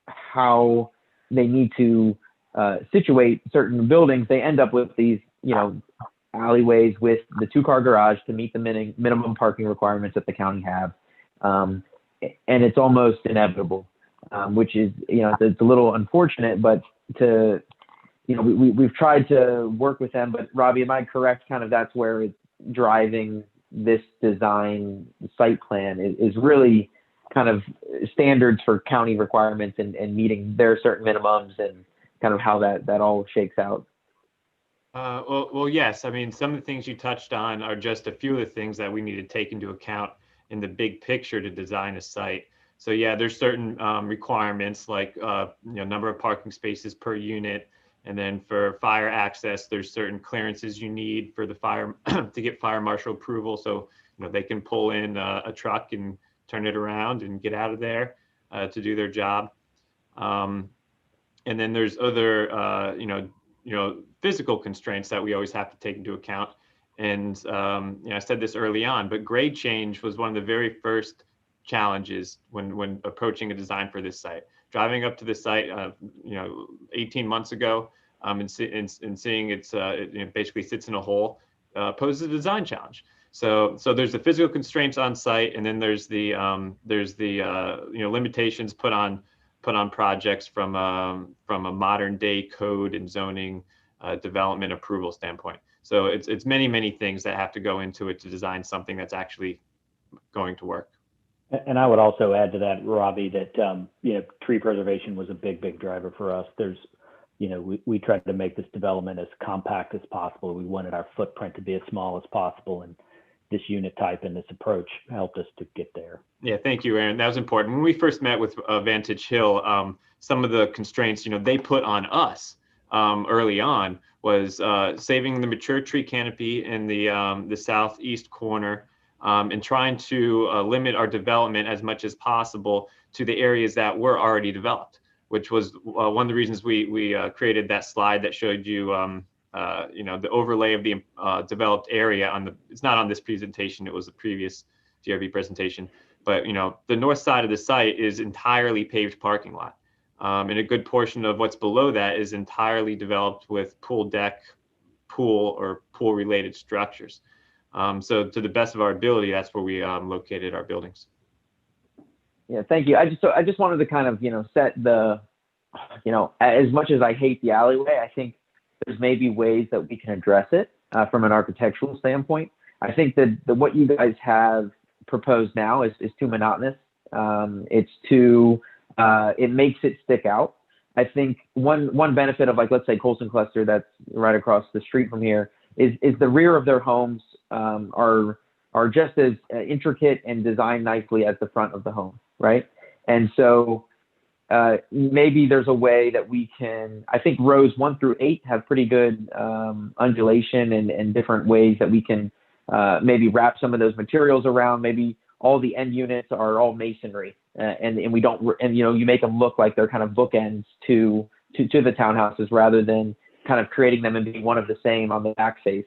how they need to situate certain buildings. They end up with these, you know, alleyways with the 2-car garage to meet the minimum parking requirements that the county have. And it's almost inevitable, which is, you know, it's a little unfortunate, but we've tried to work with them. But Robbie, am I correct? Kind of that's where it's driving this design site plan is really kind of standards for county requirements and meeting their certain minimums, and kind of how that all shakes out. Well, yes. I mean, some of the things you touched on are just a few of the things that we need to take into account in the big picture to design a site. So yeah, there's certain requirements like number of parking spaces per unit, and then for fire access, there's certain clearances you need for the fire to get fire marshal approval. So they can pull in a truck and turn it around and get out of there to do their job. And then there's other physical constraints that we always have to take into account. And I said this early on, but grade change was one of the very first challenges when approaching a design for this site. Driving up to the site, 18 months ago, and seeing it basically sits in a hole, poses a design challenge. So there's the physical constraints on site, and then there's the limitations put on projects from a modern day code and zoning development approval standpoint. So it's many things that have to go into it to design something that's actually going to work. And I would also add to that, Robbie, that tree preservation was a big driver for us. There's, we tried to make this development as compact as possible. We wanted our footprint to be as small as possible, and this unit type and this approach helped us to get there. Yeah, thank you, Aaron. That was important. When we first met with Vantage Hill, some of the constraints they put on us early on was saving the mature tree canopy in the southeast corner, and trying to limit our development as much as possible to the areas that were already developed, which was one of the reasons we created that slide that showed you the overlay of the developed area it's not on this presentation, it was the previous DRB presentation, but the north side of the site is entirely paved parking lot. And a good portion of what's below that is entirely developed with pool deck, pool or pool related structures. So to the best of our ability, that's where we located our buildings. Yeah, thank you. I just wanted to kind of, set the, as much as I hate the alleyway, I think there's maybe ways that we can address it from an architectural standpoint. I think that what you guys have proposed now is too monotonous. It's too, it makes it stick out. I think one benefit of, like, let's say Colson Cluster, that's right across the street from here, is the rear of their homes are just as intricate and designed nicely as the front of the home, right? And so maybe there's a way that we can, I think rows 1 through 8 have pretty good undulation and different ways that we can maybe wrap some of those materials around. Maybe all the end units are all masonry, and we don't, and you make them look like they're kind of bookends to the townhouses rather than kind of creating them and being one of the same on the back face.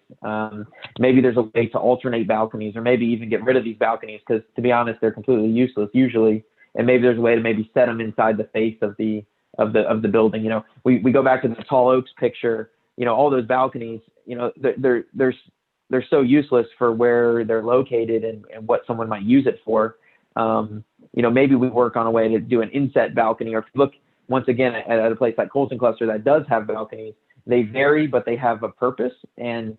Maybe there's a way to alternate balconies, or maybe even get rid of these balconies, because to be honest, they're completely useless usually. And maybe there's a way to maybe set them inside the face of the building. We go back to the Tall Oaks picture. All those balconies, they're so useless for where they're located and what someone might use it for. Maybe we work on a way to do an inset balcony, or if you look once again at a place like Colson Cluster that does have balconies, they vary, but they have a purpose. And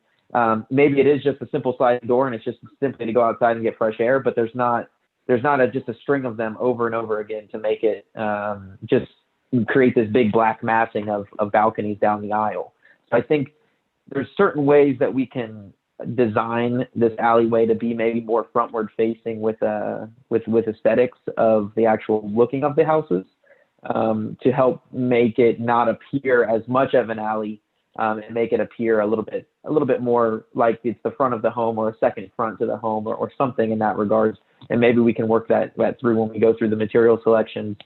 maybe it is just a simple sliding door and it's just simply to go outside and get fresh air, but there's not just a string of them over and over again to make it just create this big black massing of balconies down the aisle. So I think there's certain ways that we can design this alleyway to be maybe more frontward facing with aesthetics of the actual looking of the houses, to help make it not appear as much of an alley, and make it appear a little bit more like it's the front of the home, or a second front to the home, or something in that regards. And maybe we can work that through when we go through the material selections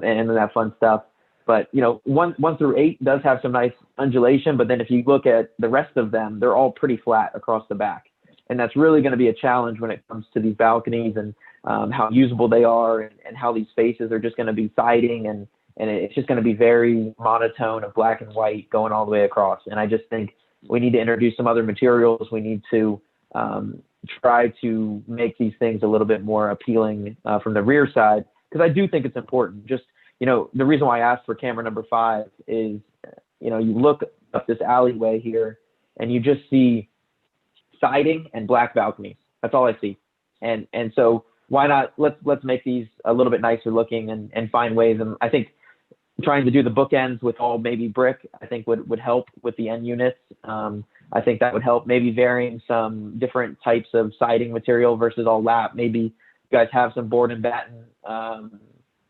and that fun stuff. But 1 through 8 does have some nice undulation, but then if you look at the rest of them, they're all pretty flat across the back. And that's really going to be a challenge when it comes to these balconies and how usable they are, and how these spaces are just going to be siding, and it's just going to be very monotone of black and white going all the way across. And I just think we need to introduce some other materials. We need to try to make these things a little bit more appealing from the rear side, because I do think it's important. Just, the reason why I asked for camera number 5 is, you look up this alleyway here and you just see siding and black balconies. That's all I see. And so why not, let's make these a little bit nicer looking and find ways. And I think trying to do the bookends with all maybe brick, I think would help with the end units. I think that would help. Maybe varying some different types of siding material versus all lap. Maybe you guys have some board and batten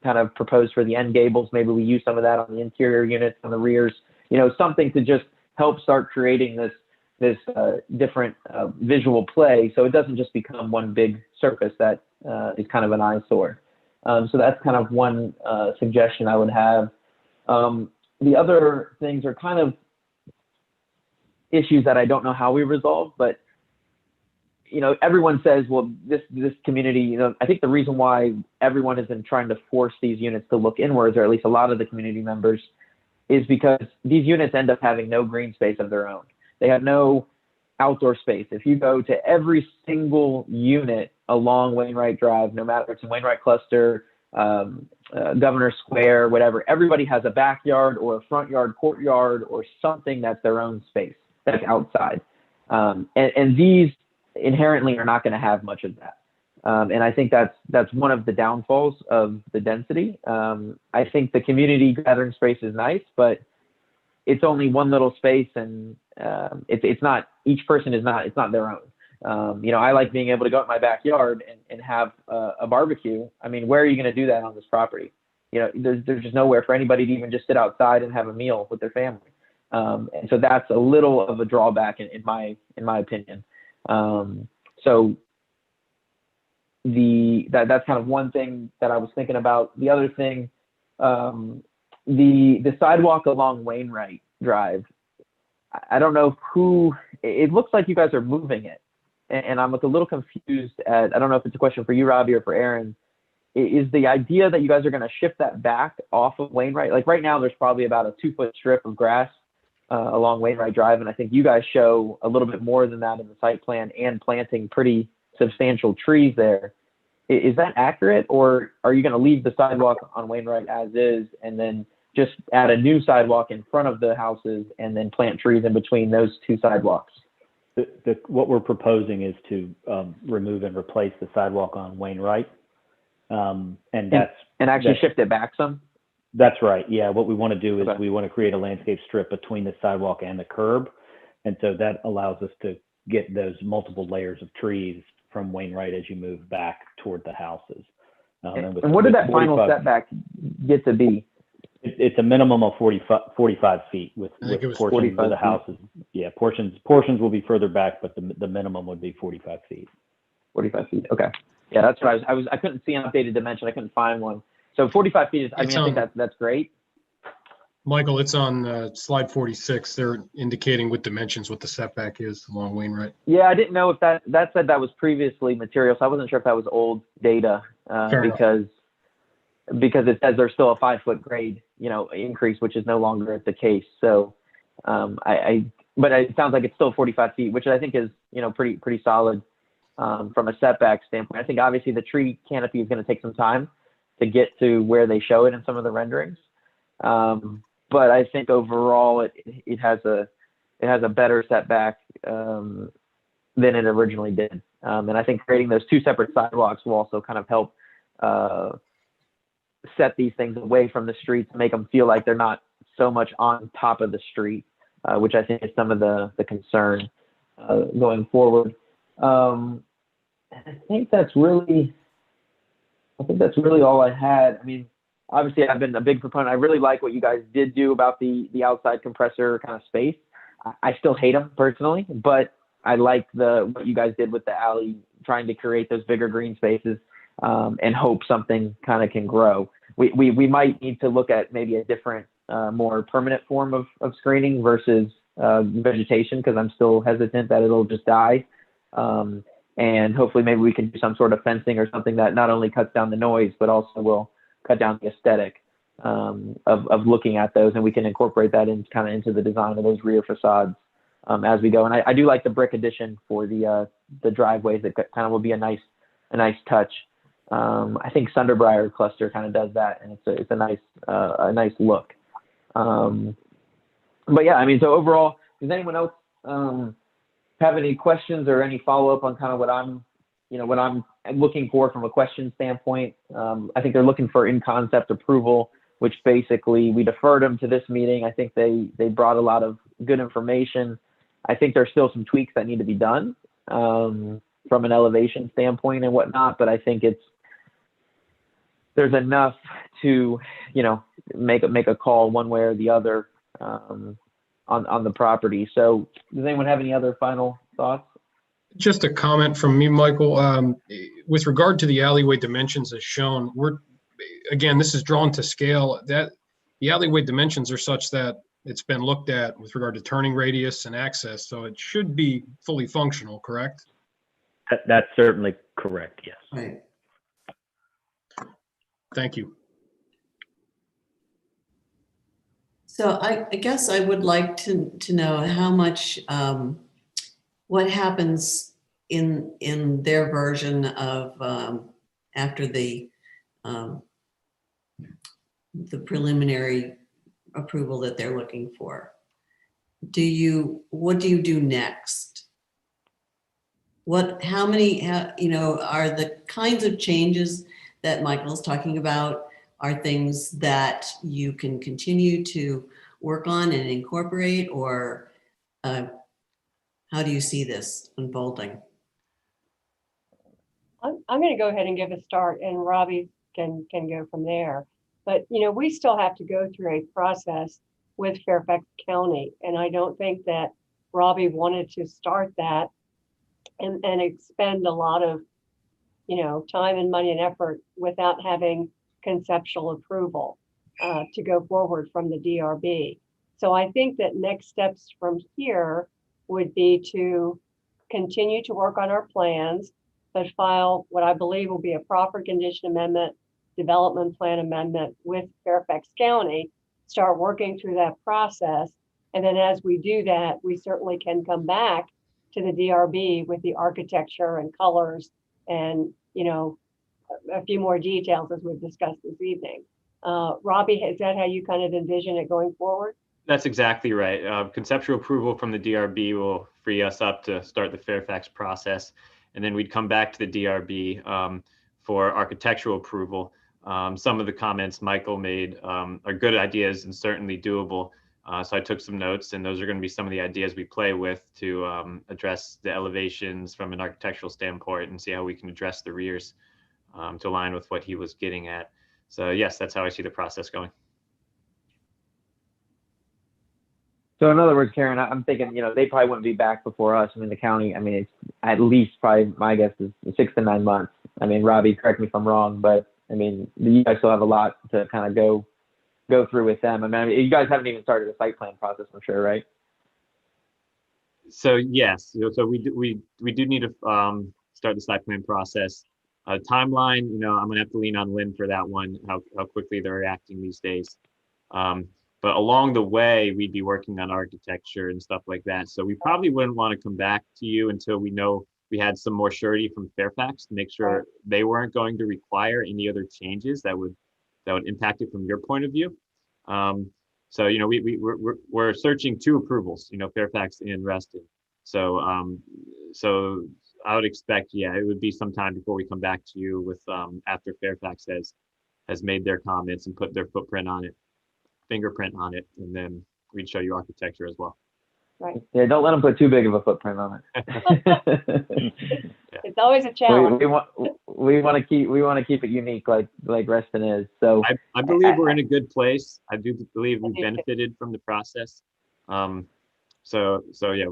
kind of proposed for the end gables. Maybe we use some of that on the interior units, on the rears, something to just help start creating this different visual play, so it doesn't just become one big surface that is kind of an eyesore. So that's kind of one suggestion I would have. The other things are kind of issues that I don't know how we resolve, but everyone says, well, this community, I think the reason why everyone has been trying to force these units to look inwards, or at least a lot of the community members, is because these units end up having no green space of their own. They have no outdoor space. If you go to every single unit along Wainwright Drive, no matter if it's in Wainwright Cluster, Governor Square, whatever, everybody has a backyard or a front yard, courtyard, or something that's their own space, that's outside. And these inherently are not going to have much of that. And I think that's one of the downfalls of the density. I think the community gathering space is nice, but it's only one little space, and it's not, each person is not, it's not their own. I like being able to go out in my backyard and have a barbecue. I mean, where are you going to do that on this property? There's just nowhere for anybody to even just sit outside and have a meal with their family. And so that's a little of a drawback in my opinion. So that's kind of one thing that I was thinking about. The other thing, the sidewalk along Wainwright Drive, I don't know it looks like you guys are moving it. And I'm a little confused I don't know if it's a question for you, Robbie, or for Aaron. is the idea that you guys are going to shift that back off of Wainwright? Like right now, there's probably about a 2-foot strip of grass along Wainwright Drive, and I think you guys show a little bit more than that in the site plan and planting pretty substantial trees there. Is that accurate, or are you going to leave the sidewalk on Wainwright as is and then just add a new sidewalk in front of the houses and then plant trees in between those two sidewalks? What we're proposing is to remove and replace the sidewalk on Wainwright. And actually shift it back some? That's right. Yeah. What we want to do is we want to create a landscape strip between the sidewalk and the curb. And so that allows us to get those multiple layers of trees from Wainwright as you move back toward the houses. And what did that final setback get to be? It's a minimum of 45 feet with portions of the houses. Yeah, portions will be further back, but the minimum would be 45 feet. 45 feet. Okay. Yeah, that's what I couldn't see an updated dimension. I couldn't find one. So 45 feet is, I think that's great. Michael, it's on slide 46. They're indicating with dimensions what the setback is along Wainwright. Yeah, I didn't know if that said that was previously material, so I wasn't sure if that was old data because it says there's still a 5-foot grade, increase, which is no longer the case. So, but it sounds like it's still 45 feet, which I think is, pretty solid from a setback standpoint. I think obviously the tree canopy is going to take some time to get to where they show it in some of the renderings. But I think overall it has a better setback than it originally did. And I think creating those two separate sidewalks will also kind of help set these things away from the streets, make them feel like they're not so much on top of the street, which I think is some of the concern going forward. I think that's really all I had. I mean, obviously I've been a big proponent. I really like what you guys did do about the outside compressor kind of space. I still hate them personally, but I like what you guys did with the alley, trying to create those bigger green spaces and hope something kind of can grow. We might need to look at maybe a different, more permanent form of screening versus vegetation, because I'm still hesitant that it'll just die. And hopefully maybe we can do some sort of fencing or something that not only cuts down the noise, but also will cut down the aesthetic of looking at those, and we can incorporate that into the design of those rear facades as we go. And I do like the brick addition for the driveways. That kind of will be a nice touch. I think Sunderbriar cluster kind of does that, and it's a nice look. But yeah, I mean, so overall, does anyone else have any questions or any follow up on kind of what I'm looking for from a question standpoint? I think they're looking for in-concept approval, which basically we deferred them to this meeting. I think they brought a lot of good information. I think there's still some tweaks that need to be done from an elevation standpoint and whatnot, but I think there's enough to, make a call one way or the other on the property. So does anyone have any other final thoughts? Just a comment from me, Michael. With regard to the alleyway dimensions as shown, this is drawn to scale. That the alleyway dimensions are such that it's been looked at with regard to turning radius and access, so it should be fully functional, correct? That's certainly correct, yes. Right. Thank you. So I guess I would like to know how much, what happens in their version of after the preliminary approval that they're looking for. What do you do next? How many, are the kinds of changes that Michael's talking about are things that you can continue to work on and incorporate, or how do you see this unfolding? I'm going to go ahead and give a start, and Robbie can go from there. But, we still have to go through a process with Fairfax County, and I don't think that Robbie wanted to start that and expend a lot of, time and money and effort without having conceptual approval to go forward from the DRB. So I think that next steps from here would be to continue to work on our plans, but file what I believe will be a proper condition amendment development plan amendment with Fairfax County, start working through that process. And then as we do that, we certainly can come back to the DRB with the architecture and colors and, you know, a few more details as we've discussed this evening. Robbie, is that how you kind of envision it going forward? That's exactly right. Conceptual approval from the DRB will free us up to start the Fairfax process. And then we'd come back to the DRB for architectural approval. Some of the comments Michael made are good ideas and certainly doable. So I took some notes, and those are going to be some of the ideas we play with to address the elevations from an architectural standpoint and see how we can address the rears to align with what he was getting at. So yes, that's how I see the process going. So in other words, Karen, I'm thinking, you know, they probably wouldn't be back before us. I mean, the county, I mean, it's at least probably, my guess is 6 to 9 months. I mean, Robbie, correct me if I'm wrong, but I mean, you guys still have a lot to kind of go through with them. I mean, you guys haven't even started a site plan process, I'm sure, right? So yes, so we do need to start the site plan process. Timeline, you know, I'm gonna have to lean on Lynn for that one, how quickly they're reacting these days. But along the way, we'd be working on architecture and stuff like that. So we probably wouldn't want to come back to you until we know we had some more surety from Fairfax to make sure they weren't going to require any other changes that would impact it from your point of view. So, you know, we're searching 2 approvals, you know, Fairfax and Reston. So, so I would expect, yeah, it would be some time before we come back to you with, after Fairfax has made their comments and put their footprint on it, fingerprint on it, and then we'd show you architecture as well. Right. Yeah, don't let them put too big of a footprint on it. It's always a challenge. We want to keep it unique, like Reston is. So I believe we're in a good place. I do believe we've benefited from the process. So yeah,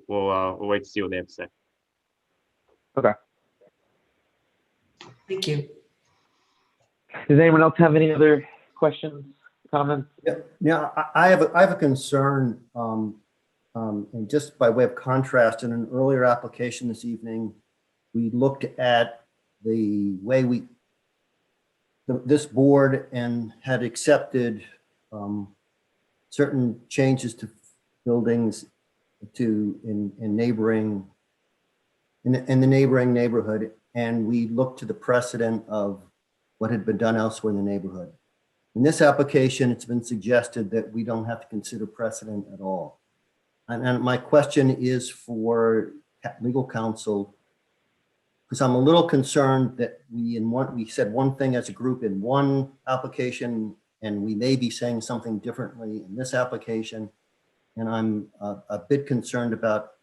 we'll wait to see what they have to say. Okay. Thank you. Does anyone else have any other questions, comments? Yeah, I have a concern, and just by way of contrast, in an earlier application this evening, we looked at the way this board and had accepted certain changes to buildings in the neighboring neighborhood, and we looked to the precedent of what had been done elsewhere in the neighborhood. In this application, it's been suggested that we don't have to consider precedent at all. And my question is for legal counsel, because I'm a little concerned that we said one thing as a group in one application, and we may be saying something differently in this application. And I'm a bit concerned about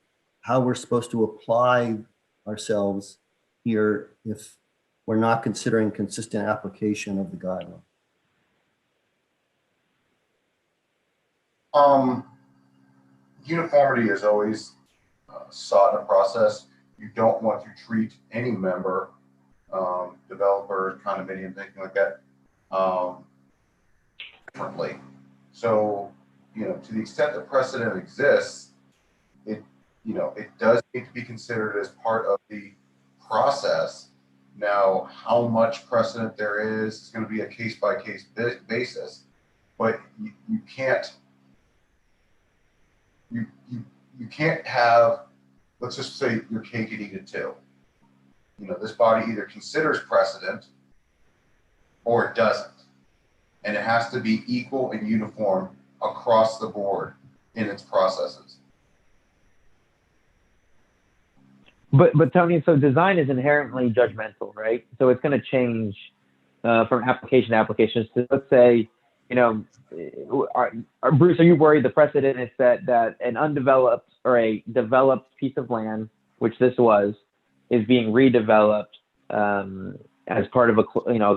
how we're supposed to apply ourselves here if we're not considering consistent application of the guideline. Uniformity is always sought in a process. You don't want to treat any member, developer, condominium, anything like that, differently. So, you know, to the extent that precedent exists, it does need to be considered as part of the process. Now, how much precedent there is going to be a case-by-case basis, but you can't have, let's just say, your cake and eat it too. You know, this body either considers precedent or it doesn't. And it has to be equal and uniform across the board in its processes. But Tony, so design is inherently judgmental, right? So it's going to change from application to application. So let's say, you know, Bruce, are you worried the precedent is that an undeveloped or a developed piece of land, which this was, is being redeveloped as part of a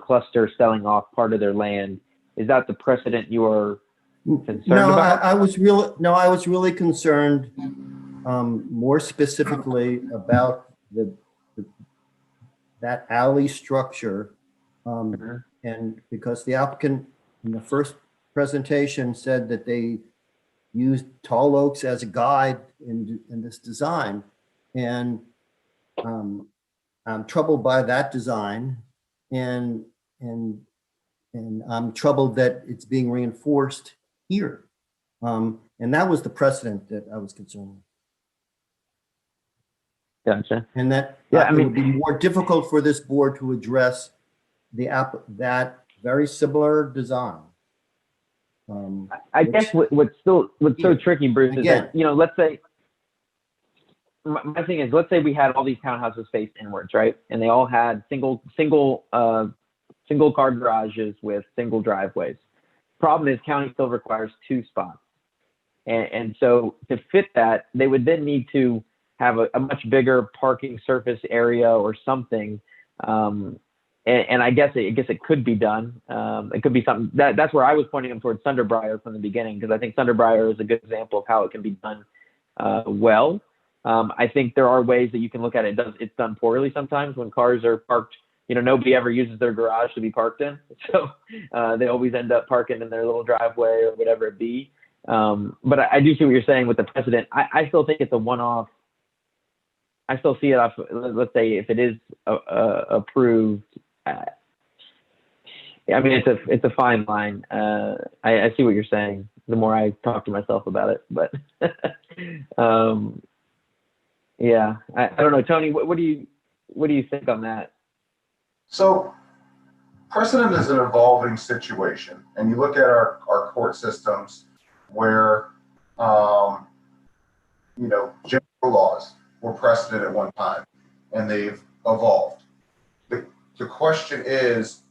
cluster selling off part of their land? Is that the precedent you are concerned about? I was really concerned more specifically about that alley structure, and because the applicant in the first presentation said that they used tall oaks as a guide in this design, and I'm troubled by that design. And and I'm troubled that it's being reinforced here. And that was the precedent that I was concerned with. Gotcha. And that Yeah, it would be more difficult for this board to address that very similar design. I guess what's so tricky, Bruce, is again, that, you know, let's say, my thing is, let's say we had all these townhouses faced inwards, right? And they all had single car garages with single driveways. Problem is, county still requires 2 spots. And so to fit that, they would then need to have a much bigger parking surface area or something. And I guess it could be done. It could be something that's where I was pointing them towards Sunderbriar from the beginning, because I think Sunderbriar is a good example of how it can be done well. I think there are ways that you can look at it. It's done poorly sometimes when cars are parked. You know, nobody ever uses their garage to be parked in, so they always end up parking in their little driveway or whatever it be. But I do see what you're saying with the precedent. I still think it's a one-off. I still see it off. Let's say if it is approved. I mean, it's a fine line. I see what you're saying. The more I talk to myself about it, but yeah, I don't know, Tony. What do you think on that? So precedent is an evolving situation, and you look at our court systems where, you know, general laws were precedent at one time, and they've evolved. The question is,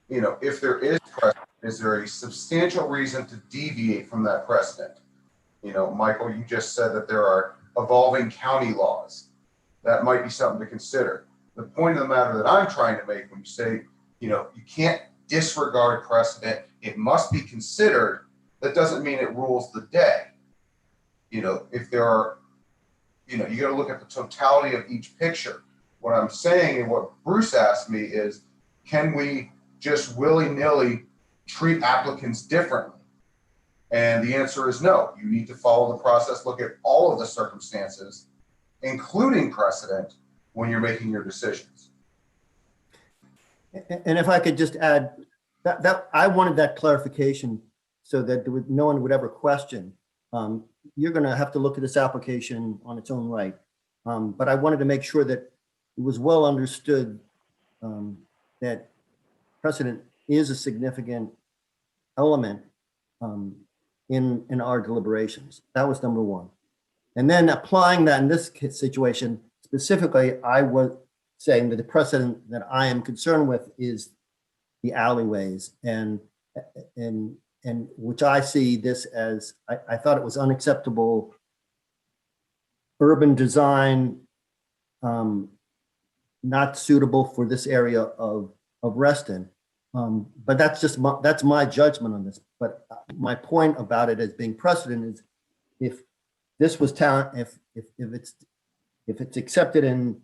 you know, if there is precedent, is there a substantial reason to deviate from that precedent? You know, Michael, you just said that there are evolving county laws. That might be something to consider. The point of the matter that I'm trying to make when you say, you know, you can't disregard precedent, it must be considered, that doesn't mean it rules the day. You know, if there are, you know, you got to look at the totality of each picture. What I'm saying and what Bruce asked me is, can we just willy-nilly treat applicants differently? And the answer is no. You need to follow the process, look at all of the circumstances, including precedent, when you're making your decisions. And if I could just add that I wanted that clarification so that no one would ever question. You're going to have to look at this application on its own right. But I wanted to make sure that it was well understood that precedent is a significant element in our deliberations. That was number one. And then applying that in this situation, specifically, I was saying that the precedent that I am concerned with is the alleyways, and which I see this as, I thought it was unacceptable urban design, not suitable for this area of Reston. But that's my judgment on this. But my point about it as being precedent is, if this was if it's accepted in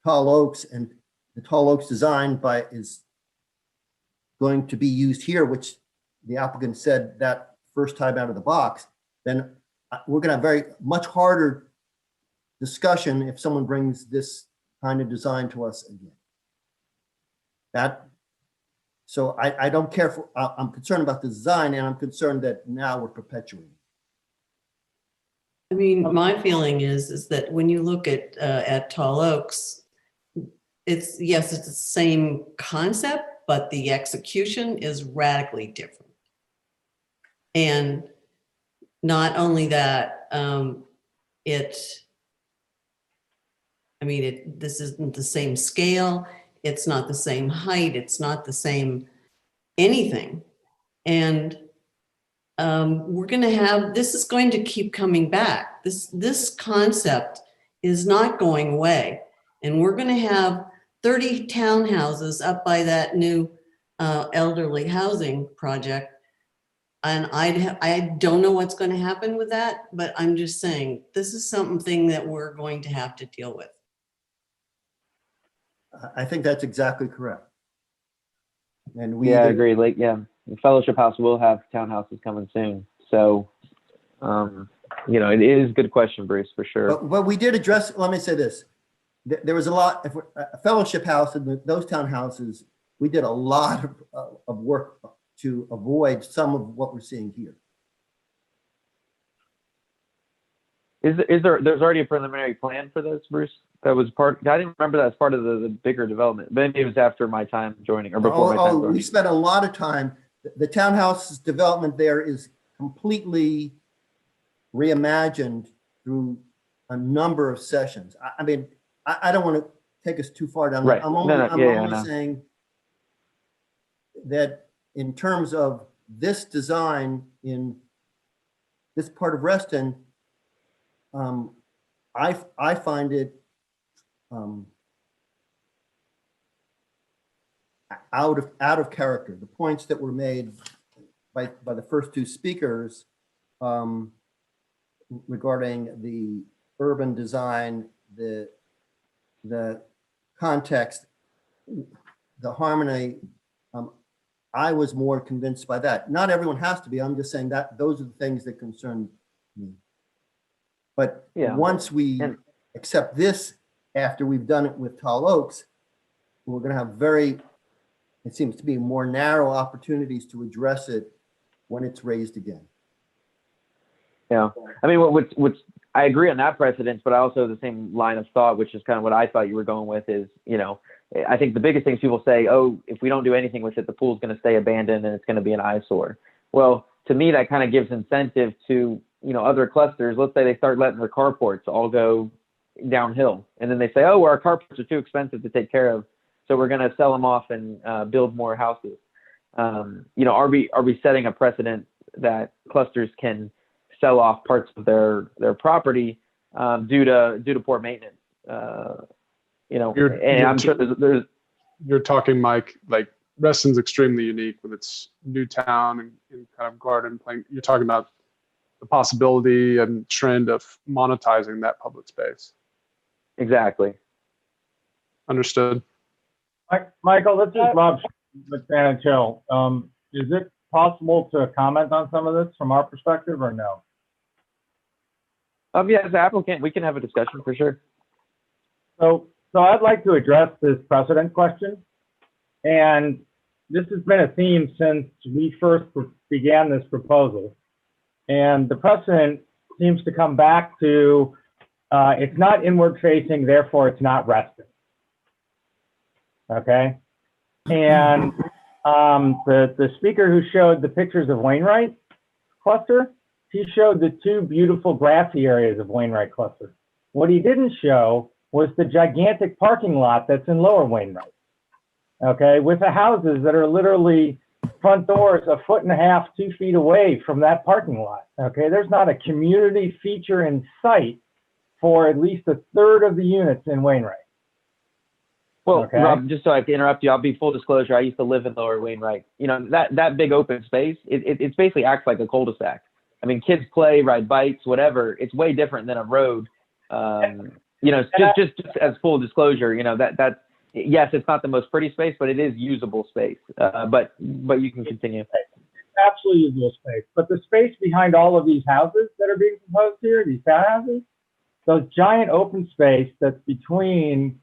Tall Oaks, and the Tall Oaks design is going to be used here, which the applicant said that first time out of the box, then we're going to have very much harder discussion if someone brings this kind of design to us again. So I don't care for, I'm concerned about the design, and I'm concerned that now we're perpetuating. I mean, my feeling is that when you look at Tall Oaks, it's the same concept, but the execution is radically different. And not only that, this isn't the same scale. It's not the same height. It's not the same anything. And we're going to have, this is going to keep coming back. This concept is not going away. And we're going to have 30 townhouses up by that new elderly housing project. And I don't know what's going to happen with that, but I'm just saying, this is something that we're going to have to deal with. I think that's exactly correct. And I agree. Like, the Fellowship House will have townhouses coming soon. So, you know, it is a good question, Bruce, for sure. But we did address, let me say this. There was a lot, a Fellowship House and those townhouses, we did a lot of work to avoid some of what we're seeing here. There's already a preliminary plan for this, Bruce? That was part, I didn't remember that as part of the bigger development. Maybe it was after my time joining or before my time joining. We spent a lot of time. The townhouse development there is completely reimagined through a number of sessions. I mean, I don't want to take us too far down. Right. I'm only saying that in terms of this design in this part of Reston, I find it out of character. The points that were made by the first two speakers regarding the urban design, the context, the harmony, I was more convinced by that. Not everyone has to be. I'm just saying that those are the things that concern me. But once we accept this, after we've done it with Tall Oaks, we're going to have it seems to be more narrow opportunities to address it when it's raised again. Yeah, I mean, what's I agree on that precedence, but I also have the same line of thought, which is kind of what I thought you were going with is, I think the biggest things people say, oh, if we don't do anything with it, the pool's going to stay abandoned and it's going to be an eyesore. Well, to me, that kind of gives incentive to, other clusters. Let's say they start letting their carports all go downhill. And then they say, oh, well, our carports are too expensive to take care of, so we're going to sell them off and build more houses. Are we setting a precedent that clusters can sell off parts of their property due to poor maintenance? I'm sure there's you're talking, Mike, like Reston's extremely unique with its new town and kind of garden playing. You're talking about the possibility and trend of monetizing that public space. Exactly. Understood. Michael, this is Rob with Vantage Hill. Is it possible to comment on some of this from our perspective or no? Yeah, as an applicant, we can have a discussion for sure. So I'd like to address this precedent question. And this has been a theme since we first began this proposal. And the precedent seems to come back to it's not inward facing, therefore it's not Reston. Okay. And the speaker who showed the pictures of Wainwright cluster, he showed the two beautiful grassy areas of Wainwright cluster. What he didn't show was the gigantic parking lot that's in Lower Wainwright. Okay, with the houses that are literally front doors 1.5 feet, 2 feet away from that parking lot. Okay, there's not a community feature in sight for at least a third of the units in Wainwright. Well, okay. Rob, just so I can interrupt you, I'll be full disclosure. I used to live in Lower Wainwright. That big open space, it basically acts like a cul-de-sac. I mean, kids play, ride bikes, whatever. It's way different than a road. Just as full disclosure, that's yes, it's not the most pretty space, but it is usable space. But you can continue. It's absolutely usable space. But the space behind all of these houses that are being proposed here, these townhouses, those giant open space that's between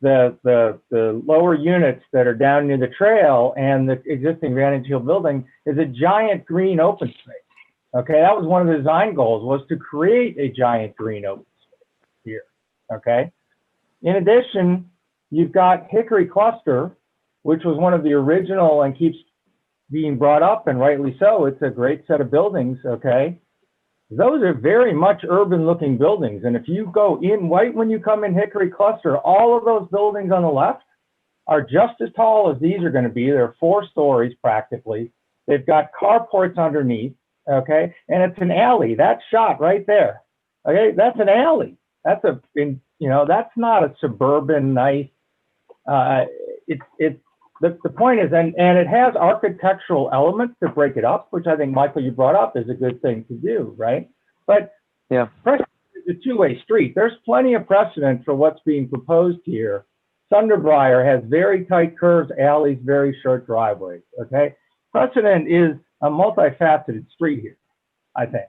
the lower units that are down near the trail and the existing Vantage Hill building is a giant green open space. Okay, that was one of the design goals, was to create a giant green open space here. Okay. In addition, you've got Hickory Cluster, which was one of the original and keeps being brought up, and rightly so. It's a great set of buildings. Okay. Those are very much urban looking buildings. And if you go in right when you come in Hickory Cluster, all of those buildings on the left are just as tall as these are going to be. They're 4 stories practically. They've got carports underneath. Okay. And it's an alley. That shot right there. Okay. That's an alley. That's that's not a suburban nice. The point is, and it has architectural elements to break it up, which I think, Michael, you brought up is a good thing to do, right? But yeah, precedent is a two-way street. There's plenty of precedent for what's being proposed here. Sunderbriar has very tight curves, alleys, very short driveways, okay? Precedent is a multifaceted street here, I think.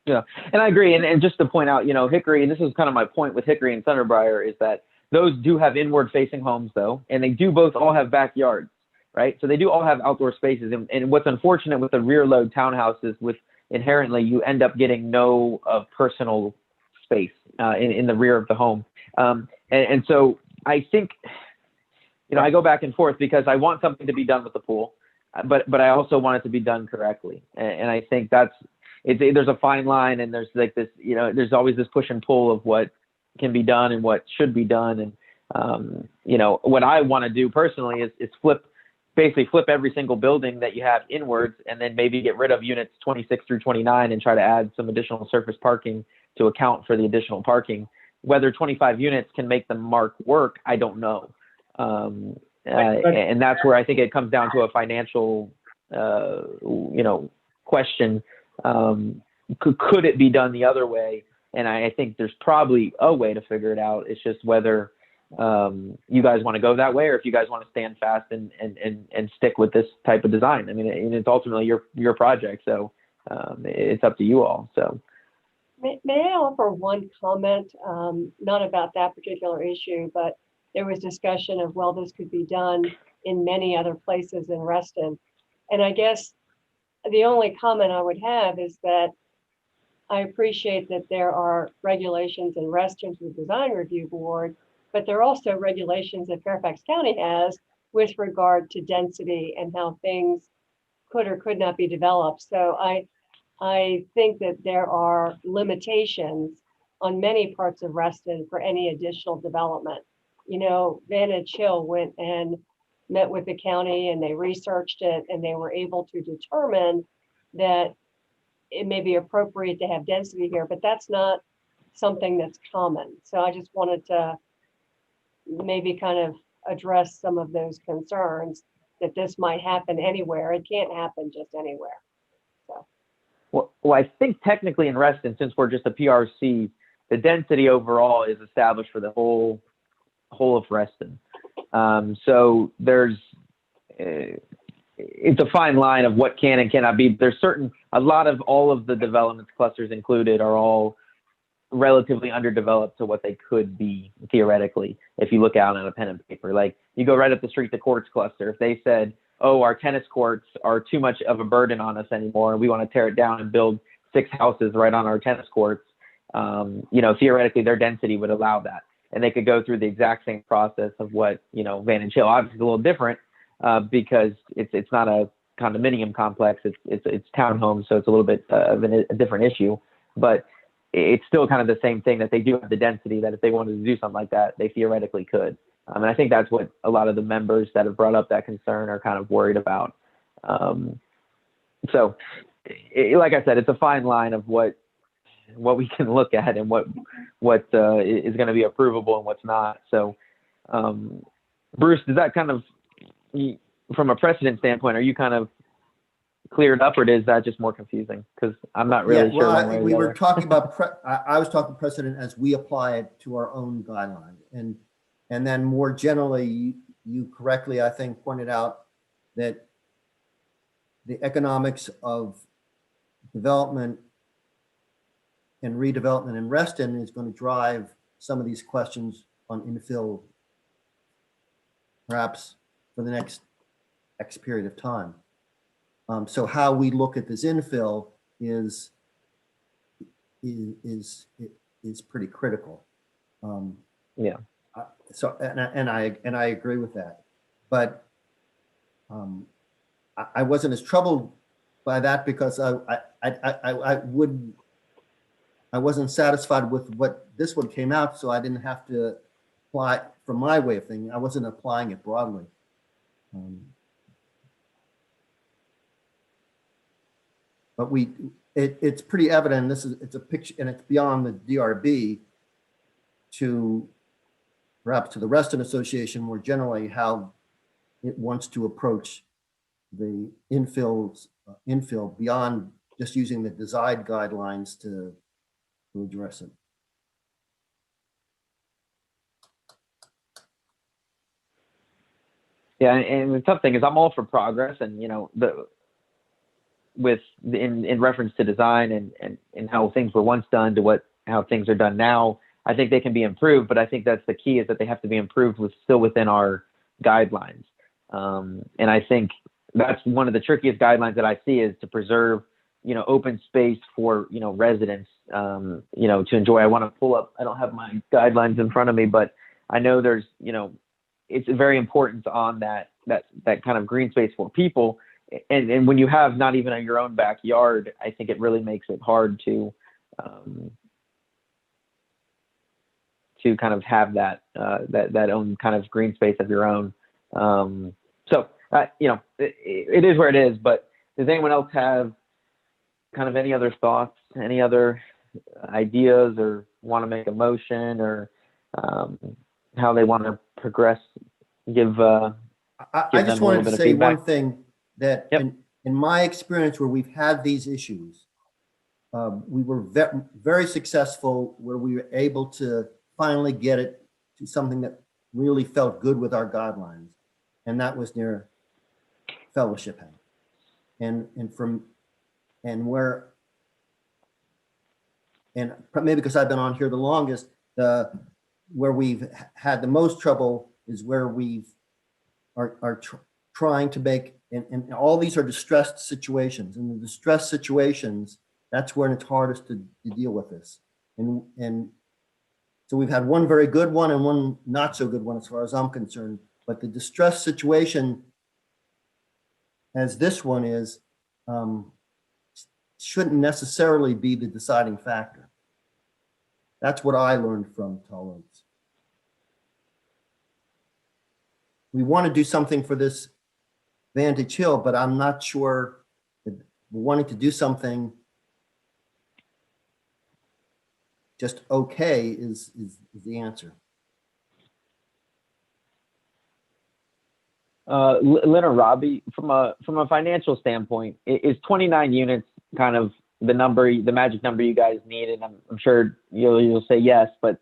Yeah, and I agree. And just to point out, Hickory, and this is kind of my point with Hickory and Sunderbriar, is that Those do have inward facing homes though, and they do both all have backyards, right? So they do all have outdoor spaces. And what's unfortunate with the rear load townhouses, with inherently you end up getting no personal space in the rear of the home. And so I think, you know, I go back and forth because I want something to be done with the pool, but I also want it to be done correctly. And I think there's a fine line, and there's like this, you know, there's always this push and pull of what can be done and what should be done. And, you know, what I want to do personally is basically flip every single building that you have inwards, and then maybe get rid of units 26 through 29 and try to add some additional surface parking to account for the additional parking. Whether 25 units can make the mark work, I don't know. And that's where I think it comes down to a financial, you know, question. Could it be done the other way? And I think there's probably a way to figure it out. It's just whether you guys want to go that way, or if you guys want to stand fast and stick with this type of design. I mean, it's ultimately your project, so it's up to you all. So. May I offer one comment, not about that particular issue, but there was discussion of, well, this could be done in many other places in Reston. And I guess the only comment I would have is that I appreciate that there are regulations in Reston through the Design Review Board, but there are also regulations that Fairfax County has with regard to density and how things could or could not be developed. So I think that there are limitations on many parts of Reston for any additional development. You know, Vantage Hill went and met with the county, and they researched it, and they were able to determine that it may be appropriate to have density here, but that's not something that's common. So I just wanted to maybe kind of address some of those concerns that this might happen anywhere. It can't happen just anywhere. So. Well, I think technically in Reston, since we're just a PRC, the density overall is established for the whole of Reston. So there's, it's a fine line of what can and cannot be. There's a lot of all of the developments clusters included are all relatively underdeveloped to what they could be theoretically if you look out on a pen and paper. Like, you go right up the street to Courts cluster. If they said, oh, our tennis courts are too much of a burden on us anymore, and we want to tear it down and build 6 houses right on our tennis courts, you know, theoretically their density would allow that. And they could go through the exact same process of what, you know, Vantage Hill. Obviously a little different because it's not a condominium complex, it's townhomes, so it's a little bit of a different issue. But it's still kind of the same thing, that they do have the density that if they wanted to do something like that, they theoretically could. And I think that's what a lot of the members that have brought up that concern are kind of worried about. So, like I said, it's a fine line of what we can look at and what is going to be approvable and what's not. So, Bruce, does that kind of, from a precedent standpoint, are you kind of cleared up, or is that just more confusing? Because I'm not really sure. Well, we were talking about, I was talking precedent as we apply it to our own guidelines. And then more generally, you correctly, I think, pointed out that the economics of development and redevelopment in Reston is going to drive some of these questions on infill, perhaps for the next X period of time. So how we look at this infill is pretty critical. Yeah. So and I agree with that, but I wasn't as troubled by that because I wasn't satisfied with what this one came out, so I didn't have to apply from my way of thinking. I wasn't applying it broadly. But it's pretty evident. It's a picture, and it's beyond the DRB to perhaps to the Reston Association more generally, how it wants to approach the infill beyond just using the design guidelines to address it. Yeah, and the tough thing is I'm all for progress, and you know, in reference to design and how things were once done to how things are done now. I think they can be improved, but I think that's the key, is that they have to be improved still within our guidelines. And I think that's one of the trickiest guidelines that I see, is to preserve, open space for, residents, to enjoy. I want to pull up, I don't have my guidelines in front of me, but I know there's, it's very important on that kind of green space for people. And when you have not even your own backyard, I think it really makes it hard to kind of have that own kind of green space of your own. It is where it is, but does anyone else have kind of any other thoughts, any other ideas, or want to make a motion, or how they want to progress? I just wanted to say one thing, that Yep. in my experience where we've had these issues, we were very successful where we were able to finally get it to something that really felt good with our guidelines. And that was near Fellowship House. And maybe because I've been on here the longest, where we've had the most trouble is where we are trying to make, and all these are distressed situations. And the distressed situations, that's when it's hardest to deal with this. And so we've had one very good one and one not so good one as far as I'm concerned. But the distressed situation, as this one is, shouldn't necessarily be the deciding factor. That's what I learned from Tall Oaks. We want to do something for this Vantage Hill, but I'm not sure that wanting to do something just okay is the answer. Lynn or Robbie, from a financial standpoint, is 29 units kind of the magic number you guys need? And I'm sure you'll say yes, but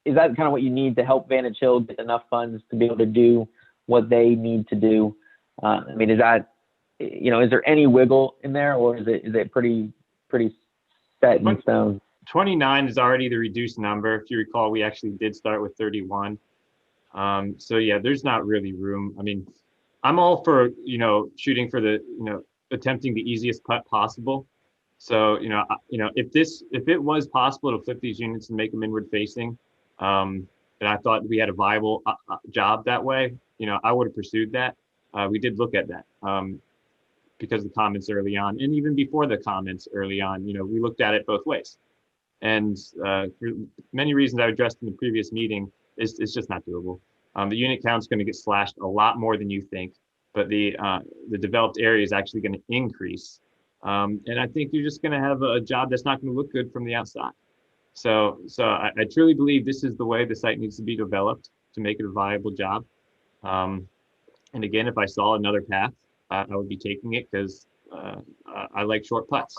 is that kind of what you need to help Vantage Hill get enough funds to be able to do what they need to do? I mean, is there any wiggle in there, or is it pretty set in stone? 29 is already the reduced number. If you recall, we actually did start with 31. So yeah, there's not really room. I mean, I'm all for, shooting for attempting the easiest cut possible. So, if it was possible to flip these units and make them inward facing, and I thought we had a viable job that way, I would have pursued that. We did look at that because of the comments early on, and even before the comments early on, we looked at it both ways. And for many reasons I addressed in the previous meeting, it's just not doable. The unit count's going to get slashed a lot more than you think, but the developed area is actually going to increase. And I think you're just going to have a job that's not going to look good from the outside. So I truly believe this is the way the site needs to be developed to make it a viable job. And again, if I saw another path, I would be taking it, because I like short putts.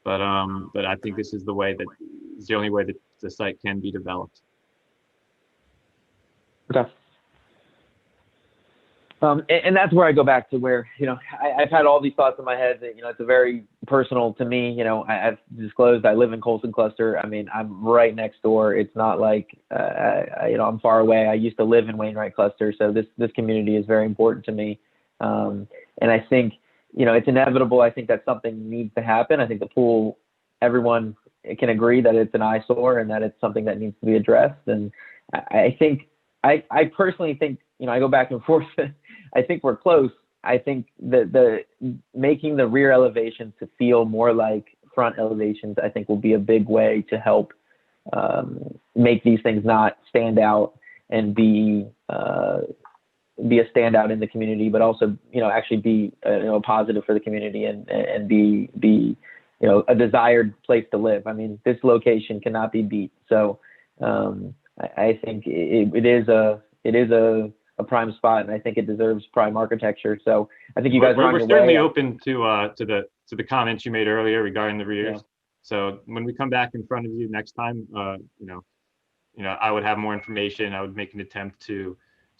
But I think this is the only way that the site can be developed. Okay. And that's where I go back to where, I've had all these thoughts in my head that, it's a very personal to me. I've disclosed I live in Colson Cluster. I mean, I'm right next door. It's not like, I'm far away. I used to live in Wainwright Cluster. So this community is very important to me. And I think, it's inevitable. I think that something needs to happen. I think the pool, everyone can agree that it's an eyesore and that it's something that needs to be addressed. And I think, I personally think, I go back and forth. I think we're close. I think that the making the rear elevations to feel more like front elevations, I think, will be a big way to help make these things not stand out and be a standout in the community, but also, actually be a positive for the community and be a desired place to live. I mean, this location cannot be beat. So I think it is a prime spot, and I think it deserves prime architecture. So I think you guys are we're certainly open to the comments you made earlier regarding the rears. Yeah. So when we come back in front of you next time, I would have more information. I would make an attempt to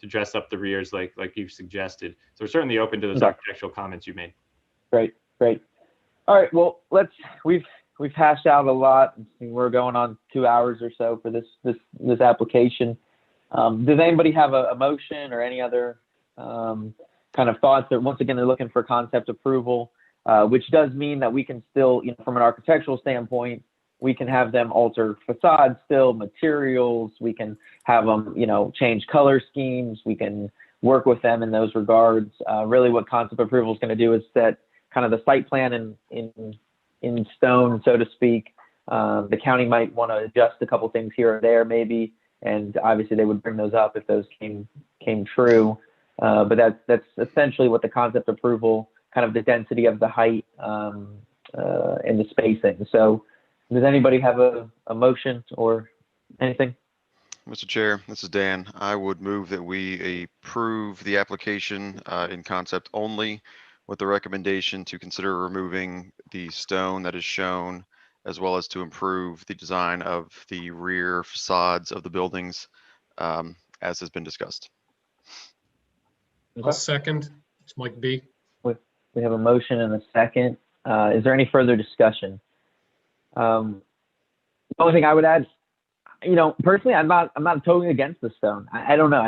dress up the rears like you've suggested. So we're certainly open to those architectural comments you made. Great. All right. Well, we've we've hashed out a lot. We're going on 2 hours or so for this application. Does anybody have a motion or any other kind of thoughts? That once again, they're looking for concept approval, which does mean that we can still, from an architectural standpoint, we can have them alter facades still, materials, we can have them, change color schemes, we can work with them in those regards. Really what concept approval is going to do is set kind of the site plan in stone, so to speak. The county might want to adjust a couple things here or there maybe, and obviously they would bring those up if those came true. But that's essentially what the concept approval, kind of the density of the height and the spacing. So does anybody have a motion or anything? Mr. Chair, this is Dan. I would move that we approve the application in concept only, with the recommendation to consider removing the stone that is shown, as well as to improve the design of the rear facades of the buildings, as has been discussed. I'll second. It's Mike B. We have a motion and a second. Is there any further discussion? The only thing I would add, personally, I'm not totally against the stone. I don't know.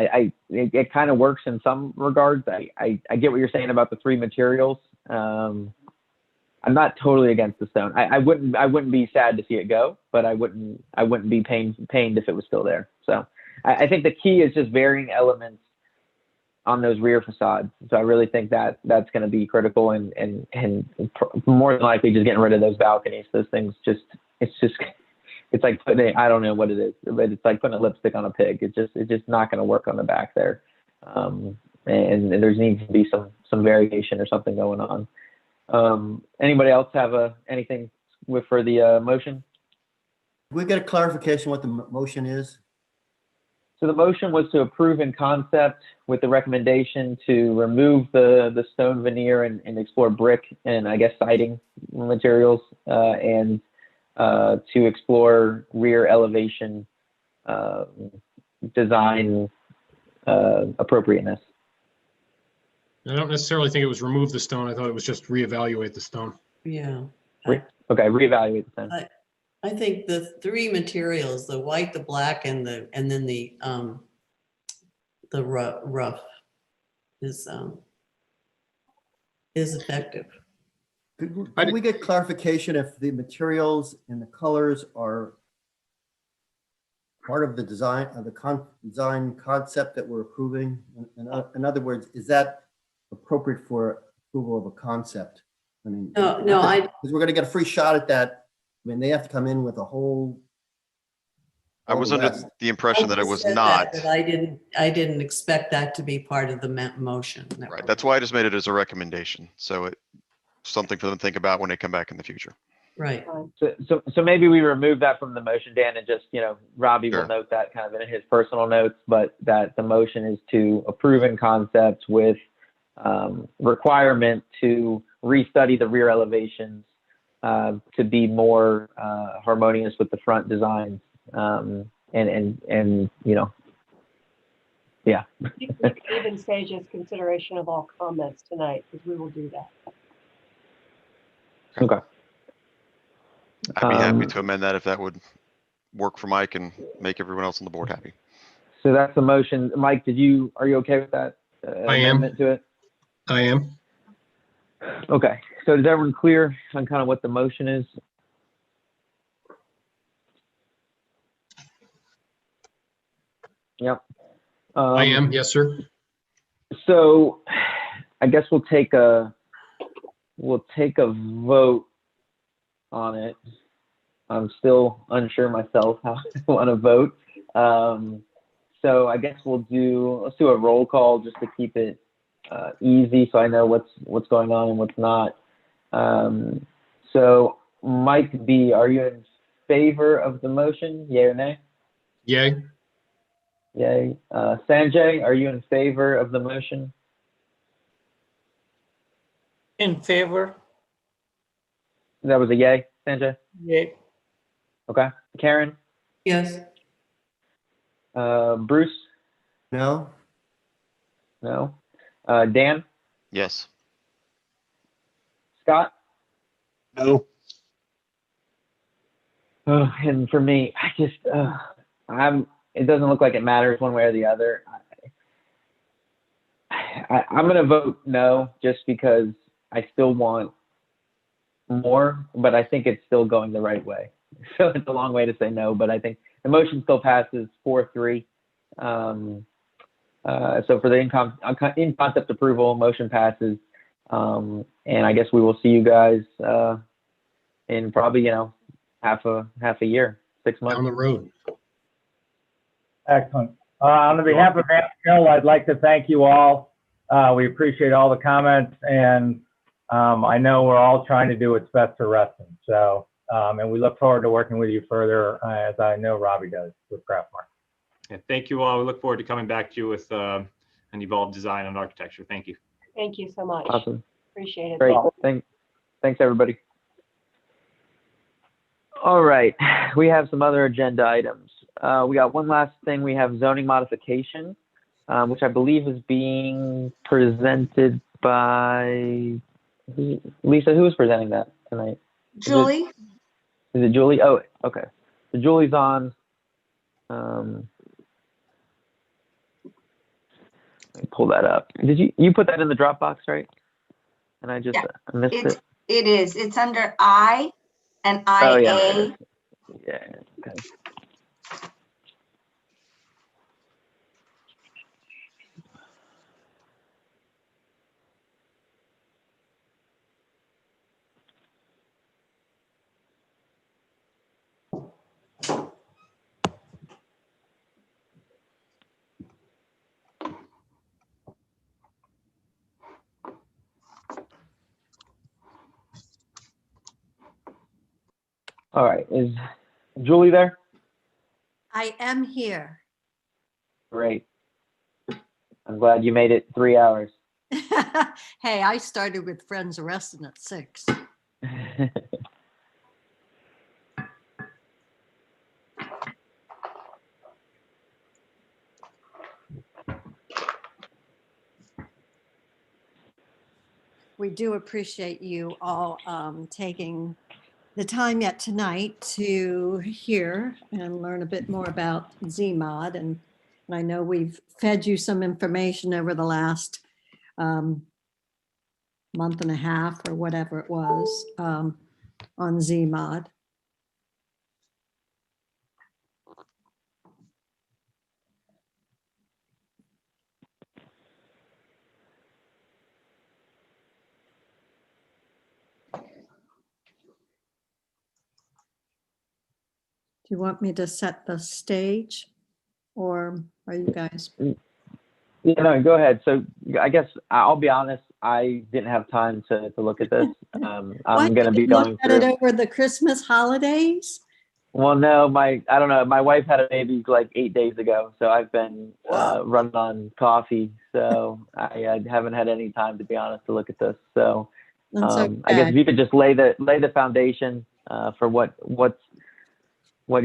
It kind of works in some regards. I get what you're saying about the three materials. I'm not totally against the stone. I wouldn't be sad to see it go, but I wouldn't be pained if it was still there. So I think the key is just varying elements on those rear facades. So I really think that that's going to be critical, and more than likely just getting rid of those balconies. Those things it's like putting I don't know what it is, but it's like putting a lipstick on a pig. It's just not going to work on the back there. And there needs to be some variation or something going on. Anybody else have anything for the motion? We get a clarification what the motion is. So the motion was to approve in concept with the recommendation to remove the stone veneer and explore brick and I guess siding materials, and to explore rear elevation design appropriateness. I don't necessarily think it was remove the stone. I thought it was just reevaluate the stone. Yeah. Okay, reevaluate the stone. I think the three materials, the white, the black, and then the rough is effective. Can we get clarification if the materials and the colors are part of the design of the design concept that we're approving? In other words, is that appropriate for approval of a concept? I mean, No, because we're going to get a free shot at that. I mean, they have to come in with a whole. I was under the impression that it was not. But I didn't expect that to be part of the motion. Right. That's why I just made it as a recommendation. So it's something for them to think about when they come back in the future. Right. So maybe we remove that from the motion, Dan, and just, Robbie will note that kind of in his personal notes, but that the motion is to approve in concept with requirement to restudy the rear elevations to be more harmonious with the front designs, and yeah. You can even say just consideration of all comments tonight, because we will do that. Okay. I'd be happy to amend that if that would work for Mike and make everyone else on the board happy. So that's the motion. Mike, are you okay with that? I am. Amendment to it? I am. Okay. So is everyone clear on kind of what the motion is? Yep. I am. Yes, sir. So I guess we'll take a vote on it. I'm still unsure myself how I want to vote. So I guess let's do a roll call just to keep it easy, so I know what's going on and what's not. So Mike B, are you in favor of the motion? Yay or nay? Yay. Yay. Sanjay, are you in favor of the motion? In favor. That was a yay, Sanjay? Yay. Okay. Karen? Yes. Bruce? No. No. Dan? Yes. Scott? No. And for me, it doesn't look like it matters one way or the other. I'm going to vote no, just because I still want more, but I think it's still going the right way. So it's a long way to say no, but I think the motion still passes 4-3. So for the in-concept approval, motion passes. And I guess we will see you guys in probably, half a year, 6 months. Down the road. Excellent. On behalf of Vantage Hill, I'd like to thank you all. We appreciate all the comments, and I know we're all trying to do what's best for Reston. So, and we look forward to working with you further, as I know Robbie does with Craftmark. Yeah, thank you all. We look forward to coming back to you with an evolved design and architecture. Thank you. Thank you so much. Awesome. Appreciate it. Great. Thanks, everybody. All right. We have some other agenda items. We got one last thing. We have zoning modification, which I believe is being presented by Lisa. Who is presenting that tonight? Julie? Is it Julie? Oh, okay. So Julie's on. Let me pull that up. Did you put that in the Dropbox, right? And I just missed it. It is. It's under I and IA. Oh, yeah. Okay. All right. Is Julie there? I am here. Great. I'm glad you made it 3 hours. Hey, I started with Friends Arresting at 6. We do appreciate you all taking the time yet tonight to hear and learn a bit more about ZMod. And I know we've fed you some information over the last month and a half or whatever it was on ZMod. Do you want me to set the stage, or are you guys? Yeah, no, go ahead. So I guess I'll be honest, I didn't have time to look at this. I'm going to be going through it over the Christmas holidays. Well, no, I don't know. My wife had a baby like 8 days ago, so I've been running on coffee. So I haven't had any time, to be honest, to look at this. So I guess if you could just lay the foundation for what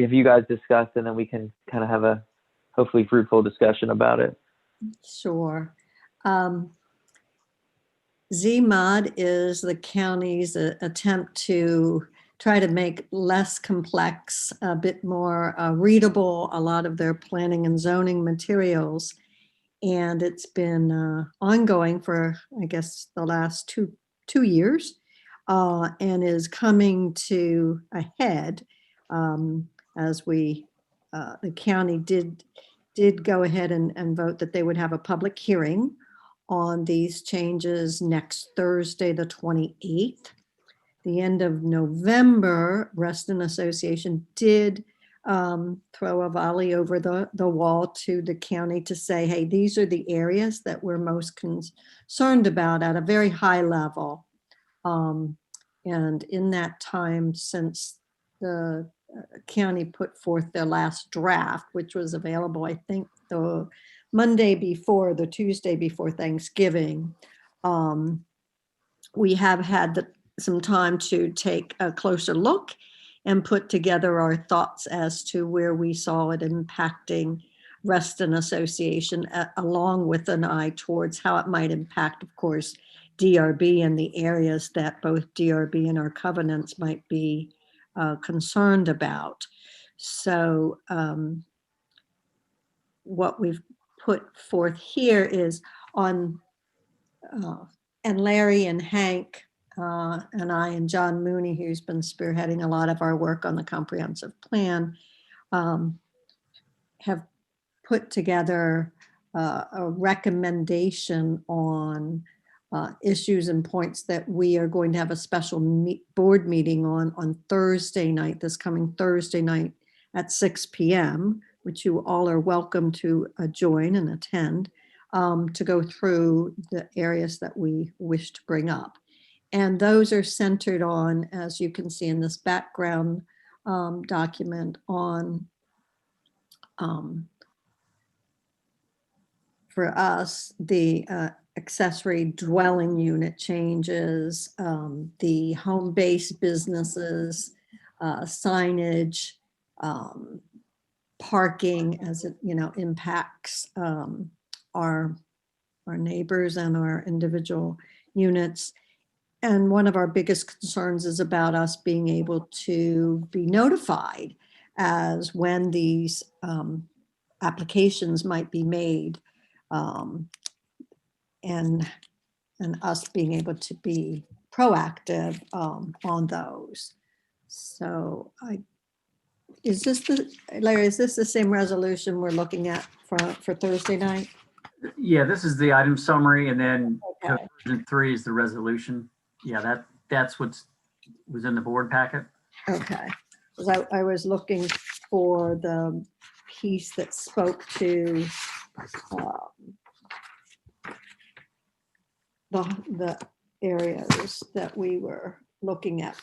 have you guys discussed, and then we can kind of have a hopefully fruitful discussion about it. Sure. ZMod is the county's attempt to try to make less complex, a bit more readable, a lot of their planning and zoning materials. And it's been ongoing for, I guess, the last two years, and is coming to a head as the county did go ahead and vote that they would have a public hearing on these changes next Thursday, the 28th. The end of November, Reston Association did throw a volley over the wall to the county to say, hey, these are the areas that we're most concerned about at a very high level. And in that time, since the county put forth their last draft, which was available, I think, the Monday before, the Tuesday before Thanksgiving, we have had some time to take a closer look and put together our thoughts as to where we saw it impacting Reston Association, along with an eye towards how it might impact, of course, DRB and the areas that both DRB and our covenants might be concerned about. So what we've put forth here is on, and Larry and Hank and I and John Mooney, who's been spearheading a lot of our work on the comprehensive plan, have put together a recommendation on issues and points that we are going to have a special board meeting on Thursday night, this coming Thursday night at 6 p.m., which you all are welcome to join and attend, to go through the areas that we wish to bring up. And those are centered on, as you can see in this background document, on for us, the accessory dwelling unit changes, the home-based businesses, signage, parking as it impacts our neighbors and our individual units. And one of our biggest concerns is about us being able to be notified as when these applications might be made, and us being able to be proactive on those. So Larry, is this the same resolution we're looking at for Thursday night? Yeah, this is the item summary, and then version 3 is the resolution. Yeah, that's was in the board packet. Okay, because I was looking for the piece that spoke to the areas that we were looking at.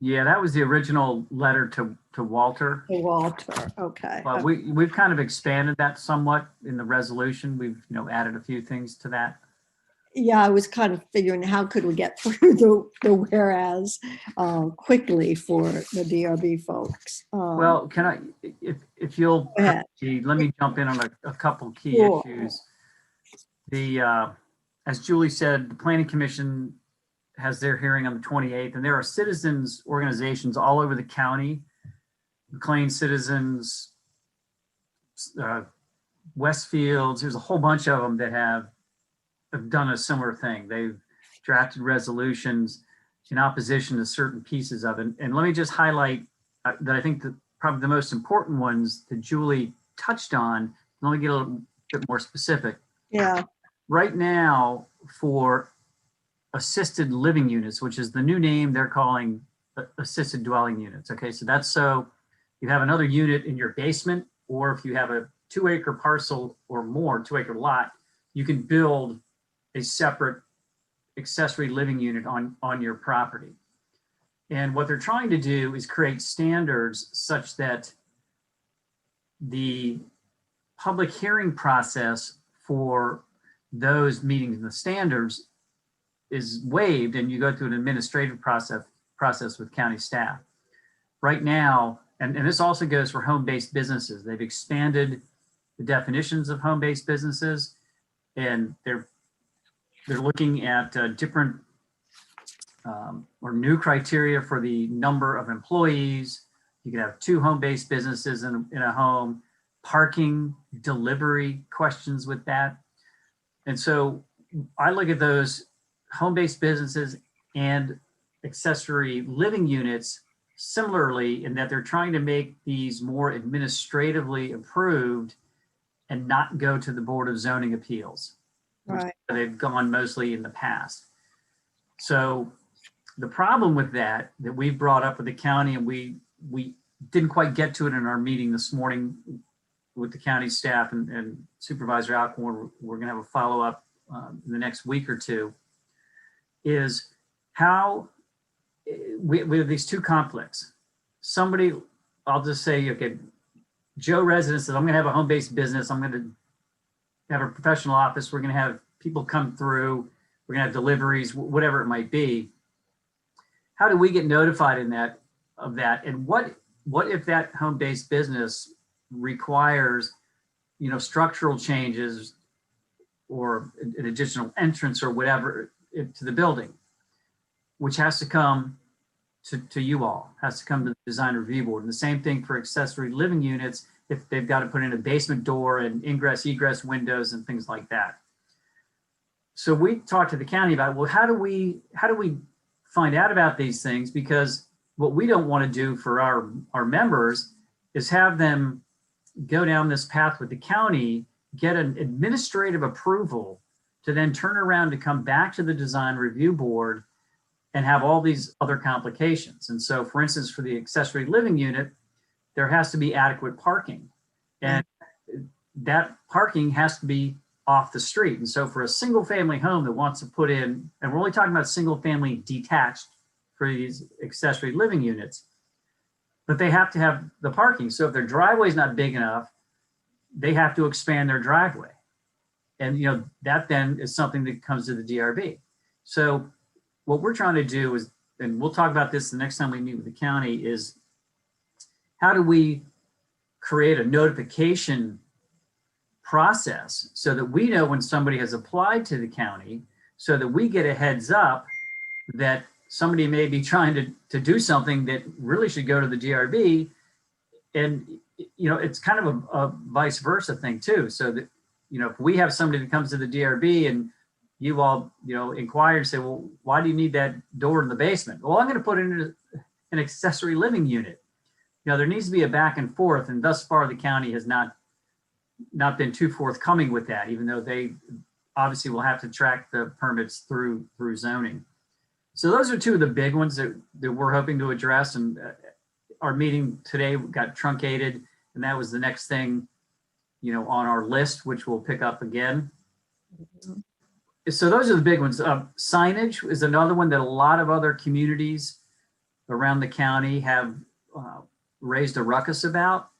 Yeah, that was the original letter to Walter. To Walter, okay. But we've kind of expanded that somewhat in the resolution. We've added a few things to that. Yeah, I was kind of figuring how could we get through the whereas quickly for the DRB folks. Well, can I, if you'll, let me jump in on a couple key issues. As Julie said, the Planning Commission has their hearing on the 28th, and there are citizens organizations all over the county, McLean Citizens, Westfields, there's a whole bunch of them that have done a similar thing. They've drafted resolutions in opposition to certain pieces of it. And let me just highlight that I think that probably the most important ones that Julie touched on. Let me get a little bit more specific. Yeah. Right now, for assisted living units, which is the new name they're calling assisted dwelling units. Okay, so that's so you have another unit in your basement, or if you have a 2-acre parcel or more, 2-acre lot, you can build a separate accessory living unit on your property. And what they're trying to do is create standards such that the public hearing process for those meeting the standards is waived, and you go through an administrative process with county staff. Right now, and this also goes for home-based businesses. They've expanded the definitions of home-based businesses, and they're looking at different or new criteria for the number of employees. You can have 2 home-based businesses in a home, parking, delivery questions with that. And so I look at those home-based businesses and accessory living units similarly in that they're trying to make these more administratively approved and not go to the Board of Zoning Appeals. Right. They've gone mostly in the past. So the problem with that we've brought up with the county, and we didn't quite get to it in our meeting this morning with the county staff and Supervisor Alcorn, we're going to have a follow-up in the next week or two, is how we have these 2 conflicts. Somebody, I'll just say, okay, Joe resident says, I'm going to have a home-based business. I'm going to have a professional office. We're going to have people come through. We're going to have deliveries, whatever it might be. How do we get notified of that? And what if that home-based business requires, structural changes or an additional entrance or whatever to the building, which has to come to you all, has to come to the design review board. And the same thing for accessory living units, if they've got to put in a basement door and ingress, egress windows and things like that. So we talked to the county about, well, how do we find out about these things? Because what we don't want to do for our members is have them go down this path with the county, get an administrative approval to then turn around to come back to the design review board and have all these other complications. And so, for instance, for the accessory living unit, there has to be adequate parking. And that parking has to be off the street. And so for a single family home that wants to put in, and we're only talking about single family detached for these accessory living units, but they have to have the parking. So if their driveway is not big enough, they have to expand their driveway. And that then is something that comes to the DRB. So what we're trying to do is, and we'll talk about this the next time we meet with the county, is how do we create a notification process so that we know when somebody has applied to the county, so that we get a heads up that somebody may be trying to do something that really should go to the DRB. And, it's kind of a vice versa thing too. So that, if we have somebody that comes to the DRB and you all, inquire and say, well, why do you need that door in the basement? Well, I'm going to put in an accessory living unit. There needs to be a back and forth. And thus far, the county has not been too forthcoming with that, even though they obviously will have to track the permits through zoning. So those are two of the big ones that we're hoping to address. And our meeting today got truncated, and that was the next thing, on our list, which we'll pick up again. So those are the big ones. Signage is another one that a lot of other communities around the county have raised a ruckus about.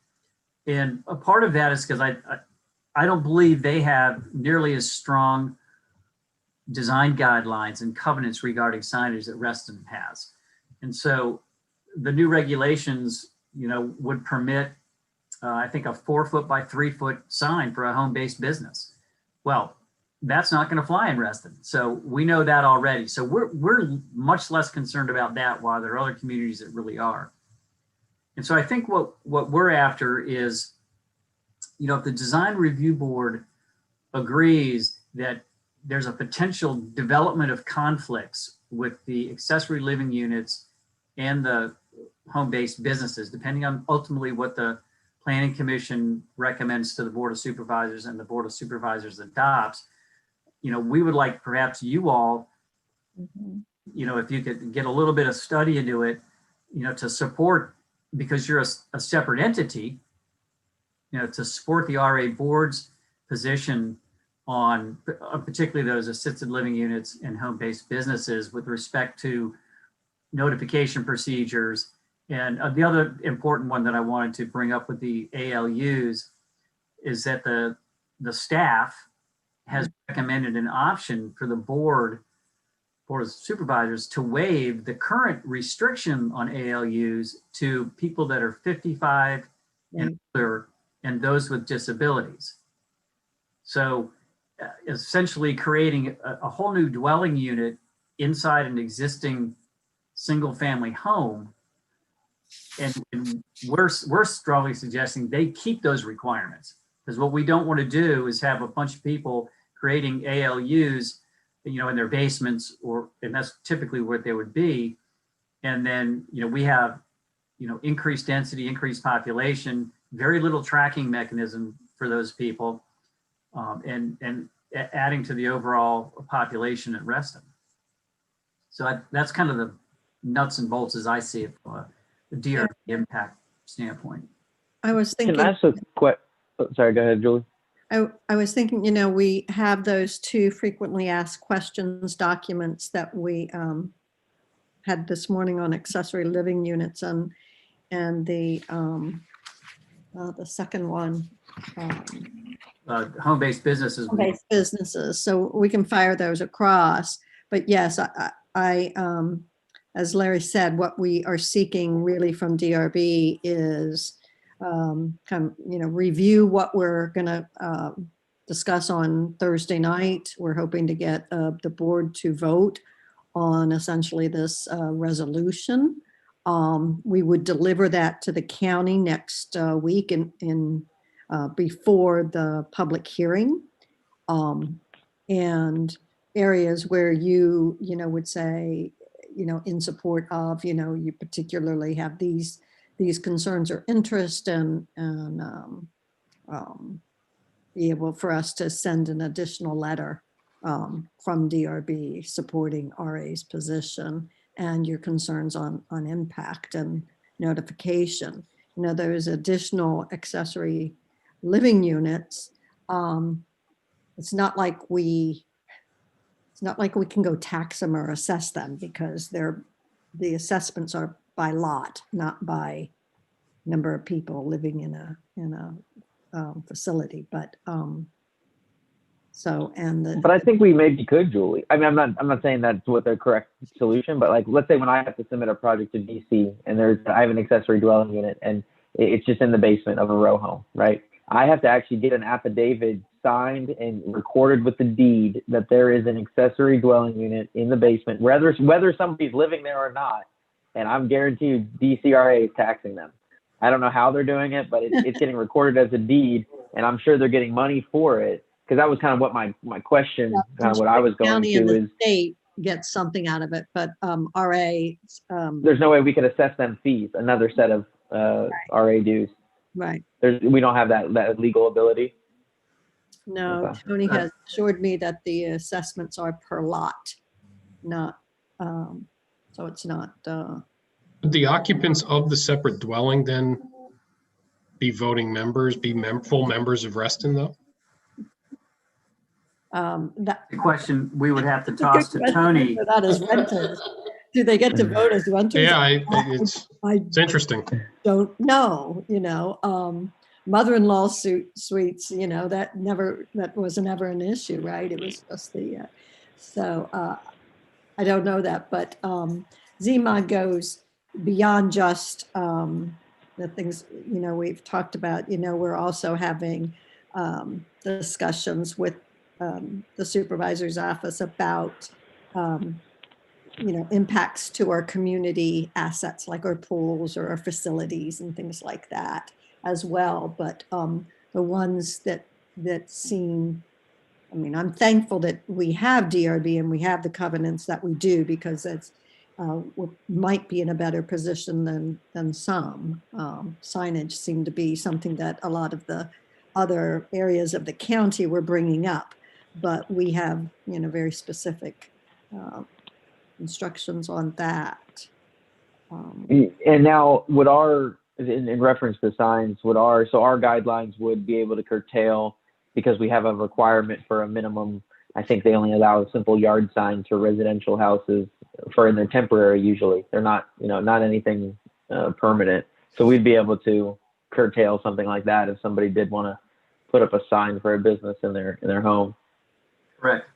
And a part of that is because I don't believe they have nearly as strong design guidelines and covenants regarding signage that Reston has. And so the new regulations, would permit, I think, a 4-foot by 3-foot sign for a home-based business. Well, that's not going to fly in Reston. So we know that already. So we're much less concerned about that, while there are other communities that really are. And so I think what we're after is, if the design review board agrees that there's a potential development of conflicts with the accessory living units and the home-based businesses, depending on ultimately what the Planning Commission recommends to the Board of Supervisors and the Board of Supervisors adopts, we would like perhaps you all, if you could get a little bit of study into it, to support, because you're a separate entity, to support the RA board's position on particularly those assisted living units and home-based businesses with respect to notification procedures. And the other important one that I wanted to bring up with the ALUs is that the staff has recommended an option for the Board of Supervisors to waive the current restriction on ALUs to people that are 55 and older and those with disabilities. So essentially creating a whole new dwelling unit inside an existing single family home. And we're strongly suggesting they keep those requirements, because what we don't want to do is have a bunch of people creating ALUs, in their basements, and that's typically what they would be. And then, we have, increased density, increased population, very little tracking mechanism for those people, and adding to the overall population at Reston. So that's kind of the nuts and bolts as I see it from a DRB impact standpoint. I was thinking. Can I ask sorry, go ahead, Julie. I was thinking, we have those 2 frequently asked questions documents that we had this morning on accessory living units, and the second one. Home-based businesses. Home-based businesses. So we can fire those across. But yes, I as Larry said, what we are seeking really from DRB is review what we're going to discuss on Thursday night. We're hoping to get the board to vote on essentially this resolution We would deliver that to the county next week before the public hearing. And areas where you would say, in support of, you particularly have these concerns or interest, and be able for us to send an additional letter from DRB supporting RA's position and your concerns on impact and notification. There's additional accessory living units. It's not like we can go tax them or assess them, because the assessments are by lot, not by number of people living in a facility. But But I think we maybe could, Julie. I mean, I'm not saying that's what the correct solution, but like, let's say when I have to submit a project to DC and I have an accessory dwelling unit and it's just in the basement of a row home, right? I have to actually get an affidavit signed and recorded with the deed that there is an accessory dwelling unit in the basement, whether somebody's living there or not. And I'm guaranteed DCRA is taxing them. I don't know how they're doing it, but it's getting recorded as a deed, and I'm sure they're getting money for it. Because that was kind of what my question, kind of what I was going county to and the is, state gets something out of it, but RA. there's no way we could assess them fees, another set of RA dues. Right. We don't have that legal ability. No, Okay. Tony has assured me that the assessments are per lot, not, so it's not. Would the occupants of the separate dwelling then be voting members, full members of Reston though? The question we would have to toss to Tony. That is renters. Do they get to vote as renters? Yeah, it's interesting. Don't know, mother-in-law suites, that was never an issue, right? It was just I don't know that, but ZMOD goes beyond just the things, we've talked about. We're also having discussions with the supervisor's office about impacts to our community assets, like our pools or our facilities and things like that as well. But the ones that seem, I'm thankful that we have DRB and we have the covenants that we do, because it's we might be in a better position than some. Signage seemed to be something that a lot of the other areas of the county were bringing up, but we have very specific instructions on that. And now would in reference to signs, our guidelines would be able to curtail, because we have a requirement for a minimum. I think they only allow a simple yard sign to residential houses in their temporary. Usually they're not, not anything permanent. So we'd be able to curtail something like that if somebody did want to put up a sign for a business in their home. Correct.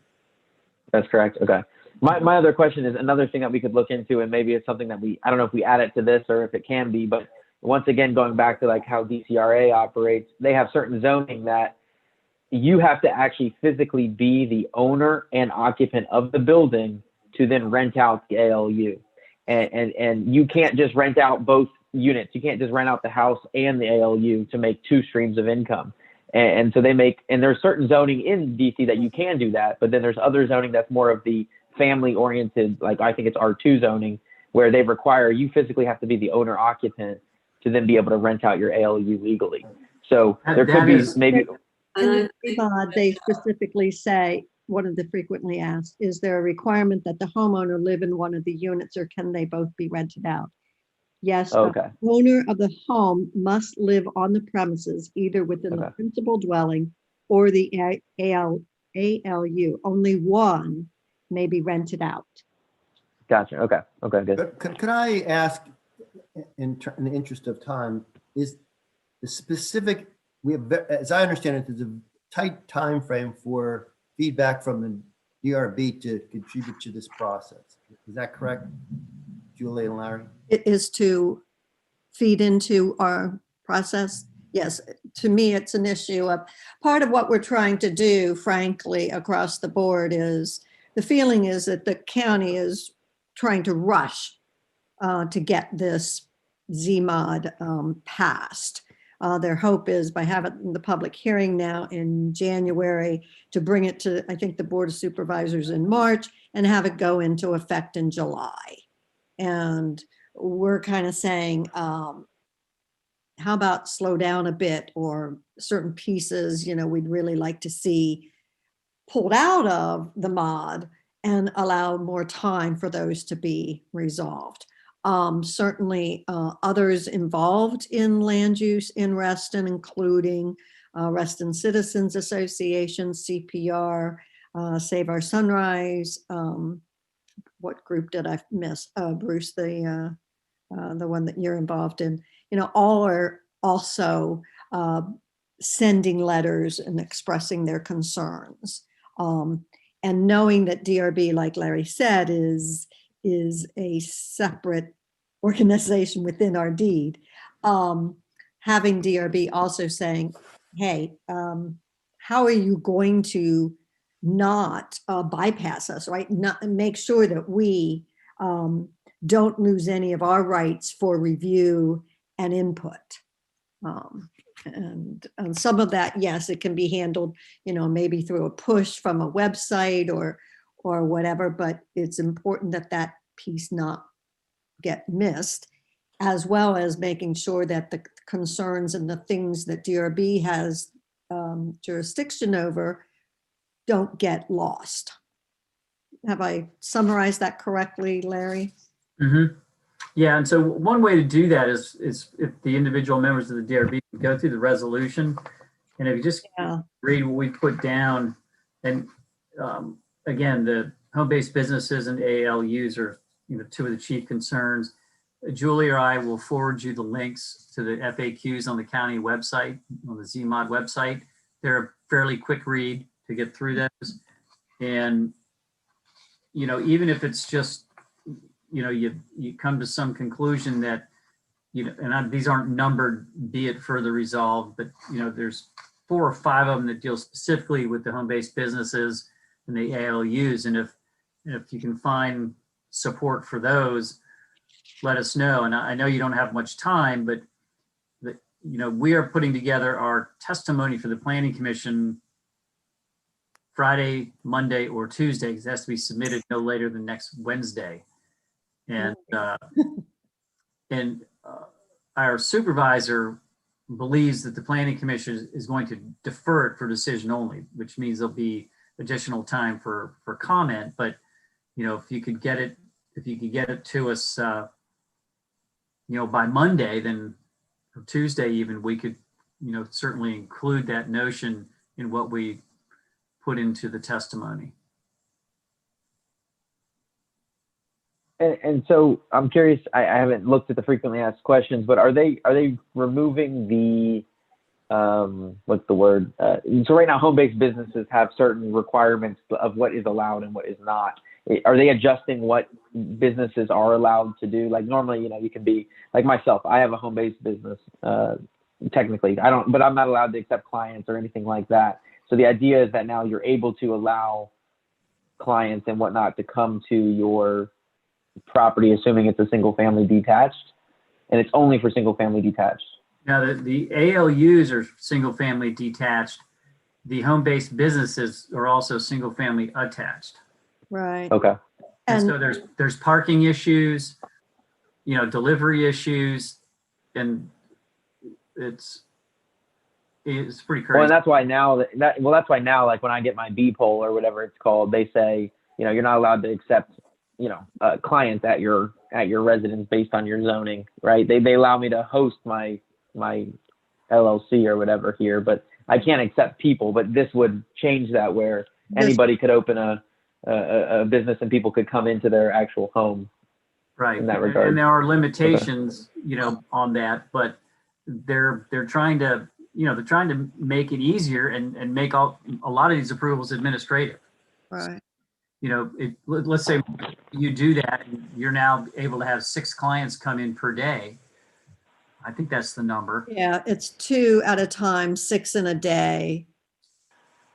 That's correct. Okay. My other question is another thing that we could look into, and maybe it's something that I don't know if we add it to this or if it can be, but once again, going back to like how DCRA operates, they have certain zoning that you have to actually physically be the owner and occupant of the building to then rent out the ALU. And you can't just rent out both units. You can't just rent out the house and the ALU to make two streams of income. And so there's certain zoning in DC that you can do that, but then there's other zoning that's more of the family oriented, like I think it's R2 zoning, where they require you physically have to be the owner occupant to then be able to rent out your ALU legally. So there could be maybe. In the mod, they specifically say, one of the frequently asked, is there a requirement that the homeowner live in one of the units, or can they both be rented out? Yes, Okay. the owner of the home must live on the premises, either within the principal dwelling or the ALU. Only one may be rented out. Gotcha. Okay. Okay, good. But can I ask, in the interest of time, is the specific, as I understand it, there's a tight time frame for feedback from the DRB to contribute to this process. Is that correct, Julie and Larry? It is to feed into our process. Yes, to me, it's an issue of part of what we're trying to do, frankly, across the board is the feeling is that the county is trying to rush to get this ZMOD passed. Their hope is by having the public hearing now in January to bring it to, I think, the Board of Supervisors in March and have it go into effect in July. And we're kind of saying, how about slow down a bit, or certain pieces, we'd really like to see pulled out of the mod and allow more time for those to be resolved. Certainly others involved in land use in Reston, including Reston Citizens Association, CPR, Save Our Sunrise. What group did I miss? Bruce, the one that you're involved in. All are also sending letters and expressing their concerns. And knowing that DRB, like Larry said, is a separate organization within our deed. Having DRB also saying, hey, how are you going to not bypass us, right? Not make sure that we don't lose any of our rights for review and input. And some of that, yes, it can be handled, maybe through a push from a website or whatever, but it's important that that piece not get missed, as well as making sure that the concerns and the things that DRB has jurisdiction over don't get lost. Have I summarized that correctly, Larry? Mm-hmm. Yeah, and so one way to do that is if the individual members of the DRB go through the resolution, and if you just read what we put down, and again, the home-based businesses and ALUs are two of the chief concerns. Julie or I will forward you the links to the FAQs on the county website, on the ZMOD website. They're a fairly quick read to get through those, and even if it's just you come to some conclusion that, and these aren't numbered, be it further resolved, but there's 4 or 5 of them that deal specifically with the home-based businesses and the ALUs. And if you can find support for those, let us know. And I know you don't have much time, but we are putting together our testimony for the Planning Commission Friday, Monday, or Tuesday, because it has to be submitted no later than next Wednesday. And our supervisor believes that the Planning Commission is going to defer it for decision only, which means there'll be additional time for comment. But if you could get it to us, by Monday, then or Tuesday even, we could certainly include that notion in what we put into the testimony. And so I'm curious, I haven't looked at the frequently asked questions, but are they removing the, what's the word? So right now, home-based businesses have certain requirements of what is allowed and what is not. Are they adjusting what businesses are allowed to do? Like normally, you can be like myself, I have a home-based business, technically, but I'm not allowed to accept clients or anything like that. So the idea is that now you're able to allow clients and whatnot to come to your property, assuming it's a single family detached, and it's only for single family detached. Now the ALUs are single family detached. The home-based businesses are also single family attached. Right. Okay. And so there's parking issues, delivery issues, and it's pretty crazy. Well, and that's why now like when I get my B poll or whatever it's called, they say, you're not allowed to accept clients at your residence based on your zoning, right? They allow me to host my LLC or whatever here, but I can't accept people. But this would change that, where anybody could open a business and people could come into their actual home. Right. In that regard. And there are limitations, on that, but they're trying to, make it easier and make a lot of these approvals administrative. Right. Let's say you do that, and you're now able to have 6 clients come in per day. I think that's the number. Yeah, it's 2 at a time, 6 in a day.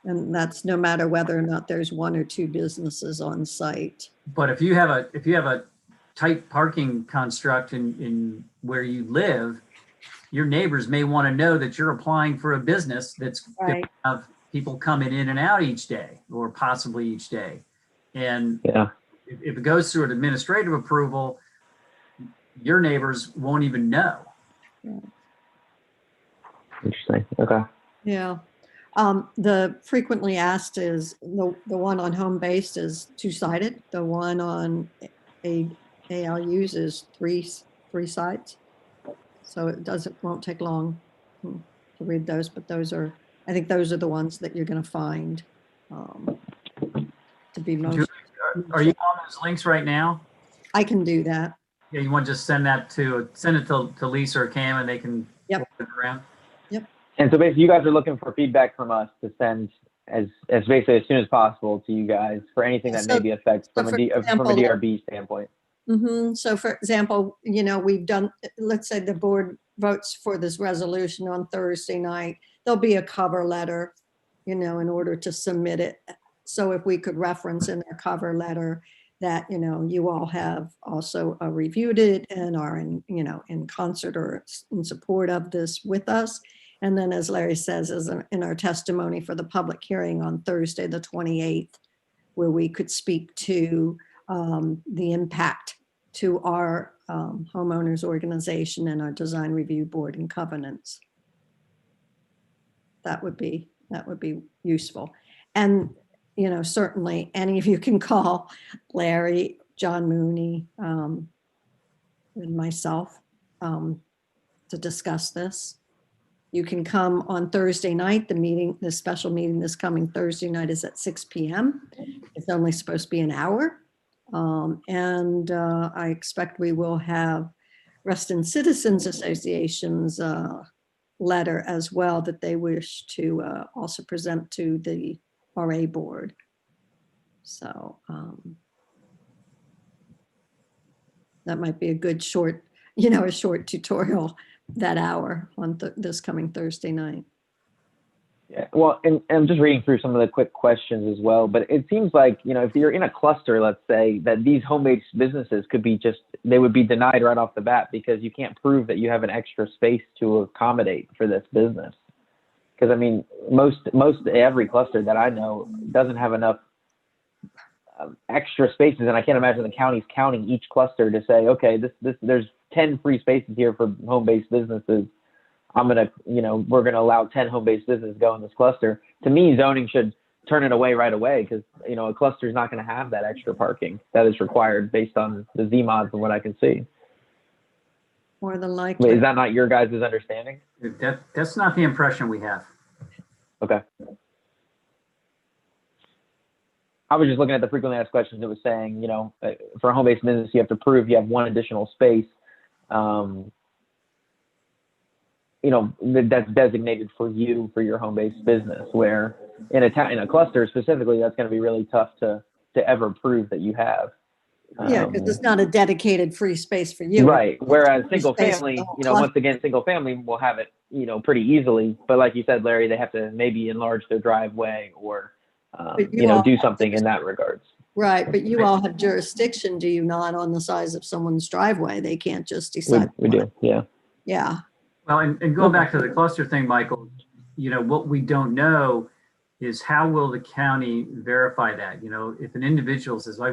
And that's no matter whether or not there's 1 or 2 businesses on site. But if you have a tight parking construct in where you live, your neighbors may want to know that you're applying for a business that's going Right. to have people coming in and out each day or possibly each day. And Yeah. if it goes through an administrative approval, your neighbors won't even know. Interesting. Okay. Yeah. The frequently asked is the one on home based is two-sided. The one on ALUs is three sides. So it won't take long to read those, but I think those are the ones that you're going to find to be most. Are you on those links right now? I can do that. Yeah, you want to just send it to Lisa or Cam and they can Yep. forward it around? And so basically you guys are looking for feedback from us to send as basically as soon as possible to you guys for anything that maybe affects from a DRB standpoint. So for example, we've done, let's say the board votes for this resolution on Thursday night, there'll be a cover letter, in order to submit it. So if we could reference in our cover letter that, you all have also reviewed it and are in concert or in support of this with us. And then as Larry says, in our testimony for the public hearing on Thursday, the 28th, where we could speak to the impact to our homeowners organization and our design review board and covenants. That would be useful. And, certainly any of you can call Larry, John Mooney, and myself to discuss this. You can come on Thursday night. The special meeting this coming Thursday night is at 6 p.m. It's only supposed to be an hour. And I expect we will have Reston Citizens Association's letter as well that they wish to also present to the RA board. So that might be a good short, a short tutorial that hour on this coming Thursday night. Yeah, well, and I'm just reading through some of the quick questions as well, but it seems like, if you're in a cluster, let's say, that these home-based businesses they would be denied right off the bat because you can't prove that you have an extra space to accommodate for this business. Because, I mean, most every cluster that I know doesn't have enough extra spaces, and I can't imagine the county's counting each cluster to say, okay, there's 10 free spaces here for home-based businesses. We're gonna allow 10 home-based businesses to go in this cluster. To me, zoning should turn it away right away because a cluster is not going to have that extra parking that is required based on the Z-mods and what I can see. More than likely. Wait, is that not your guys' understanding? That's not the impression we have. Okay. I was just looking at the frequently asked questions. It was saying, for a home-based business, you have to prove you have one additional space. That's designated for you for your home-based business, where in a cluster specifically, that's going to be really tough to ever prove that you have. Yeah, because it's not a dedicated free space for you. Right. Whereas single family, once again, single family will have it, pretty easily. But like you said, Larry, they have to maybe enlarge their driveway or, do something in that regards. Right. But you all have jurisdiction, do you not, on the size of someone's driveway? They can't just decide. We do. Yeah. Yeah. Well, and going back to the cluster thing, Michael, what we don't know is how will the county verify that? If an individual says, I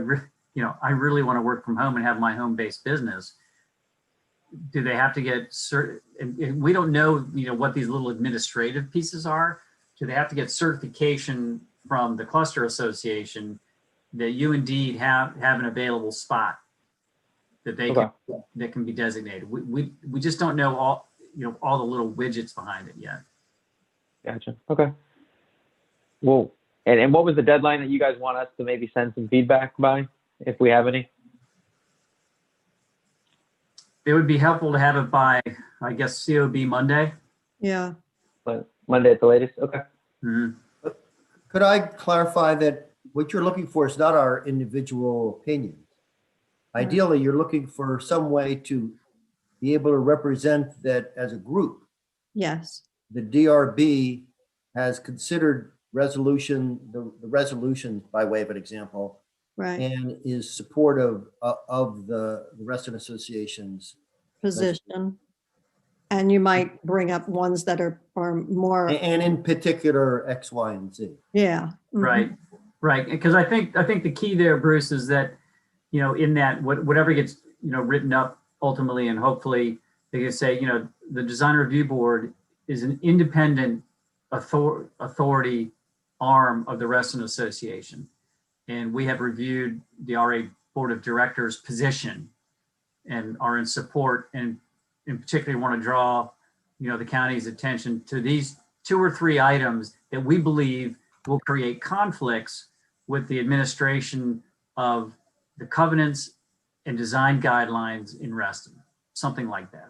really want to work from home and have my home-based business, do they have to get certain? And we don't know, what these little administrative pieces are. Do they have to get certification from the cluster association that you indeed have an available spot that they that can be designated? We just don't know all the little widgets behind it yet. Gotcha. Okay. Well, and what was the deadline that you guys want us to maybe send some feedback by, if we have any? It would be helpful to have it by, I guess, COB Monday. Yeah. But Monday at the latest. Okay. Mm-hmm. Could I clarify that what you're looking for is not our individual opinions? Ideally, you're looking for some way to be able to represent that as a group. Yes. The DRB has considered the resolution, by way of an example, Right. and is supportive of the restaurant association's Position. And you might bring up ones that are more, and in particular X, Y, and Z. yeah. Mhm. Right, right. Because I think the key there, Bruce, is that, you know, in that whatever gets, you know, written up ultimately, and hopefully they can say, you know, the design review board is an independent authority arm of the restaurant association. And we have reviewed the RA board of directors position and are in support, and in particular want to draw, you know, the county's attention to these 2 or 3 items that we believe will create conflicts with the administration of the covenants and design guidelines in Reston, something like that.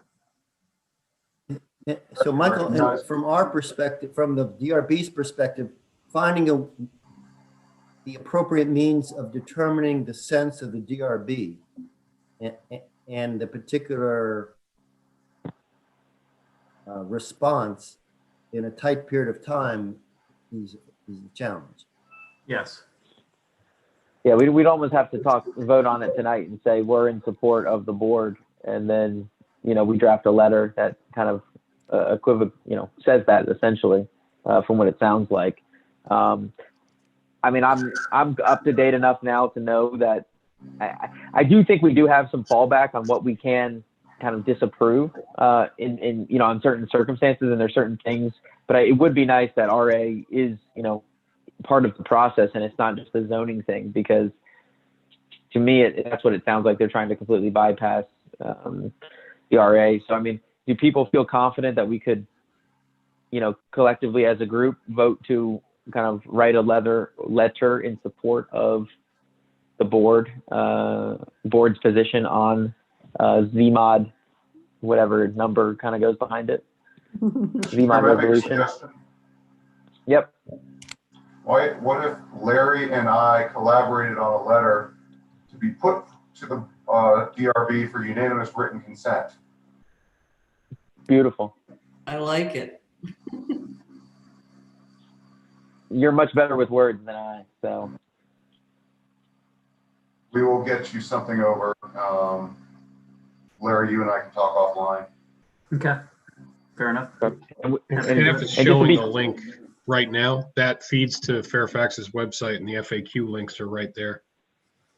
So Michael, and from our perspective, from the DRB's perspective, finding the appropriate means of determining the sense of the DRB and the particular response in a tight period of time is a challenge. Yes. Yeah, we'd almost have to vote on it tonight and say we're in support of the board, and then, you know, we draft a letter that kind of says that essentially, from what it sounds like. I mean, I'm up to date enough now to know that I do think we do have some fallback on what we can kind of disapprove in you know, in certain circumstances, and there's certain things. But it would be nice that RA is, you know, part of the process, and it's not just a zoning thing, because to me that's what it sounds like. They're trying to completely bypass the RA. So I mean, do people feel confident that we could, you know, collectively as a group vote to kind of write a letter in support of the board's position on ZMOD, whatever number kind of goes behind it? ZMOD resolution. Yep. What if Larry and I collaborated on a letter to be put to the DRB for unanimous written consent? Beautiful. I like it. You're much better with words than I, so. We will get you something over. Larry, you and I can talk offline. Okay, fair enough. And if it's showing a link right now, that feeds to Fairfax's website, and the FAQ links are right there.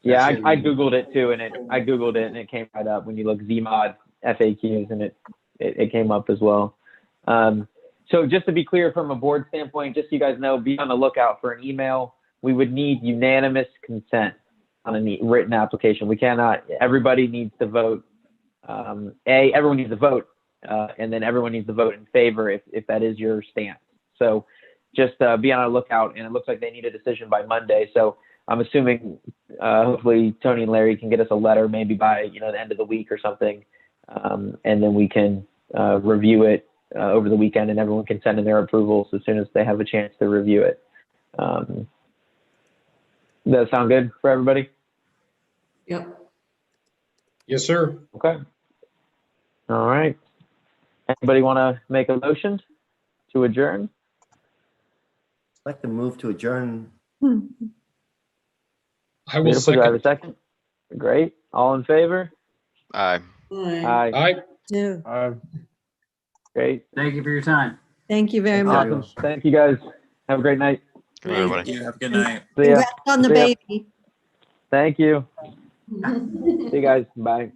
Yeah, I Googled it too, and it came right up when you look ZMOD FAQs, and it came up as well. So just to be clear from a board standpoint, just so you guys know, be on the lookout for an email. We would need unanimous consent on a written application. We cannot, everybody needs to vote. Everyone needs to vote, and then everyone needs to vote in favor if that is your stance. So just be on the lookout, and it looks like they need a decision by Monday. So I'm assuming hopefully Tony and Larry can get us a letter maybe by, you know, the end of the week or something, and then we can review it over the weekend, and everyone can send in their approvals as soon as they have a chance to review it. Does that sound good for everybody? Yep. Yes, sir. Okay. All right. Anybody want to make a motion to adjourn? I'd like to move to adjourn. I will second. Do I have a second? Great. All in favor? Aye. Aye. Aye. Yeah. Great. Thank you for your time. Thank you very much. Awesome. Thank you guys. Have a great night. Good night, everybody. Yeah, have a good night. See ya. Congrats on the See ya. baby. Thank you. See you guys. Bye.